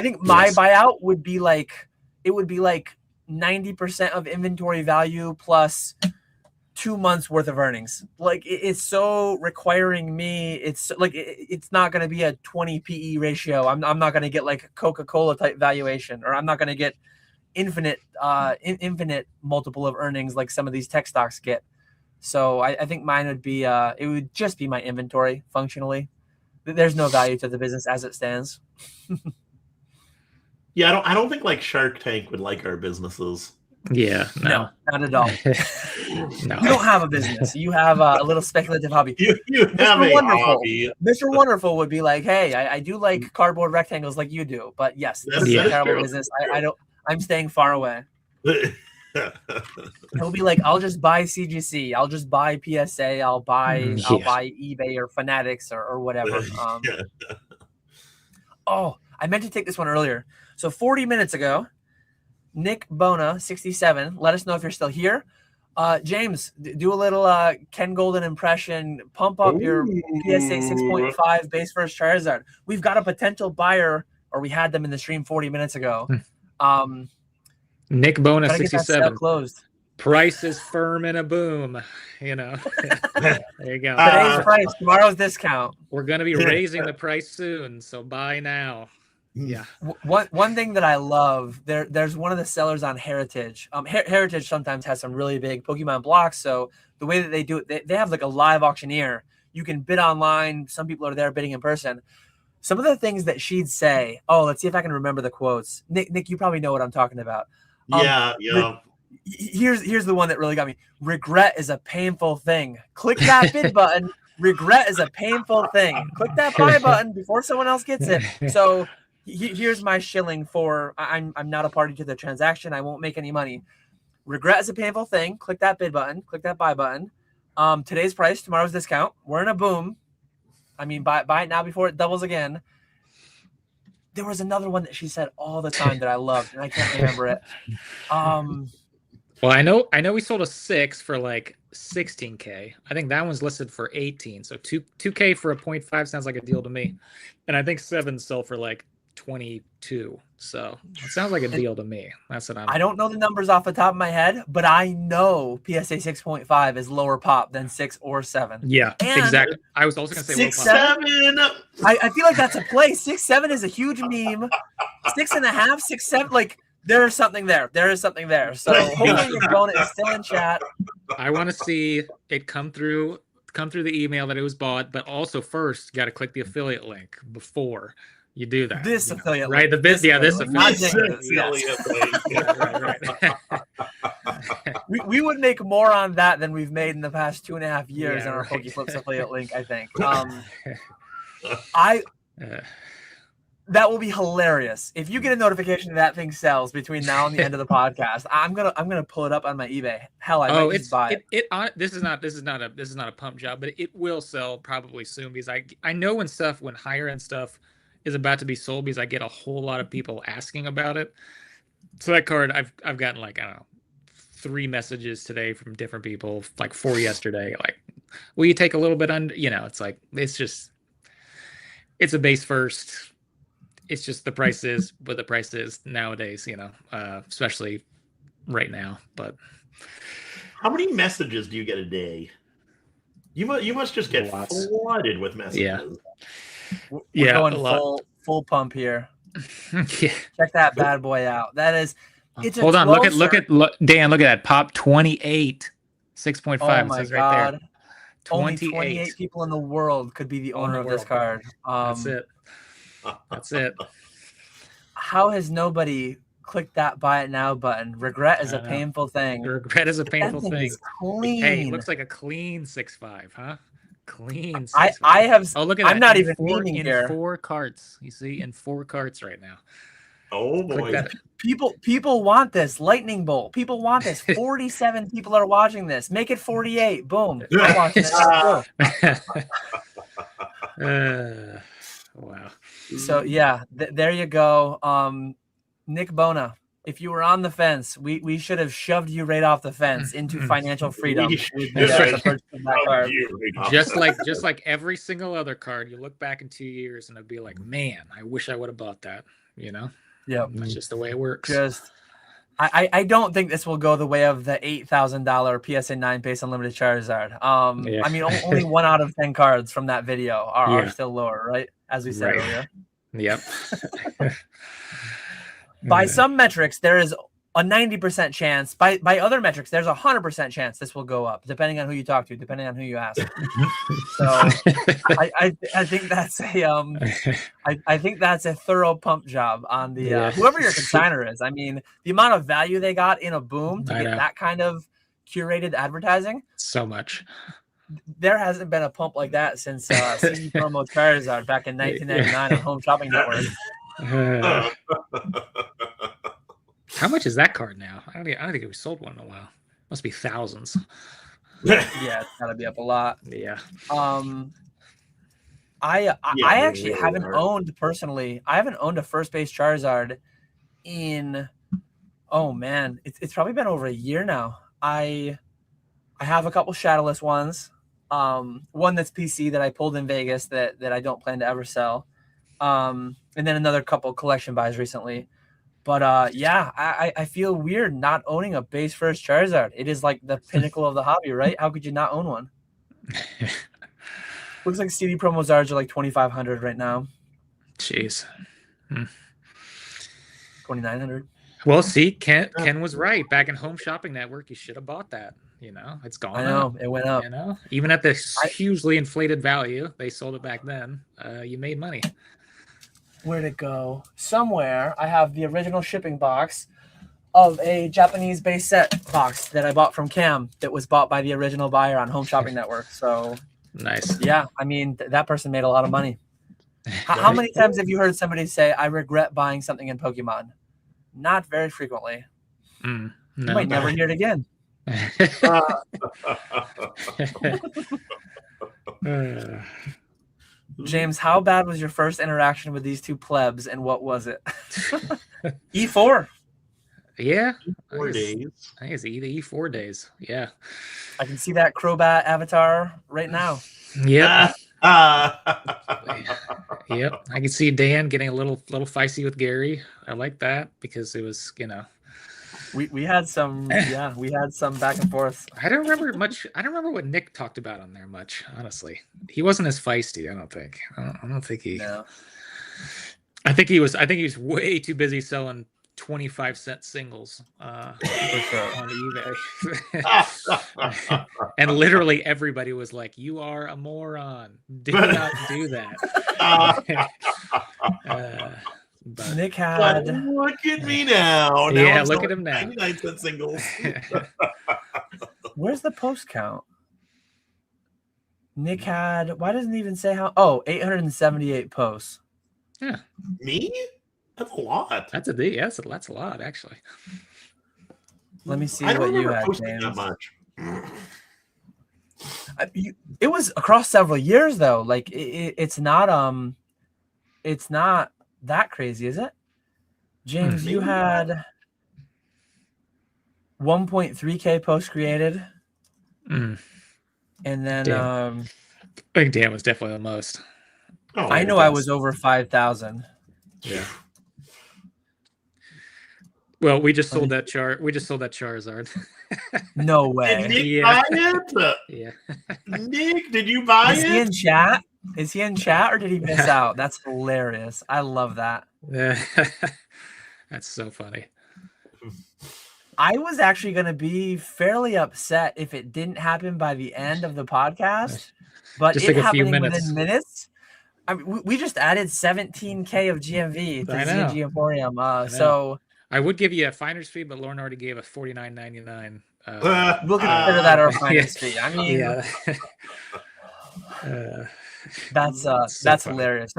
think my buyout would be like, it would be like 90% of inventory value plus 2 months worth of earnings. Like it's so requiring me. It's like it's not going to be a 20 PE ratio. I'm not going to get like Coca-Cola type valuation, or I'm not going to get infinite multiple of earnings like some of these tech stocks get. So I think mine would be it would just be my inventory functionally. There's no value to the business as it stands. Yeah, I don't think like Shark Tank would like our businesses. Yeah, no, not at all. No. You don't have a business. You have a little speculative hobby. You have a hobby. Mr. Wonderful would be like, hey, I do like cardboard rectangles like you do, but yes, this is a terrible business. I'm staying far away. He'll be like, I'll just buy CGC. I'll just buy PSA. I'll buy eBay or Fanatics or whatever. Oh, I meant to take this one earlier. So 40 minutes ago, Nick Bona 67. Let us know if you're still here. James, do a little Ken Golden impression. Pump up your PSA 6.5 base first Charizard. We've got a potential buyer, or we had them in the stream 40 minutes ago. Nick Bona 67. Closed. Price is firm in a boom. You know. There you go. Today's price, tomorrow's discount. We're gonna be raising the price soon, so buy now. Yeah. One thing that I love, there's one of the sellers on Heritage. Heritage sometimes has some really big Pokemon blocks. So the way that they do it, they have like a live auctioneer. You can bid online. Some people are there bidding in person. Some of the things that she'd say. Oh, let's see if I can remember the quotes. Nick, you probably know what I'm talking about. Yeah. Here's the one that really got me. Regret is a painful thing. Click that bid button. Regret is a painful thing. Click that buy button before someone else gets it. So here's my shilling for I'm not a party to the transaction. I won't make any money. Regret is a painful thing. Click that bid button. Click that buy button. Today's price, tomorrow's discount. We're in a boom. I mean, buy it now before it doubles again. There was another one that she said all the time that I loved, and I can't remember it. Well, I know we sold a 6 for like 16K. I think that one's listed for 18. So 2K for a 0.5 sounds like a deal to me. And I think 7 sold for like 22. So it sounds like a deal to me. That's what I don't know the numbers off the top of my head, but I know PSA 6.5 is lower pop than 6 or 7. Yeah, and exactly. I was also going to say 6, 7. I feel like that's a play. 6, 7 is a huge meme. 6.5, 6, 7, like there is something there. There is something there. So hopefully your bonus is still in chat. I want to see it come through the email that it was bought, but also first you got to click the affiliate link before you do that. This affiliate link. Right? This affiliate link. We would make more on that than we've made in the past 2.5 years in our PokeFlips affiliate link, I think. That will be hilarious. If you get a notification that thing sells between now and the end of the podcast, I'm gonna pull it up on my eBay. Hell, I might just buy it. This is not a pump job, but it will sell probably soon because I know when higher end stuff is about to be sold because I get a whole lot of people asking about it. So that card, I've gotten like, I don't know, 3 messages today from different people, like 4 yesterday. Like, will you take a little bit under? You know, it's like, it's a base first. It's just the price is what the price is nowadays, you know, especially right now. But how many messages do you get a day? You must just get flooded with messages. Yeah. We're going full pump here. Yeah. Check that bad boy out. That is, it's hold on. Look at Dan. Look at that pop 28, 6.5. Oh my God. Right there. 28. Only 28 people in the world could be the owner of this card. That's it. That's it. How has nobody clicked that buy it now button? Regret is a painful thing. Regret is a painful thing. Clean. Hey, it looks like a clean 6.5, huh? Clean 6.5. I have. Oh, look at I'm that. not even meaning in here. 4 carts. You see, in 4 carts right now. Oh Click boy. that. People want this lightning bolt. People want this. 47 people are watching this. Make it 48. Boom. I'm watching it. Wow. So yeah, there you go. Nick Bona, if you were on the fence, we should have shoved you right off the fence into financial freedom. We with should the have purchase of that card. Just like every single other card, you look back in 2 years and it'd be like, man, I wish I would have bought that. You know? Yeah, That's just the way it works. I don't think this will go the way of the $8,000 PSA 9 base unlimited Charizard. I mean, only 1 out of 10 cards from that video are still lower, right? As we said earlier. Yep. By some metrics, there is a 90% chance. By other metrics, there's a 100% chance this will go up, depending on who you talk to, depending on who you ask. So I think that's I think that's a thorough pump job on the whoever your consigner is. I mean, the amount of value they got in a boom to get that kind of curated advertising. So much. There hasn't been a pump like that since CD Promo Charizard back in 1999 on Home Shopping Network. How much is that card now? I don't think we sold one in a while. Must be thousands. Yeah, it's gotta be up a lot. Yeah. I actually haven't owned personally. I haven't owned a first base Charizard in it's probably been over a year now. I have a couple shadowless ones. One that's PC that I pulled in Vegas that I don't plan to ever sell. And then another couple collection buys recently. But I feel weird not owning a base first Charizard. It is like the pinnacle of the hobby, right? How could you not own one? Looks like CD promo Zards are like 2,500 right now. Jeez. 2,900. Well, see, Ken was right. Back in Home Shopping Network, you should have bought that. You know, it's gone. I know it went up. You know, even at this hugely inflated value, they sold it back then. You made money. Where'd it go? Somewhere I have the original shipping box of a Japanese base set box that I bought from Cam that was bought by the original buyer on Home Shopping Network. So nice. Yeah, I mean, that person made a lot of money. How many times have you heard somebody say, I regret buying something in Pokemon? Not very frequently. No. You might never hear it again. James, how bad was your first interaction with these two plebs, and what was it? E4. Yeah. 4 days. I think it's the E4 days. Yeah. I can see that Crobat avatar right now. Yep. Yep. I can see Dan getting a little feisty with Gary. I like that because it was, you know. We had some we had some back and forth. I don't remember much. I don't remember what Nick talked about on there much, honestly. He wasn't as feisty, I don't think. I don't think he No. I think he was way too busy selling 25-cent singles on eBay. And literally everybody was like, "You are a moron. Do not do that." But Nick had. Look at me now. Yeah, look at him now. 99-cent singles. Where's the post count? Nick had. Why doesn't it even say how? Oh, 878 posts. Yeah. Me? That's a lot. That's a lot, actually. Let me see I don't what you remember had, posting James. that much. It was across several years though. Like it's not that crazy, is it? James, you had 1.3K posts created. And then I think Dan was definitely the most. Oh, I know I was over 5,000. Yeah. Well, we just sold that Charizard. No way. Did Nick buy it? Yeah. Nick, did you buy it? Is he in chat? Is he in chat or did he miss out? That's hilarious. I love that. That's so funny. I was actually going to be fairly upset if it didn't happen by the end of the podcast, but just it like a few happening minutes. within minutes. I mean, we just added 17K of GMV to ZG Emporium. So I would give you a finder's fee, but Lauren already gave a $49.99. We'll consider that our finder's fee. I mean, yeah. that's so hilarious.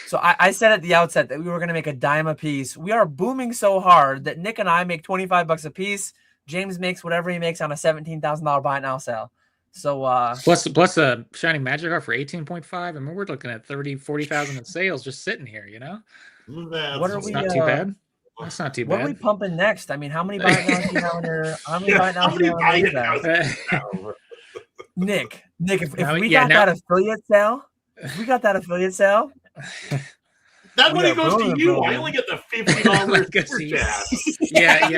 So I said at the outset that we were going to make a dime a piece. We are booming so hard that Nick and I make 25 bucks a piece. James makes whatever he makes on a $17,000 buy it now sale. So plus a shiny Magikarp for 18.5. I mean, we're looking at 40,000 in sales just sitting here, you know? What are That's we not too bad. That's not too What bad. are we pumping next? I mean, how many buy it nows do you have on your how many buy it nows do you have on your list? Nick, if we got that affiliate sale, that money goes to you. I only get the $50 super chat. Yeah.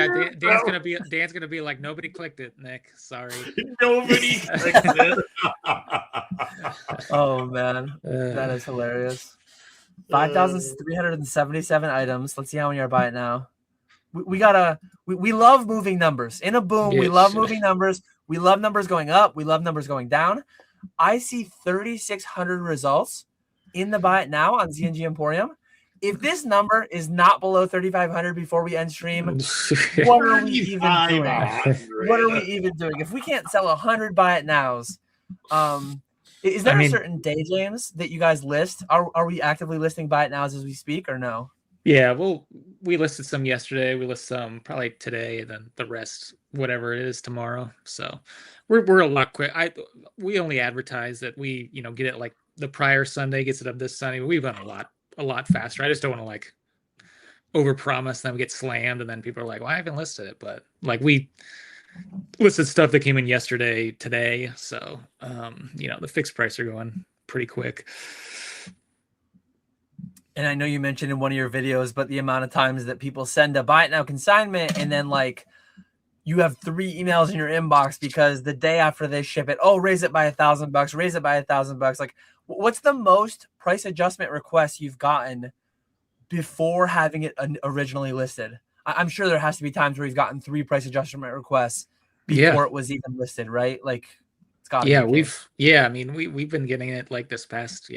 Dan's gonna be like, nobody clicked it, Nick. Sorry. Nobody clicked it. Oh man, that is hilarious. 5,377 items. Let's see how many are buy it now. We love moving numbers. In a boom, we love moving numbers. We love numbers going up. We love numbers going down. I see 3,600 results in the buy it now on ZNG Emporium. If this number is not below 3,500 before we end stream, what are we even doing? What are we even doing? If we can't sell 100 buy it nows, is there a certain day, James, that you guys list? Are we actively listing buy it nows as we speak or no? Yeah, well, we listed some yesterday. We list some probably today, and then the rest, whatever it is, tomorrow. So we're a lot quick. We only advertise that we get it like the prior Sunday, gets it up this Sunday. We've done a lot faster. I just don't want to like overpromise, then we get slammed, and then people are like, "Well, I haven't listed it," but like we listed stuff that came in yesterday, today. So the fixed price are going pretty quick. And I know you mentioned in one of your videos, but the amount of times that people send a buy it now consignment and then like you have 3 emails in your inbox because the day after they ship it, raise it by $1,000, raise it by $1,000. Like, what's the most price adjustment request you've gotten before having it originally listed? I'm sure there has to be times where you've gotten 3 price adjustment requests before it was even listed, right? Like, it's got to be. I mean, we've been getting it like this past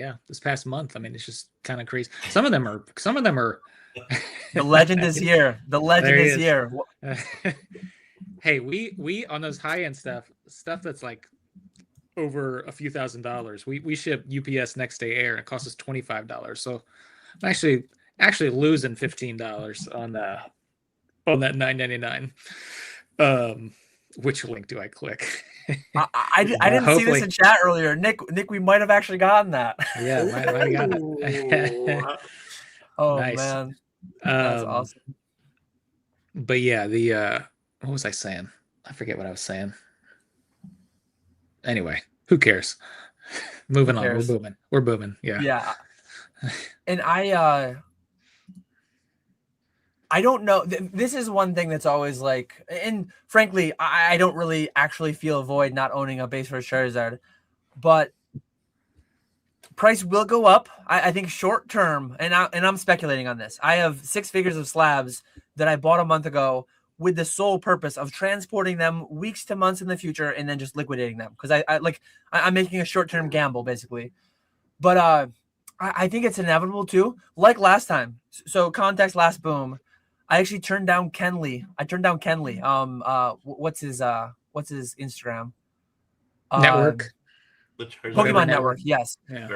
month. I mean, it's just kind of crazy. Some of them are The legend is here. The legend is here. Hey, we on those high end stuff that's like over a few $1,000s. We ship UPS next day air, and it costs us $25. So I'm actually losing $15 on that $9.99. Which link do I click? I didn't see this in chat earlier. Nick, we might have actually gotten that. Yeah, might have gotten it. Oh nice. Man, that's awesome. But yeah, what was I saying? I forget what I was saying. Anyway, who cares? Moving on. We're booming. Yeah. Yeah. And I don't know. This is one thing that's always like, and frankly, I don't really actually feel a void not owning a base for Charizard, but price will go up. I think short term, and I'm speculating on this. I have 6 figures of slabs that I bought a month ago with the sole purpose of transporting them weeks to months in the future and then just liquidating them because I'm making a short term gamble basically. But I think it's inevitable too, like last time. So context last boom. I actually turned down Kenley. What's his Instagram? Network. Pokemon Network, yes. Yeah.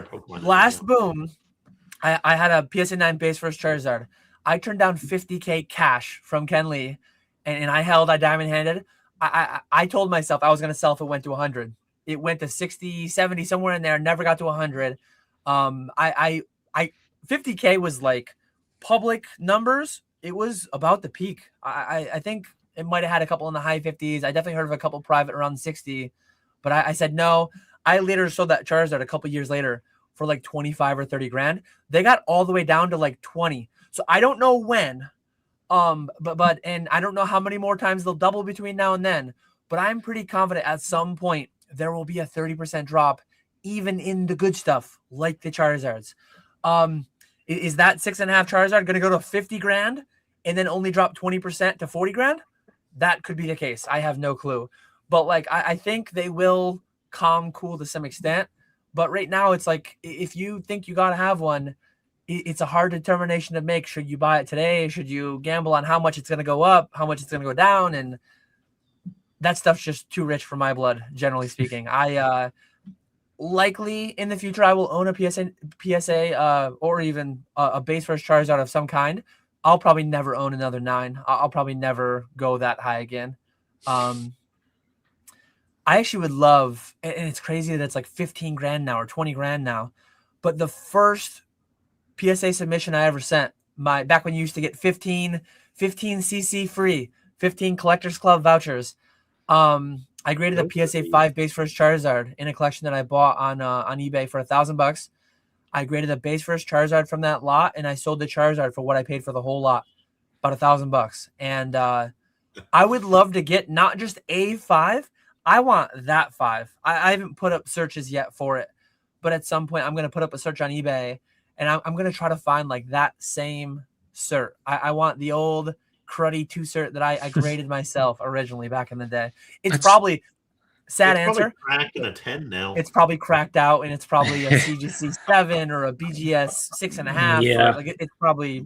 Last boom, I had a PSA 9 base first Charizard. I turned down $50K cash from Kenley, and I diamond handed. I told myself I was going to sell if it went to 100. It went to 60, 70, somewhere in there, never got to 100. 50K was like public numbers. It was about the peak. I think it might have had a couple in the high 50s. I definitely heard of a couple private around 60, but I said no. I later sold that Charizard a couple years later for like 25 or 30 grand. They got all the way down to like 20. So I don't know when, but I don't know how many more times they'll double between now and then, but I'm pretty confident at some point there will be a 30% drop even in the good stuff like the Charizards. Is that 6.5 Charizard going to go to 50 grand and then only drop 20% to 40 grand? That could be the case. I have no clue. But like, I think they will calm cool to some extent. But right now it's like, if you think you got to have one, it's a hard determination to make. Should you buy it today? Should you gamble on how much it's going to go up, how much it's going to go down? And that stuff's just too rich for my blood, generally speaking. likely in the future I will own a PSA, or even a base first Charizard of some kind. I'll probably never own another 9. I'll probably never go that high again. I actually would love, and it's crazy that it's like 15 grand now or 20 grand now, but the first PSA submission I ever sent, back when you used to get 15 CC free, 15 Collectors Club vouchers. I graded a PSA 5 base first Charizard in a collection that I bought on eBay for $1,000. I graded a base first Charizard from that lot, and I sold the Charizard for what I paid for the whole lot, about $1,000. And I would love to get not just a 5. I want that 5. I haven't put up searches yet for it, but at some point I'm going to put up a search on eBay, and I'm going to try to find like that same cert. I want the old cruddy 2 cert that I graded myself originally back in the day. It's probably sad it's answer. Probably cracked in a 10 now. It's probably cracked out, and it's probably a CGC 7 or a BGS 6.5. Yeah, like it's probably,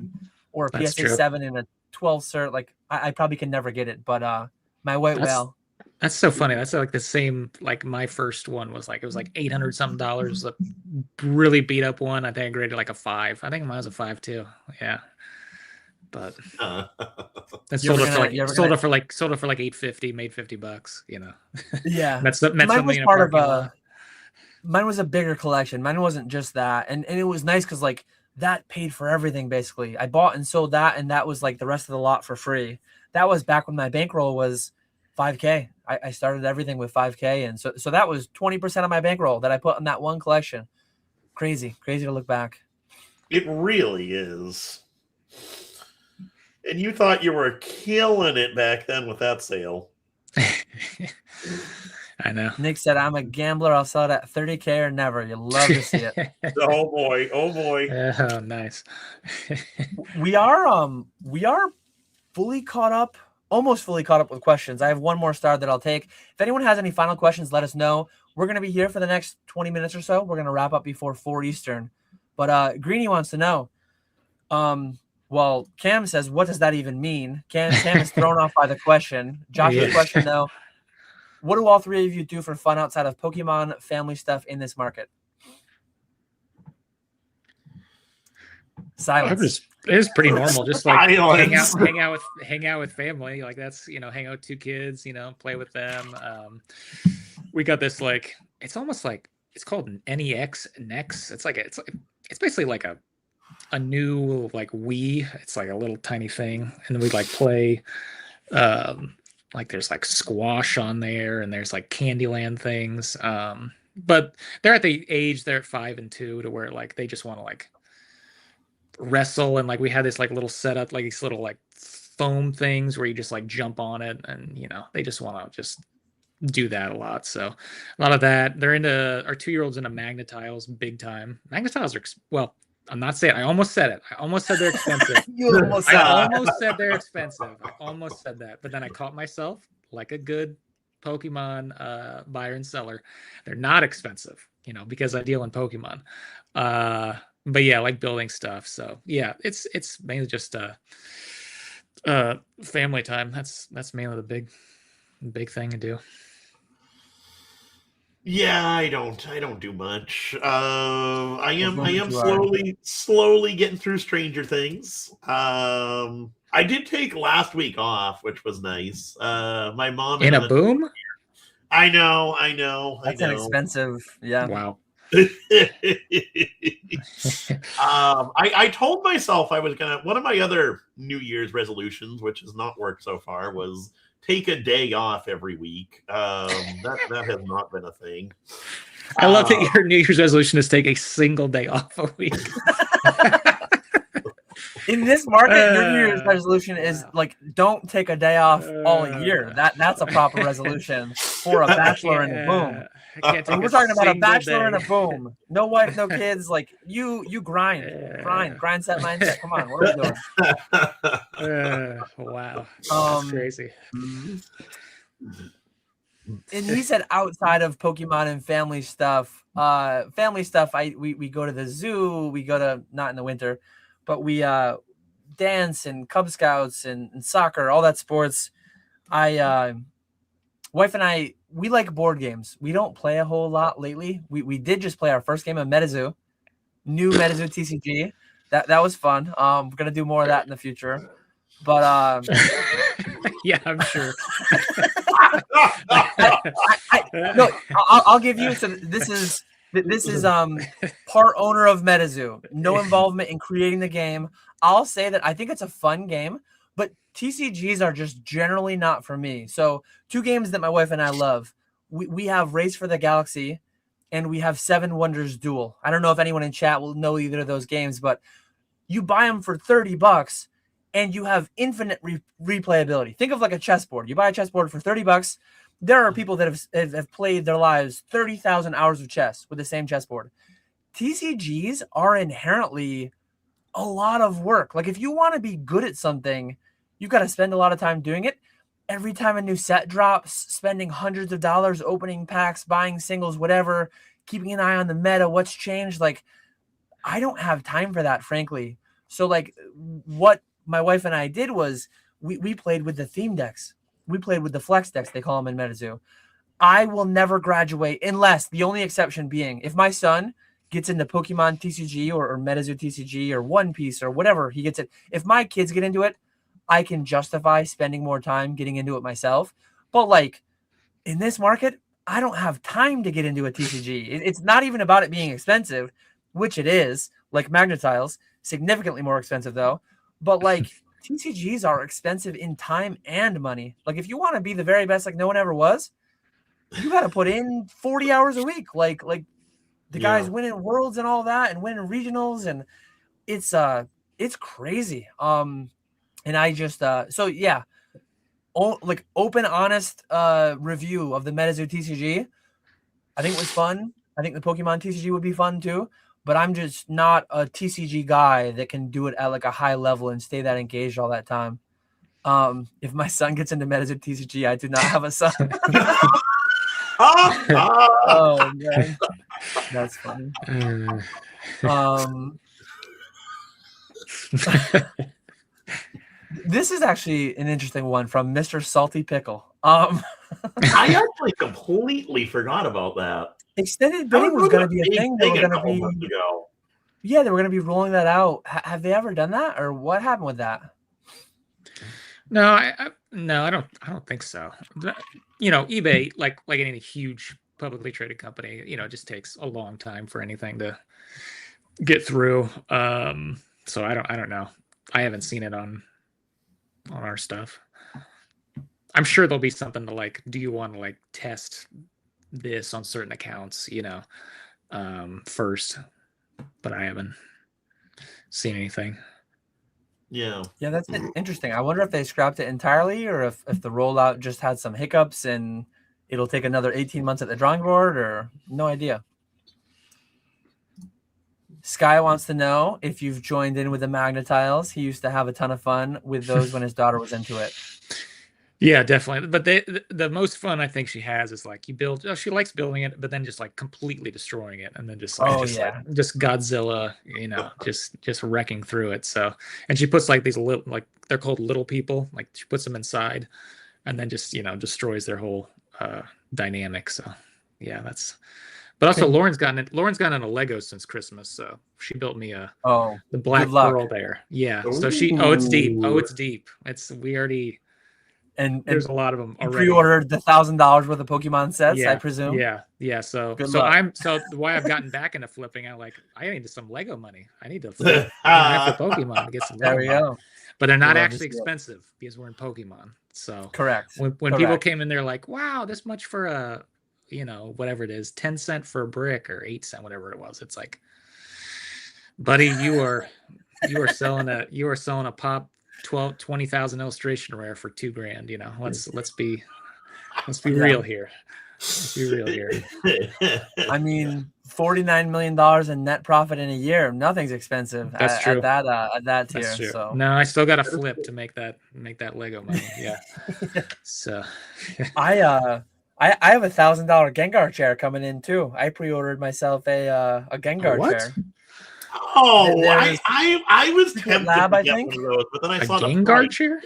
or a PSA 7 and a 12 cert. Like I probably can never get it, but my white whale. That's so funny. That's like the same. Like my first one was like, it was like $800 something, a really beat up one. I think I graded like a 5. I think mine was a 5 too. Yeah. But that sold it for like $850, made $50, you know. Yeah. mine was part of mine was a bigger collection. Mine wasn't just that. And it was nice because like that paid for everything basically. I bought and sold that, and that was like the rest of the lot for free. That was back when my bankroll was 5K. I started everything with 5K, and so that was 20% of my bankroll that I put in that one collection. Crazy to look back. It really is. And you thought you were killing it back then with that sale. I know. Nick said, "I'm a gambler. I'll sell it at 30K or never." You love to see it. Oh boy. Oh, nice. we are fully caught up, almost fully caught up with questions. I have one more star that I'll take. If anyone has any final questions, let us know. We're going to be here for the next 20 minutes or so. We're going to wrap up before 4 Eastern. But Greeny wants to know, well, Cam says, what does that even mean? Cam is thrown off by the question. Josh's question, though, what do all 3 of you do for fun outside of Pokemon family stuff in this market? Silence. It was pretty normal. Just like hang out with family. Like that's, hang out with 2 kids, play with them. We got this, like, it's almost like, it's called an NEX. It's basically like a new like Wii. It's like a little tiny thing, and then we like play. Like there's like squash on there, and there's like Candyland things. But they're at the age, they're at 5 and 2, to where like they just want to like wrestle, and like we had this like little setup, like these little like foam things where you just like jump on it, and they just want to just do that a lot. So a lot of that. They're into, our 2-year-old's into Magnetiles big time. Magnetiles are, well, I'm not saying, I almost said it. I almost said they're expensive. I almost said they're expensive. I almost said that. But then I caught myself, like a good Pokemon buyer and seller. They're not expensive, because I deal in Pokemon. But yeah, like building stuff. So yeah, it's mainly just family time. That's mainly the big thing to do. Yeah, I don't do much. I am slowly getting through Stranger Things. I did take last week off, which was nice. My mom in a boom. I know. That's an expensive. Yeah. Wow. I told myself I was gonna. One of my other New Year's resolutions, which has not worked so far, was take a day off every week. That has not been a thing. I love that your New Year's resolution is take a single day off a week. In this market, your New Year's resolution is like, don't take a day off all year. That's a proper resolution for a bachelor and a boom. We're talking about a bachelor and a boom. No wife, no kids. Like you grind set mindset. Come on, what are we doing? Wow, that's crazy. And he said outside of Pokemon and family stuff, we go to the zoo. We go to, not in the winter, but we dance and Cub Scouts and soccer, all that sports. I wife and I, we like board games. We don't play a whole lot lately. We did just play our first game of MetaZoo, new MetaZoo TCG. That was fun. We're gonna do more of that in the future. But yeah, I'm sure. No, I'll give you. So this is part owner of MetaZoo. No involvement in creating the game. I'll say that I think it's a fun game, but TCGs are just generally not for me. So 2 games that my wife and I love. We have Race for the Galaxy, and we have Seven Wonders Duel. I don't know if anyone in chat will know either of those games, but you buy them for $30 and you have infinite replayability. Think of like a chessboard. You buy a chessboard for $30. There are people that have played their lives 30,000 hours of chess with the same chessboard. TCGs are inherently a lot of work. Like if you want to be good at something, you've got to spend a lot of time doing it. Every time a new set drops, spending hundreds of dollars opening packs, buying singles, whatever, keeping an eye on the meta, what's changed. Like I don't have time for that, frankly. So like what my wife and I did was we played with the theme decks. We played with the flex decks, they call them in MetaZoo. I will never graduate unless, the only exception being, if my son gets into Pokemon TCG or MetaZoo TCG or One Piece or whatever he gets it. If my kids get into it, I can justify spending more time getting into it myself. But like in this market, I don't have time to get into a TCG. It's not even about it being expensive, which it is, like Magnetiles, significantly more expensive though. But like TCGs are expensive in time and money. Like if you want to be the very best, like no one ever was, you got to put in 40 hours a week. Like the guys winning worlds and all that and winning regionals, and it's crazy. And I just so yeah, like open, honest review of the MetaZoo TCG. I think it was fun. I think the Pokemon TCG would be fun too. But I'm just not a TCG guy that can do it at like a high level and stay that engaged all that time. If my son gets into MetaZoo TCG, I do not have a son. Oh man, that's funny. This is actually an interesting one from Mr. Salty Pickle. I actually completely forgot about that. Extended bidding was going to be a thing. They were going to be, yeah, they were going to be rolling that out. Have they ever done that, or what happened with that? No, I don't think so. You know, eBay, like any huge publicly traded company, you know, it just takes a long time for anything to get through. So I don't know. I haven't seen it on our stuff. I'm sure there'll be something to like, do you want to like test this on certain accounts, you know, first, but I haven't seen anything. Yeah, that's interesting. I wonder if they scrapped it entirely, or if the rollout just had some hiccups and it'll take another 18 months at the drawing board, or no idea. Sky wants to know if you've joined in with the Magnetiles. He used to have a ton of fun with those when his daughter was into it. Yeah, definitely. But the most fun I think she has is like you build. Oh, she likes building it, but then just like completely destroying it, and then just like just Godzilla, you know, just wrecking through it. So, and she puts like these little, like they're called little people. Like she puts them inside, and then just, you know, destroys their whole dynamic. So, yeah, that's. But also, Lauren's gotten into Lego since Christmas, so she built me the Black Pearl there. Yeah, so it's deep. We already. And there's a lot of them already. Pre-ordered the $1,000 worth of Pokemon sets, I presume. Yeah. So why I've gotten back into flipping, I need some Lego money. I need to flip after Pokemon to get some. There we go. But they're not actually expensive because we're in Pokemon. So correct. When people came in, they're like, "Wow, this much for a, you know, whatever it is, 10 cent for a brick or 8 cent, whatever it was." It's like, buddy, you are selling a pop 20,000 illustration rare for $2,000. You know, let's be real here. Let's be real here. I mean, $49 million in net profit in a year. Nothing's expensive. That's true. At that tier. That's true. So no, I still got to flip to make that Lego money. Yeah. So I have a $1,000 Gengar chair coming in too. I pre-ordered myself a Gengar chair. Oh, I was tempted lab, to I get think. one of those, but then I saw Gengar chair.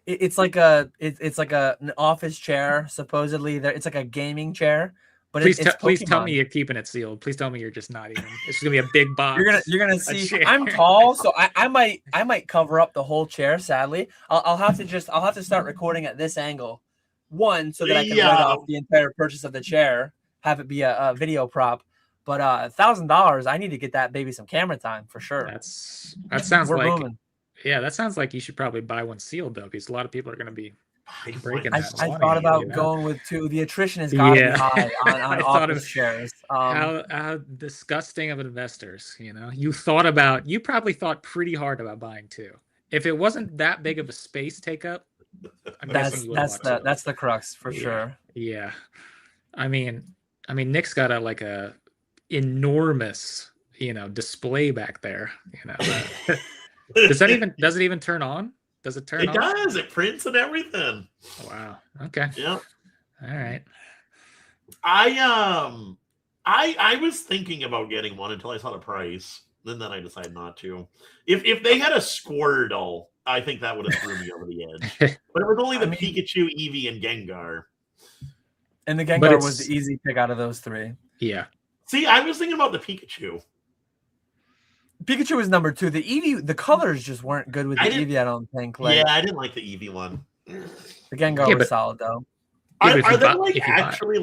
It's like an office chair. Supposedly, there it's like a gaming chair, but Please, it's please tell me Pokemon. you're keeping it sealed. Please tell me you're just not even. It's gonna be a big box. You're gonna a see. chair. I'm tall, so I might cover up the whole chair. Sadly, I'll have to start recording at this angle, one so that I can write off the entire purchase of the chair, have it be a video prop. But $1,000, I need to get that baby some camera time for sure. That sounds We're like booming. Yeah, that sounds like you should probably buy one sealed though, because a lot of people are going to be breaking I that. thought about going with two. The attrition has got to be high on office shares. How disgusting of investors, you know. You probably thought pretty hard about buying two. If it wasn't that big of a space take up, that's the crux for sure. Yeah, I mean, Nick's got a enormous, display back there. Does it even turn on? Does it turn on? It does. It prints and everything. Wow. Okay. Yeah. All right. I was thinking about getting one until I saw the price. And then I decided not to. If they had a Squirtle, I think that would have threw me over the edge. But it was only the Pikachu, Eevee, and Gengar. And the Gengar was the easy pick out of those three. Yeah. See, I was thinking about the Pikachu. Pikachu was number 2. The Eevee, the colors just weren't good with the Eevee, I don't think. Yeah, I didn't like the Eevee one. The Gengar was solid though. Are they actually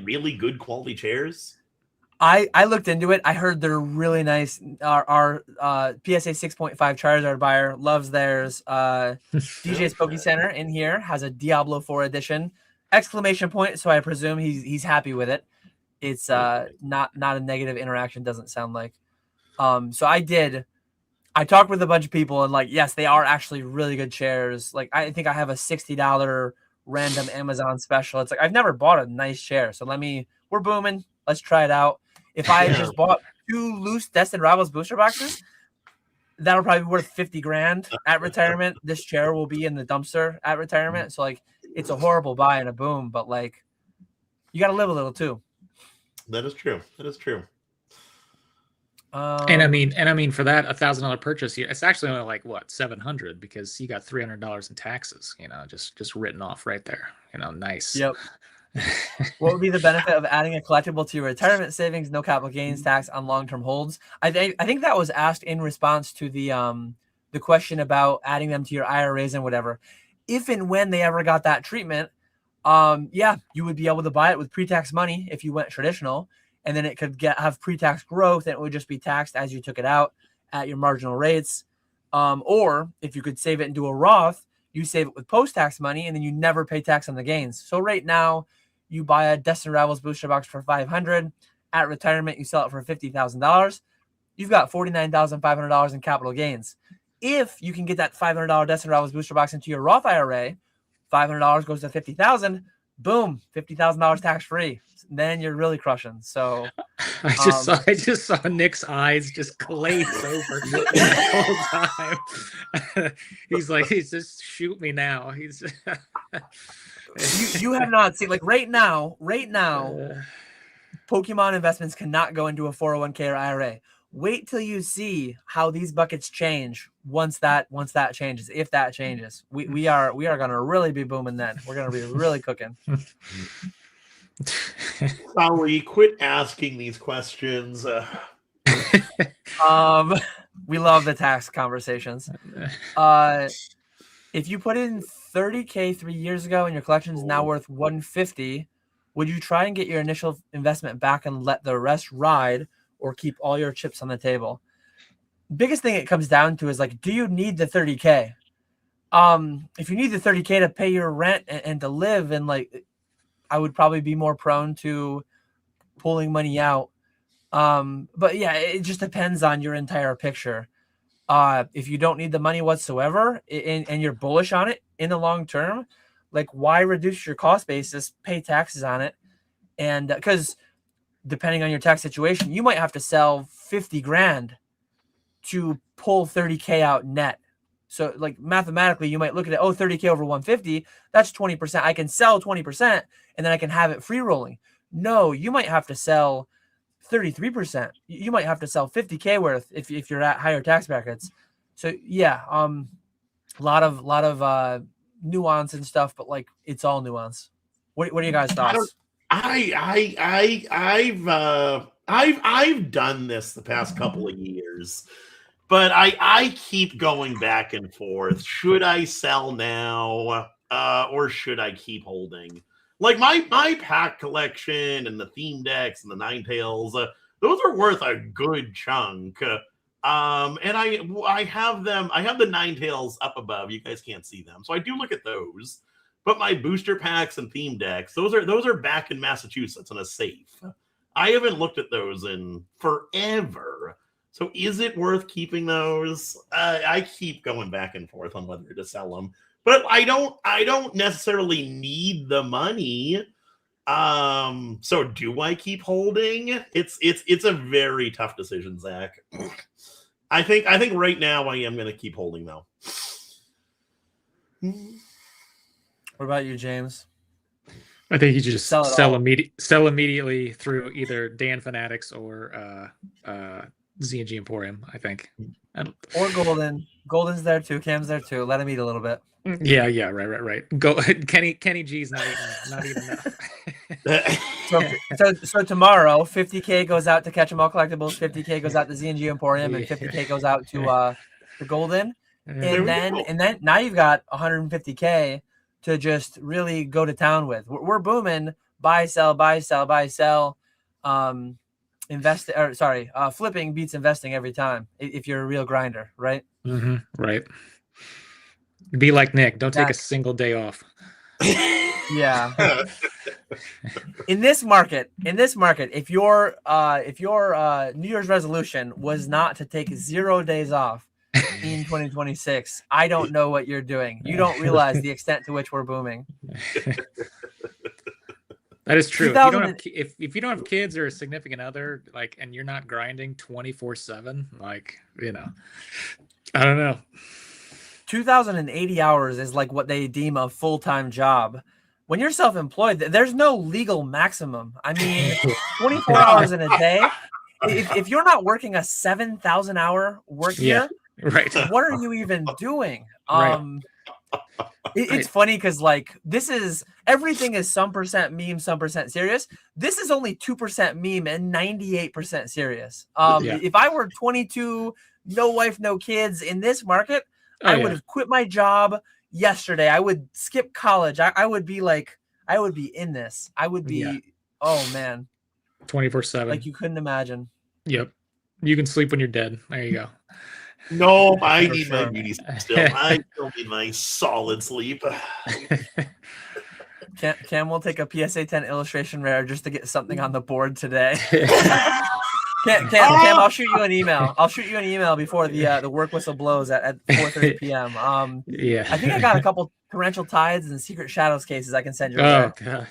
really good quality chairs? I looked into it. I heard they're really nice. Our PSA 6.5 Charizard buyer loves theirs. DJ's Poke Center in here has a Diablo 4 edition! Exclamation point. So I presume he's happy with it. It's not a negative interaction. Doesn't sound like. So I talked with a bunch of people and yes, they are actually really good chairs. I think I have a $60 random Amazon special. It's I've never bought a nice chair. So we're booming. Let's try it out. If I just bought 2 loose Destined Rivals booster boxes, that'll probably be worth 50 grand at retirement. This chair will be in the dumpster at retirement. So it's a horrible buy and a boom, but you got to live a little too. That is true. And I mean, for that $1,000 purchase, it's actually only $700 because you got $300 in taxes. Just written off right there. Nice. Yep. What would be the benefit of adding a collectible to your retirement savings? No capital gains tax on long-term holds. I think that was asked in response to the question about adding them to your IRAs and whatever. If and when they ever got that treatment, you would be able to buy it with pre-tax money if you went traditional. And then it could have pre-tax growth, and it would just be taxed as you took it out at your marginal rates. Or if you could save it into a Roth, you save it with post-tax money, and then you never pay tax on the gains. So right now, you buy a Destined Rivals booster box for $500. At retirement, you sell it for $50,000. You've got $49,500 in capital gains. If you can get that $500 Destined Rivals booster box into your Roth IRA, $500 goes to $50,000. Boom, $50,000 tax free. Then you're really crushing. So I just saw Nick's eyes just glaze over the whole time. He's just shoot me now. He's you have not seen right now, Pokemon investments cannot go into a 401k or IRA. Wait till you see how these buckets change once that changes. If that changes, we are gonna really be booming then. We're gonna be really cooking. Sorry, quit asking these questions. We love the tax conversations. If you put in $30K 3 years ago and your collection is now worth $150, would you try and get your initial investment back and let the rest ride, or keep all your chips on the table? Biggest thing it comes down to is do you need the $30K? If you need the $30K to pay your rent and to live, and I would probably be more prone to pulling money out. But yeah, it just depends on your entire picture. If you don't need the money whatsoever and you're bullish on it in the long term, why reduce your cost basis, pay taxes on it? And because depending on your tax situation, you might have to sell 50 grand to pull 30K out net. So mathematically, you might look at it, 30K over 150, that's 20%. I can sell 20% and then I can have it free rolling. No, you might have to sell 33%. You might have to sell 50K worth if you're at higher tax brackets. So yeah, a lot of nuance and stuff, but like it's all nuance. What are you guys' thoughts? I've done this the past couple of years, but I keep going back and forth. Should I sell now, or should I keep holding? Like my pack collection and the theme decks and the Ninetales, those are worth a good chunk. And I have them. I have the Ninetales up above. You guys can't see them, so I do look at those. But my booster packs and theme decks, those are back in Massachusetts in a safe. I haven't looked at those in forever. So is it worth keeping those? I keep going back and forth on whether to sell them, but I don't necessarily need the money. So do I keep holding? It's a very tough decision, Zach. I think right now I am going to keep holding though. What about you, James? I think you just sell immediately through either Dan Fanatics or Z&G Emporium, I think. Or Golden. Golden's there too. Cam's there too. Let him eat a little bit. Yeah, right. Go Kenny G's not even enough. So tomorrow, 50K goes out to KetchumAllCollectibles, 50K goes out to Z&G Emporium, and 50K goes out to Golden. And then now you've got 150K to just really go to town with. We're booming. Buy, sell. Flipping beats investing every time if you're a real grinder, right? Mm-hmm, right. Be like Nick. Don't take a single day off. Yeah. In this market, if your New Year's resolution was not to take 0 days off in 2026, I don't know what you're doing. You don't realize the extent to which we're booming. That is true. If you don't have kids or a significant other, like, and you're not grinding 24/7, like, I don't know. 2,080 hours is like what they deem a full-time job. When you're self-employed, there's no legal maximum. I mean, 24 hours in a day. If you're not working a 7,000-hour work year, right? What are you even doing? Right. It's funny because like everything is some percent meme, some percent serious. This is only 2% meme and 98% serious. If I were 22, no wife, no kids in this market, I would have quit my job yesterday. I would skip college. I would be in this. I would be, oh man, 24/7. Like you couldn't imagine. Yep. You can sleep when you're dead. There you go. No, I need my beauty still. I still need my solid sleep. Cam will take a PSA 10 illustration rare just to get something on the board today. Cam, I'll shoot you an email. I'll shoot you an email before the work whistle blows at 4:30 p.m. I think I got a couple torrential tides and secret shadows cases I can send you. Oh god.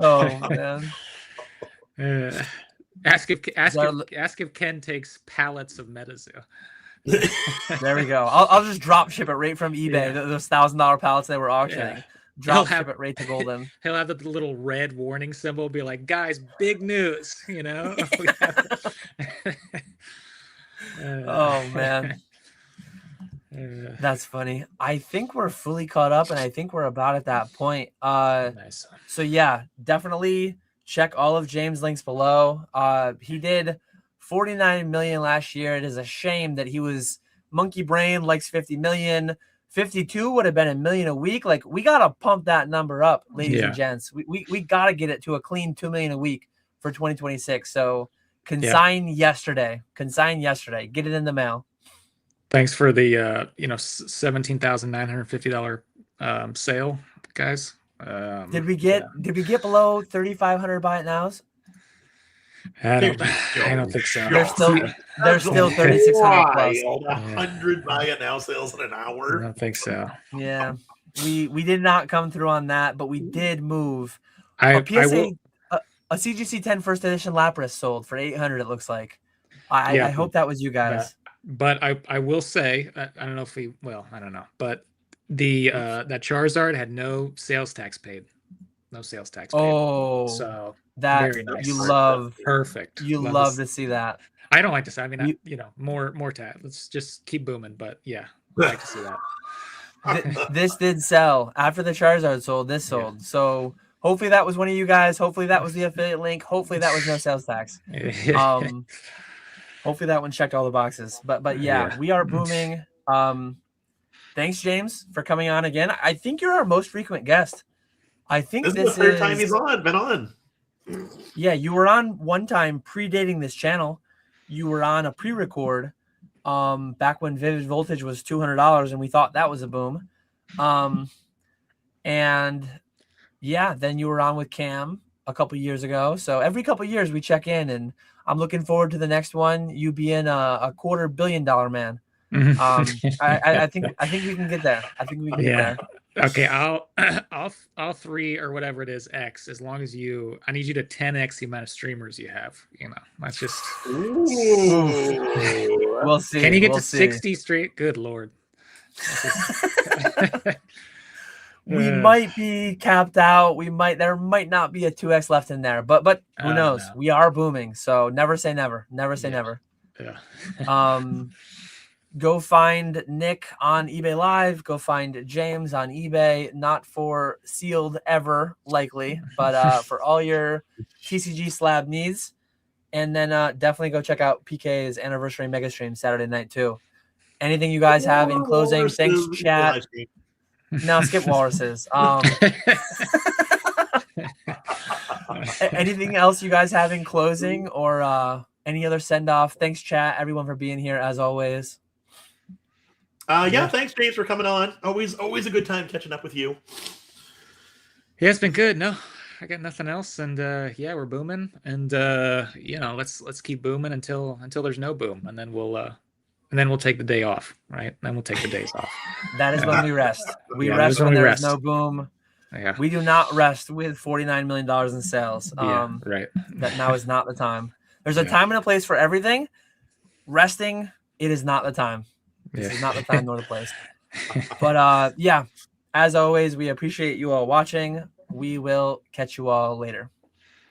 Oh man. Ask if Ken takes pallets of Metazoo. There we go. I'll just drop ship it right from eBay. Those $1,000 pallets they were auctioning. Yeah. Drop ship it right to Golden. He'll have the little red warning symbol. Be like, guys, big news. Oh man. That's funny. I think we're fully caught up, and I think we're about at that point. Nice. So yeah, definitely check all of James' links below. He did 49 million last year. It is a shame that he was monkey brain, likes 50 million. 52 would have been $1 million a week. Like, we gotta pump that number up, ladies and gents. We gotta get it to a clean 2 million a week for 2026. So consign yesterday. Get it in the mail. Thanks for the $17,950 sale, guys. Did we get below 3,500 buy it nows? I don't think so. They're still 3,600 plus. 100 buy it now sales in an hour. I don't think so. Yeah, we did not come through on that, but we did move. A CGC 10 first edition Lapras sold for 800. It looks like. I hope that was you guys. But I will say, I don't know if I don't know, but that Charizard had no sales tax paid. Oh, so that very nice. You love. Perfect. You love to see that. I don't like to say. I mean, more tax. Let's just keep booming. But yeah, I like to see that. This did sell after the Charizard sold. This sold. So hopefully that was one of you guys. Hopefully that was the affiliate link. Hopefully that was no sales tax. Hopefully that one checked all the boxes. But yeah, we are booming. Thanks, James, for coming on again. I think you're our most frequent guest. I think this is the third time he's been on. Yeah, you were on one time predating this channel. You were on a pre-record back when Vivid Voltage was $200 and we thought that was a boom. And yeah, then you were on with Cam a couple years ago. So every couple years we check in, and I'm looking forward to the next one. You being a $250 million man. I think we can get there. I think we can get there. Okay, I'll 3 or whatever it is X, as long as I need you to 10x the amount of streamers you have. That's just. We'll see. Can you get to 60 straight? Good Lord. We might be capped out. There might not be a 2x left in there, but who knows? No. We are booming, so never say never. Never say never. Yeah. Go find Nick on eBay Live. Go find James on eBay. Not for sealed ever, likely, but for all your TCG slab needs. And then definitely go check out PK's anniversary mega stream Saturday night too. Anything you guys have in closing? Thanks, chat. No, skip walruses. Anything else you guys have in closing, or any other send off? Thanks, chat. Everyone for being here as always. Yeah, thanks, James, for coming on. Always a good time catching up with you. Yeah, it's been good. No, I got nothing else, and yeah, we're booming, and let's keep booming until there's no boom, and then we'll take the day off, right? Then we'll take the days off. That is when we rest. We rest when there's no boom. Yeah. We do not rest with $49 million in sales. Right. That now is not the time. There's a time and a place for everything. Resting, it is not the time. This is not the time nor the place. But yeah, as always, we appreciate you all watching. We will catch you all later.